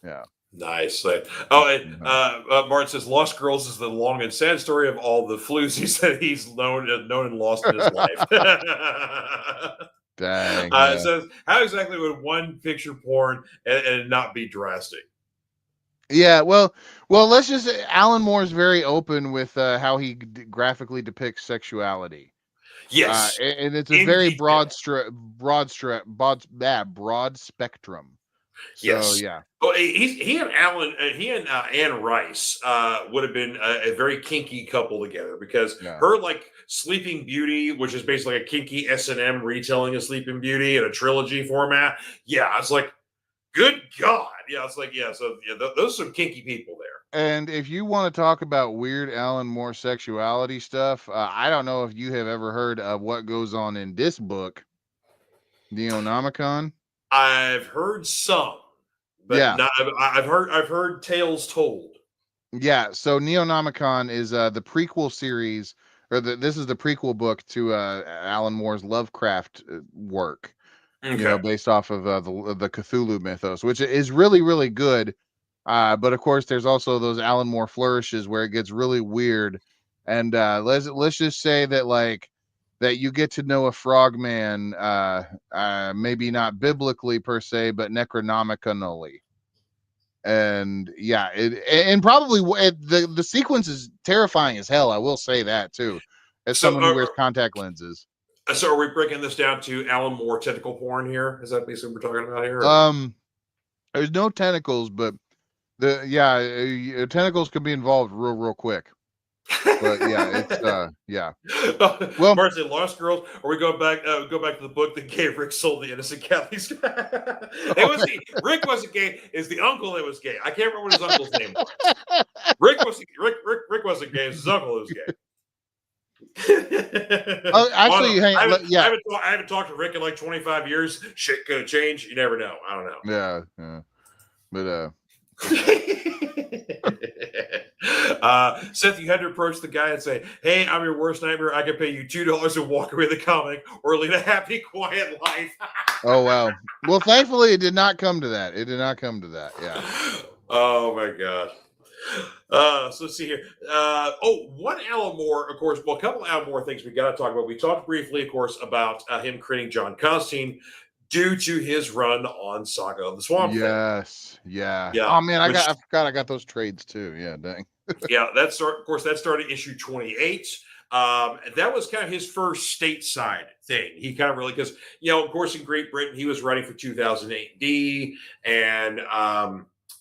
Yeah. Nice. And Martin says Lost Girls is the long and sad story of all the floozies that he's known and lost in his life. Dang. It says, how exactly would one picture porn and not be drastic? Yeah, well, let's just Alan Moore's very open with how he graphically depicts sexuality. Yes, and it's a in very detail. broad spectrum. So Yes. yeah, Well, he and Anne Rice would have been a very kinky couple together because yeah. her like Sleeping Beauty, which is basically a kinky S&M retelling of Sleeping Beauty in a trilogy format. Yeah, it's like, good God. Yeah, it's like, yeah. So yeah, those are some kinky people there. And if you want to talk about weird Alan Moore sexuality stuff, I don't know if you have ever heard of what goes on in this book, Neonomicon. I've heard some, but Yeah. not. I've heard tales told. Yeah, so Neonomicon is the prequel series, or this is the prequel book to Alan Moore's Lovecraft work. Okay. Based off of the Cthulhu mythos, which is really really good. But of course, there's also those Alan Moore flourishes where it gets really weird. And let's just say that that you get to know a frogman, maybe not biblically per se, but necronomically. And yeah, and probably the sequence is terrifying as hell. I will say that too, as So, someone who wears contact lenses. so are we breaking this down to Alan Moore tentacle porn here? Is that basically what we're talking about here? Or? There's no tentacles, but tentacles can be involved real quick. But yeah, it's yeah. Well, Marcy, Lost Girls, or we go back to the book that gay Rick sold the innocent Kathy's. Rick wasn't gay, is the uncle that was gay. I can't remember what his uncle's name was. Rick wasn't gay, his uncle was gay. Actually, I haven't talked to Rick in like 25 years. Shit could have changed. You never know. I don't know. Yeah. But Seth, you had to approach the guy and say, "Hey, I'm your worst nightmare. I can pay you $2 and walk away with the comic, or lead a happy, quiet life." Oh wow. Well, thankfully, it did not come to that. Yeah. Oh my god. So let's see here. One Alan Moore, of course. Well, a couple of Alan Moore things we got to talk about. We talked briefly, of course, about him creating John Constantine due to his run on Saga of the Swamp Thing. Yes. Yeah. Yeah. Oh man, I forgot I got those trades too. Yeah, dang. Yeah, that started issue 28. That was kind of his first stateside thing. He kind of really, because of course, in Great Britain, he was writing for 2008 D, and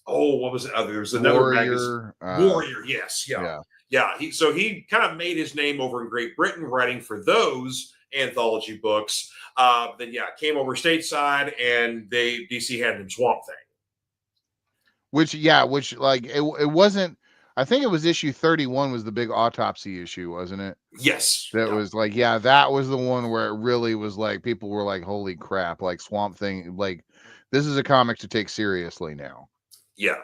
what was it? There was another Warrior. Warrior, yes, yeah. He kind of made his name over in Great Britain, writing for those anthology books. Then came over stateside, and DC handed him Swamp Thing. Which like it wasn't. I think it was issue 31 was the big autopsy issue, wasn't it? Yes. That was like, that was the one where it really was like, people were like, holy crap, like Swamp Thing, like this is a comic to take seriously now. Yeah.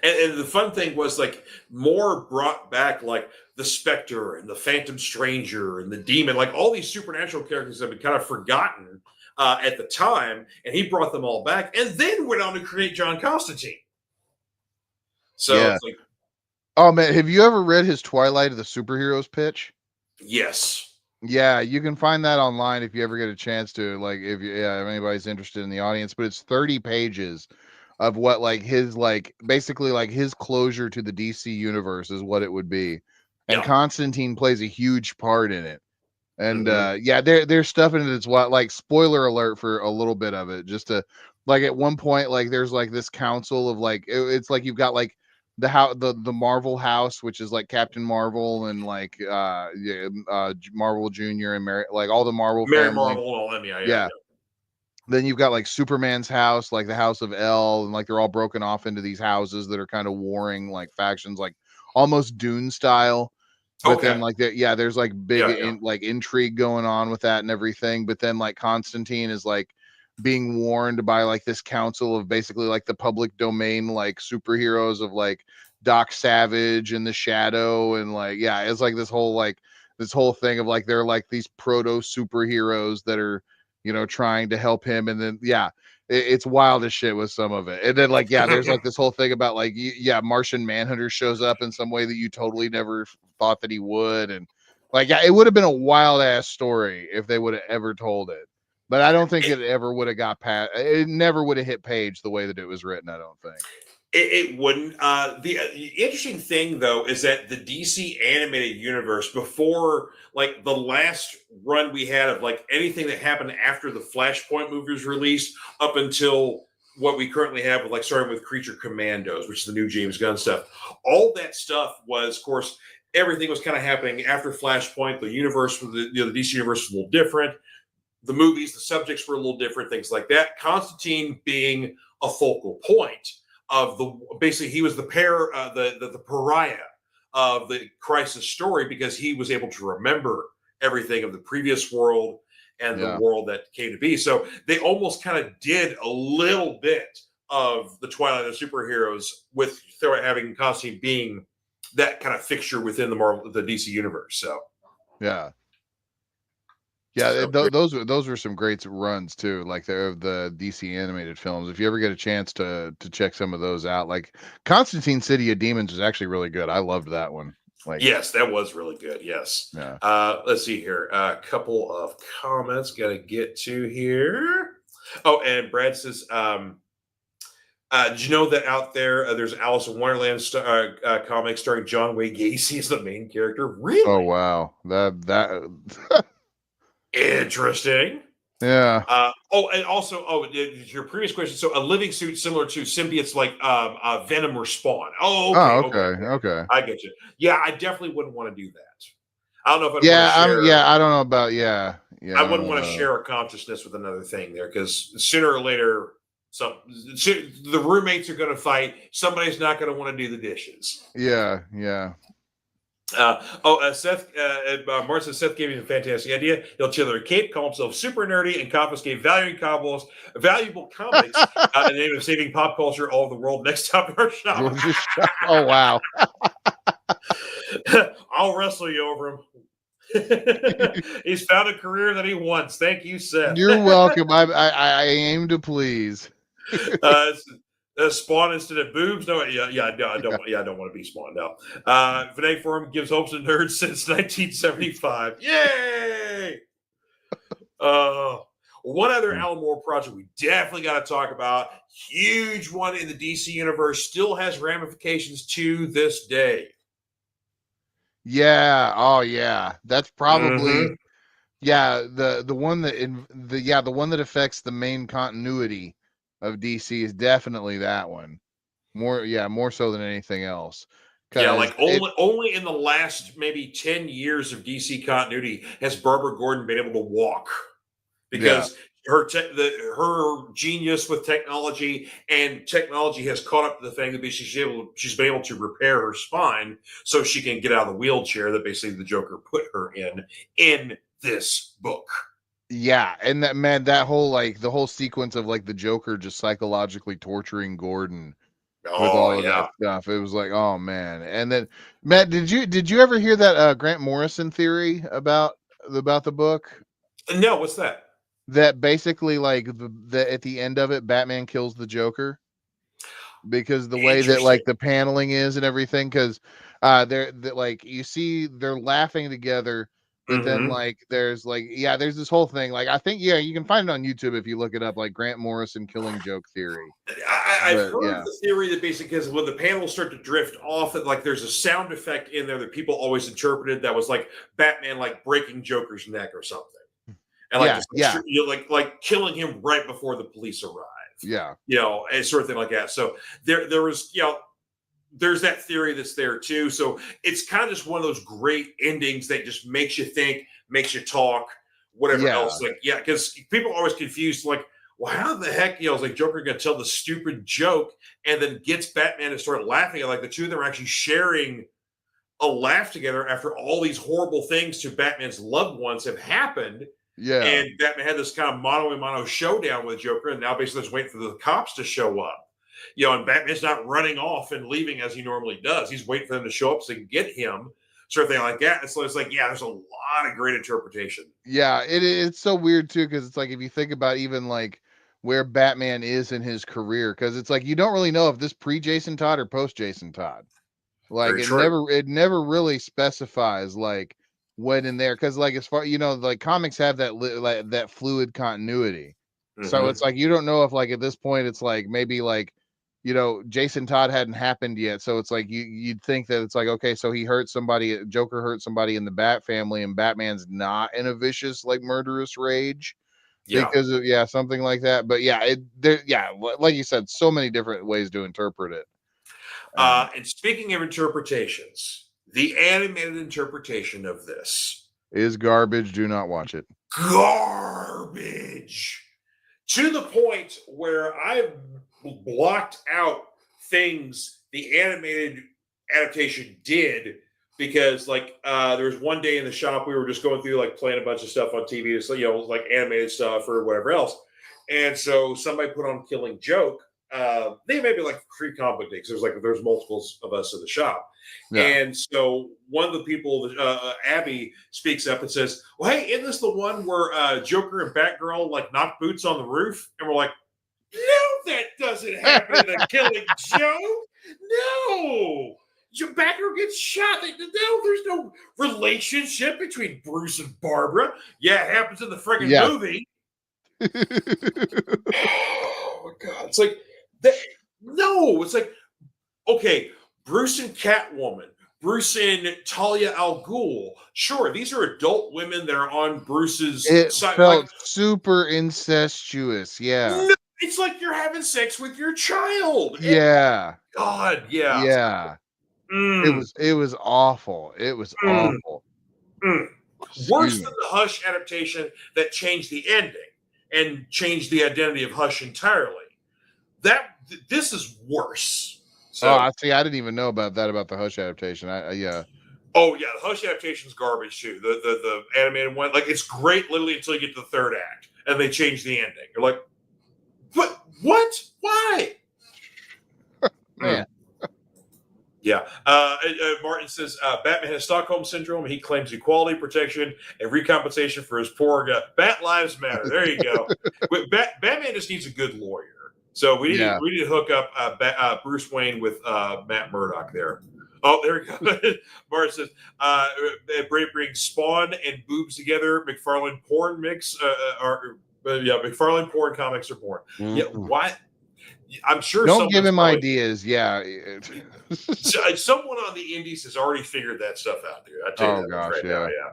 And the fun thing was, like, Moore brought back like the Spectre and the Phantom Stranger and the Demon, like all these supernatural characters that had been kind of forgotten at the time, and he brought them all back and then went on to create John Constantine. So it's like, oh man, have you ever read his Twilight of the Superheroes pitch? Yes. Yeah, you can find that online if you ever get a chance to, like, if anybody's interested in the audience, but it's 30 pages of what like his basically like his closure to the DC universe is what it would be. And Constantine plays a huge part in it. And there's stuff in it that's what, like, spoiler alert for a little bit of it, just to, like, at one point, like, there's like this council of like it's like you've got like the Marvel house, which is like Captain Marvel and like Marvel Jr. and Mary, like all the Marvel Mary family. Marvel and all them, yeah. Then you've got like Superman's house, like the House of L, and like they're all broken off into these houses that are kind of warring like factions, like almost Dune style. But then like there's like big intrigue going on with that and everything. But then like Constantine is like being warned by like this council of basically like the public domain like superheroes of like Doc Savage and the Shadow, and like it's like this whole thing of like they're like these proto superheroes that are trying to help him. And then it's wild as shit with some of it. And then like, yeah, there's like this whole thing about like, yeah, Martian Manhunter shows up in some way that you totally never thought that he would. And like, yeah, it would have been a wild ass story if they would have ever told it. But I don't think it ever would have got past. It never would have hit page the way that it was written. I don't think. It wouldn't. The interesting thing, though, is that the DC animated universe, before like the last run we had of like anything that happened after the Flashpoint movie was released, up until what we currently have, with like starting with Creature Commandos, which is the new James Gunn stuff. All that stuff was, of course, everything was kind of happening after Flashpoint. The universe, the DC universe was a little different. The movies, the subjects were a little different, things like that. Constantine being a focal point of the, basically he was the pariah of the Crisis story, because he was able to remember everything of the previous world and the world that came to be. So they almost kind of did a little bit of the Twilight of Superheroes with having Constantine being that kind of fixture within the DC universe. So yeah. So, those were some great runs too. Like the DC animated films. If you ever get a chance to check some of those out, like Constantine City of Demons is actually really good. I loved that one. Like, yes, that was really good. Yes. Yeah. Let's see here. A couple of comments got to get to here. Oh, and Brad says, did you know that out there there's Alice in Wonderland comic starring John Wayne Gacy as the main character? Really? Oh wow, that interesting. Yeah. And also, your previous question. So, a living suit similar to symbiotes like Venom or Spawn. Okay. I get you. Yeah, I definitely wouldn't want to do that. I don't know if I'd want to share. I don't know about yeah. I wouldn't want to share a consciousness with another thing there, because sooner or later, the roommates are going to fight. Somebody's not going to want to do the dishes. Yeah. Seth, Martin says Seth gave me a fantastic idea. He'll chill their cape, call himself super nerdy, and confiscate valuable comics in the name of saving pop culture all over the world. Next time in our shop. Oh wow. I'll wrestle you over him. He's found a career that he wants. Thank you, Seth. You're welcome. I aim to please. Spawn instead of boobs? No, I don't want to be Spawn. No. Fanatic Forum gives hopes to nerds since 1975. Yay! One other Alan Moore project we definitely got to talk about. Huge one in the DC universe, still has ramifications to this day. Yeah. Oh yeah. That's probably the one that the one that affects the main continuity of DC is definitely that one. More so than anything else. Yeah, like only in the last maybe 10 years of DC continuity has Barbara Gordon been able to walk, because her genius with technology, and technology has caught up to the thing that she's been able to repair her spine so she can get out of the wheelchair that basically the Joker put her in this book. Yeah, and that whole the whole sequence of like the Joker just psychologically torturing Gordon with all of that stuff. It was like, oh man. And then Matt, did you ever hear that Grant Morrison theory about the book? No, what's that? That basically like the at the end of it, Batman kills the Joker because the way that like the paneling is and everything, because they're like you see they're laughing together. But then, like, there's this whole thing. Like, I think, you can find it on YouTube if you look it up, like Grant Morrison killing joke theory. I've heard the theory that basically, because when the panels start to drift off, that like there's a sound effect in there that people always interpreted that was like Batman like breaking Joker's neck or something, and like killing him right before the police arrive. Yeah, and sort of thing like that. So there was there's that theory that's there too. So it's kind of just one of those great endings that just makes you think, makes you talk, whatever else. Like, because people are always confused, like, well, how the heck, is like Joker going to tell the stupid joke and then gets Batman to start laughing? And like the two of them are actually sharing a laugh together after all these horrible things to Batman's loved ones have happened. Yeah. And Batman had this kind of mano-a-mano showdown with Joker, and now basically just waiting for the cops to show up. And Batman's not running off and leaving as he normally does. He's waiting for them to show up so they can get him, sort of thing like that. And so it's like, there's a lot of great interpretation. Yeah, it's so weird too, because it's like if you think about even like where Batman is in his career, because it's like you don't really know if this pre-Jason Todd or post-Jason Todd. Like Very true. it never really specifies like when in there, because like as far like comics have that like that fluid continuity. So Mm-hmm. it's like you don't know if like at this point it's like maybe like Jason Todd hadn't happened yet, so it's like you'd think that it's like, okay, so he hurt somebody, Joker hurt somebody in the Bat family, and Batman's not in a vicious like murderous rage Yeah. because of something like that. But like you said, so many different ways to interpret it. And speaking of interpretations, the animated interpretation of this Is garbage. Do not watch it. garbage to the point where I've blocked out things the animated adaptation did because there was one day in the shop we were just going through like playing a bunch of stuff on TV, so like animated stuff or whatever else, and so somebody put on Killing Joke. They maybe like 3 comic book days. There's multiples of us in the shop, Yeah. and so one of the people, Abby, speaks up and says, "Well, hey, isn't this the one where Joker and Batgirl like knock boots on the roof?" And we're like, "No, that doesn't happen in a Killing Joke. No." Batgirl gets shot. No, there's no relationship between Bruce and Barbara. Yeah, it happens in the friggin' Yeah. movie. Oh my god! It's like that. No, it's like okay, Bruce and Catwoman, Bruce and Talia al Ghul. Sure, these are adult women that are on Bruce's It side. felt super incestuous. Yeah. No, it's like you're having sex with your child. Yeah. God, yeah. Yeah. Mm, It was awful. It was mm, awful. mm. Excuse Worse me. than the Hush adaptation that changed the ending and changed the identity of Hush entirely. This is worse. Oh, So I see. I didn't even know about that about the Hush adaptation. Yeah. oh yeah, the Hush adaptation is garbage too. The animated one, like it's great literally until you get to the 3rd act and they change the ending. You're like, what? Why? Man. Yeah. Martin says Batman has Stockholm syndrome. He claims equality, protection, and recompensation for his poor guy. Bat lives matter. There you go. Batman just needs a good lawyer. So we need to hook up Bruce Wayne with Matt Murdock there. Oh, there we go. Martin says Brady brings Spawn and boobs together. McFarlane porn mix. McFarlane porn comics are born. Mm-hmm. Yeah, why? I'm sure. Don't give him ideas. Yeah. Someone on the indies has already figured that stuff out, dude. I tell you that gosh, right yeah. now. Yeah.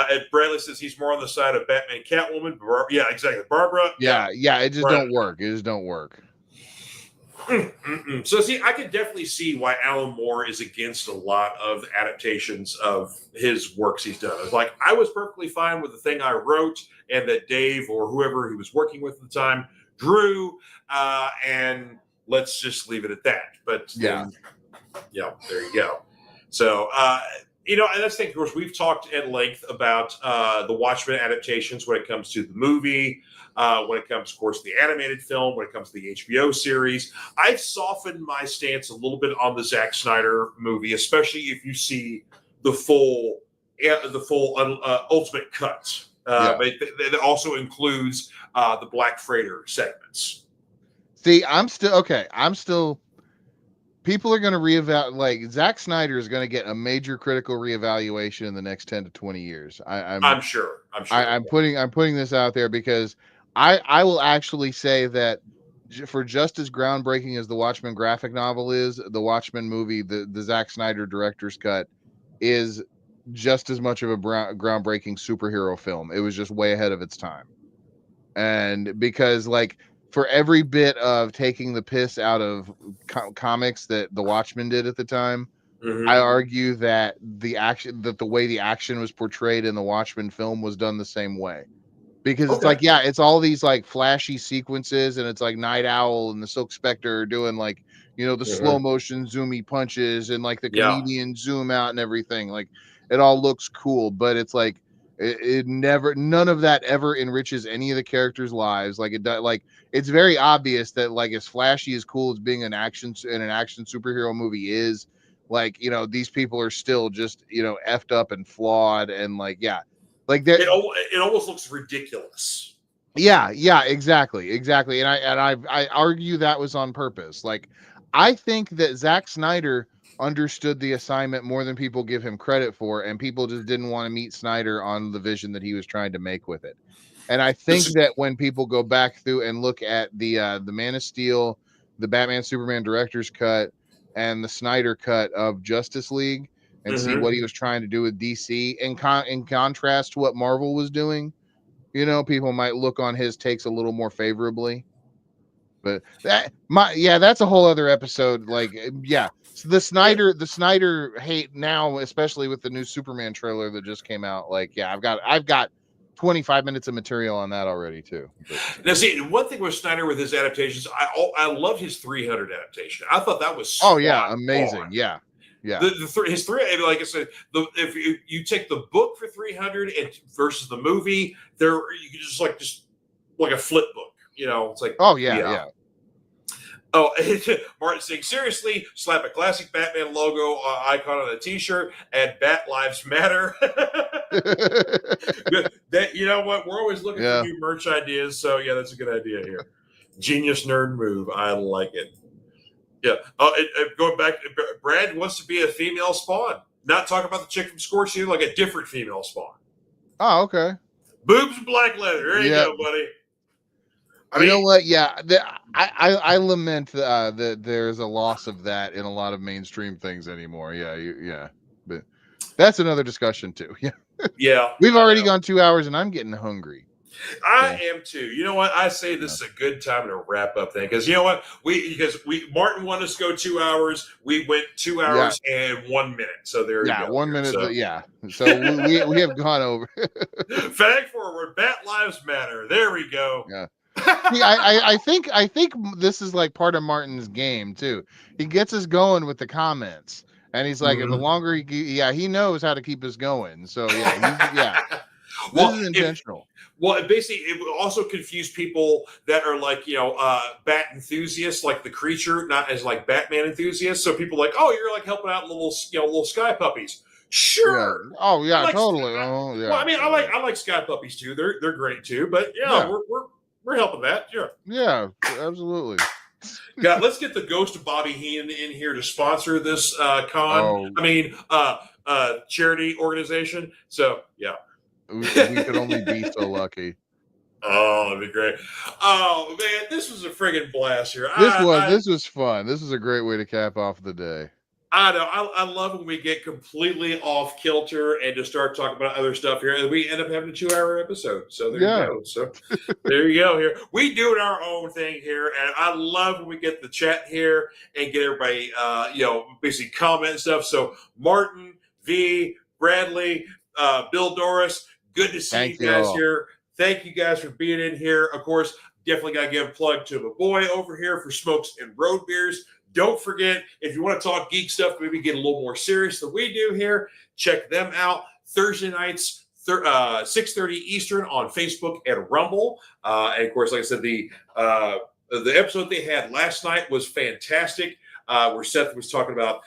And Bradley says he's more on the side of Batman, Catwoman. Yeah, exactly. Barbara. Yeah. It just don't work. It just don't work. So see, I can definitely see why Alan Moore is against a lot of adaptations of his works he's done. It's like I was perfectly fine with the thing I wrote and that Dave or whoever he was working with at the time drew, and let's just leave it at that. But there you go. So and that's the thing. Of course, we've talked at length about the Watchmen adaptations when it comes to the movie. When it comes, of course, to the animated film, when it comes to the HBO series, I've softened my stance a little bit on the Zack Snyder movie, especially if you see the full ultimate cut. But it also includes the Black Freighter segments. See, I'm still. People are going to reevaluate. Like Zack Snyder is going to get a major critical reevaluation in the next 10 to 20 years. I'm sure. I'm putting this out there because I will actually say that for just as groundbreaking as the Watchmen graphic novel is, the Watchmen movie, the Zack Snyder director's cut, is just as much of a groundbreaking superhero film. It was just way ahead of its time, and because like for every bit of taking the piss out of comics that the Watchmen did at the time, I argue that the way the action was portrayed in the Watchmen film was done the same way. Because it's like, it's all these like flashy sequences, and it's like Night Owl and the Silk Spectre are doing like, the slow motion zoomy punches and like the comedian zoom out and everything. Like it all looks cool, but it's like none of that ever enriches any of the characters' lives. Like it's very obvious that like as flashy as cool as being an action superhero movie is, like these people are still just effed up and flawed and like like it almost looks ridiculous. Yeah, exactly. And I argue that was on purpose. Like, I think that Zack Snyder understood the assignment more than people give him credit for, and people just didn't want to meet Snyder on the vision that he was trying to make with it. And I think that when people go back through and look at the Man of Steel, the Batman Superman director's cut, and the Snyder cut of Justice League, and see what he was trying to do with DC in contrast to what Marvel was doing, people might look on his takes a little more favorably. But that's a whole other episode. Like, so the Snyder hate now, especially with the new Superman trailer that just came out. Like, I've got 25 minutes of material on that already too. But, now, see, one thing with Snyder with his adaptations, I loved his 300 adaptation. I thought that was amazing. On. Yeah. His three, like I said, if you take the book for 300 and versus the movie, you can just like a flip book. It's like, yeah. Oh, Martin saying, seriously, slap a classic Batman logo icon on a T-shirt and Bat Lives Matter. That, you know what? We're always looking for new merch ideas. So, yeah, that's a good idea here. Genius nerd move. I like it. Yeah. Going back, Brad wants to be a female Spawn. Not talking about the chick from Scorched Earth, like a different female Spawn. Oh, okay. Boobs and black leather. There you go, buddy. You know what? Yeah, I lament that there's a loss of that in a lot of mainstream things anymore. Yeah, but that's another discussion too. Yeah. We've already gone 2 hours, and I'm getting hungry. I am too. You know what? I say this is a good time to wrap up then, because you know what? Martin wanted us to go 2 hours. We went 2 hours and 1 minute. So there you go. 1 minute. So we have gone over. Fanatic Forum, Bat Lives Matter. There we go. Yeah. See, I think this is like part of Martin's game too. He gets us going with the comments, and he's like, the longer he knows how to keep us going. So this is intentional. Basically, it will also confuse people that are like, bat enthusiasts, like the creature, not as like Batman enthusiasts. So people are like, oh, you're like helping out little sky puppies. Sure. Yeah. Oh yeah, totally. Well, I mean, I like sky puppies too. They're great too. But we're helping that. Sure. Yeah, absolutely. God, let's get the ghost of Bobby Heenan in here to sponsor this con. Charity organization. So yeah. We could only be so lucky. Oh, that'd be great. Oh man, this was a friggin' blast here. This was fun. This is a great way to cap off the day. I know. I love when we get completely off kilter and just start talking about other stuff here, and we end up having a 2-hour episode. So there you go. So there you go. Here we do our own thing here, and I love when we get the chat here and get everybody, basically comment and stuff. So Martin, V, Bradley, Bill Doris, good to see you guys here. Thank you guys for being in here. Of course, definitely got to give a plug to my boy over here for Smokes and Road Beers. Don't forget, if you want to talk geek stuff, maybe get a little more serious than we do here, check them out. Thursday nights, 6:30 Eastern on Facebook and Rumble. And, of course, like I said, the episode they had last night was fantastic, where Seth was talking about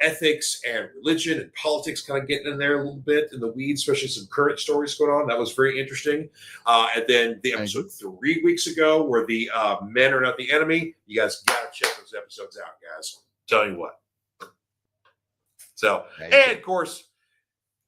ethics and religion and politics, kind of getting in there a little bit in the weeds, especially some current stories going on. That was very interesting. And then the episode 3 weeks ago, where the men are not the enemy. You guys got to check those episodes out, guys. Tell you what. So, of course,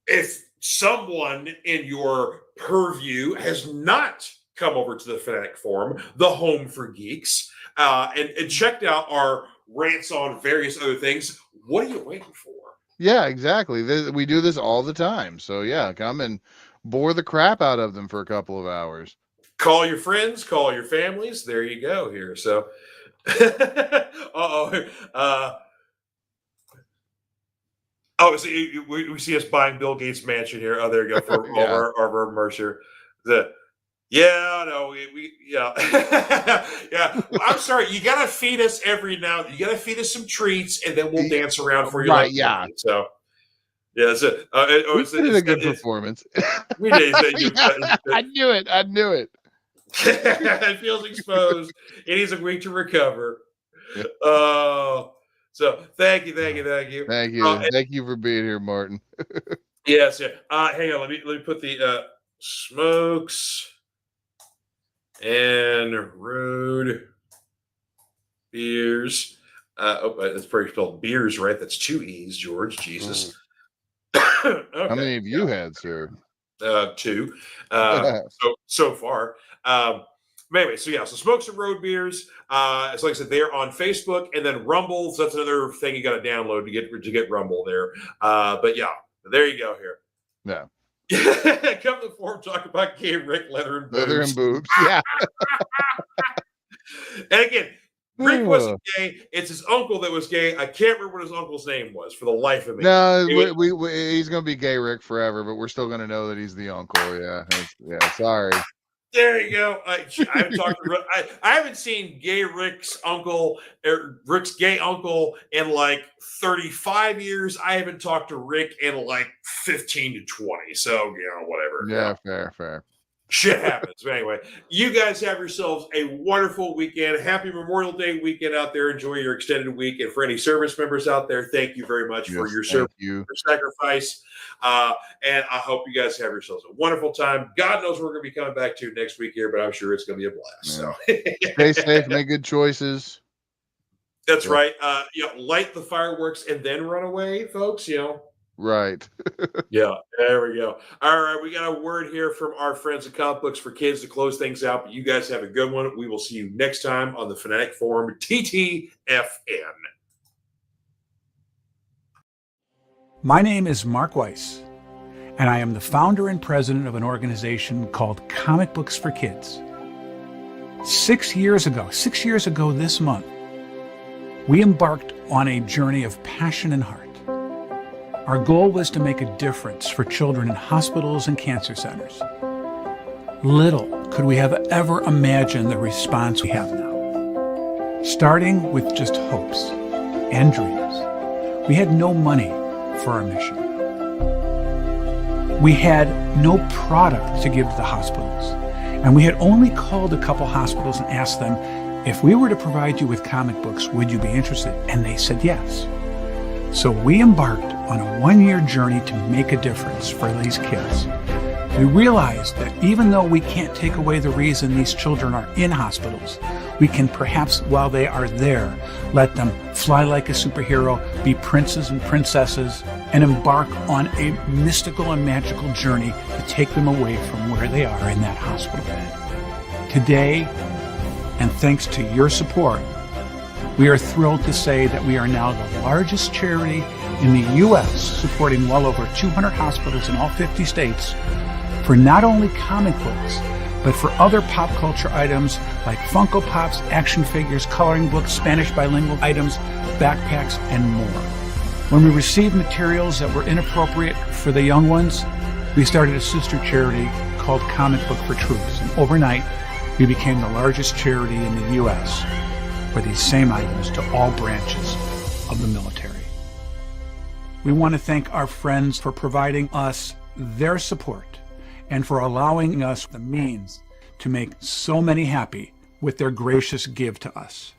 if someone in your purview has not come over to the Fanatic Forum, the home for geeks, and checked out our rants on various other things, what are you waiting for? Yeah, exactly. We do this all the time. So yeah, come and bore the crap out of them for a couple of hours. Call your friends, call your families. There you go here. So we see us buying Bill Gates' mansion here. Oh, there you go for our merch here. Yeah. I'm sorry. You gotta feed us every now. You gotta feed us some treats, and then we'll dance around for you. Right? Yeah. So, yeah. It's a good performance. We did. I knew it. It feels exposed. It needs a week to recover. So thank you. Thank you for being here, Martin. Yes. Yeah. Hang on. Let me put the smokes and road beers. That's probably spelled beers, right? That's 2 E's, George. Jesus. Okay, How many have you had, sir? 2 so far. But anyway, so Smokes and Road Beers. It's like I said, they're on Facebook, and then Rumble. So that's another thing you got to download to get Rumble there. But yeah, there you go here. Yeah. Come to the forum, talk about gay Rick, leather and boobs. Leather and boobs. Yeah. And again, Rick wasn't gay. It's his uncle that was gay. I can't remember what his uncle's name was for the life of me. No, he's going to be gay Rick forever, but we're still going to know that he's the uncle. Yeah. Sorry. There you go. I haven't talked to I haven't seen gay Rick's uncle or Rick's gay uncle in like 35 years. I haven't talked to Rick in like 15 to 20. So, whatever. Yeah, fair. Shit happens. But anyway, you guys have yourselves a wonderful weekend. Happy Memorial Day weekend out there. Enjoy your extended week. And for any service members out there, thank you very much for your service, your sacrifice. And I hope you guys have yourselves a wonderful time. God knows we're going to be coming back to next week here, but I'm sure it's going to be a blast. Yeah. So stay safe, make good choices. That's right. Light the fireworks and then run away, folks. Right. Yeah, there we go. All right, we got a word here from our friends at Comic Books for Kids to close things out. But you guys have a good one. We will see you next time on the Fanatic Forum TTFN. My name is Mark Weiss, and I am the founder and president of an organization called Comic Books for Kids. 6 years ago this month, we embarked on a journey of passion and heart. Our goal was to make a difference for children in hospitals and cancer centers. Little could we have ever imagined the response we have now. Starting with just hopes and dreams, we had no money for our mission. We had no product to give to the hospitals, and we had only called a couple hospitals and asked them, if we were to provide you with comic books, would you be interested? And they said yes. So we embarked on a 1-year journey to make a difference for these kids. We realized that even though we can't take away the reason these children are in hospitals, we can perhaps, while they are there, let them fly like a superhero, be princes and princesses, and embark on a mystical and magical journey to take them away from where they are in that hospital bed. Today, and thanks to your support, we are thrilled to say that we are now the largest charity in the U.S., supporting well over 200 hospitals in all 50 states for not only comic books, but for other pop culture items like Funko Pops, action figures, coloring books, Spanish bilingual items, backpacks, and more. When we received materials that were inappropriate for the young ones, we started a sister charity called Comic Book for Troops, and overnight, we became the largest charity in the U.S. for these same items to all branches of the military. We want to thank our friends for providing us their support and for allowing us the means to make so many happy with their gracious give to us.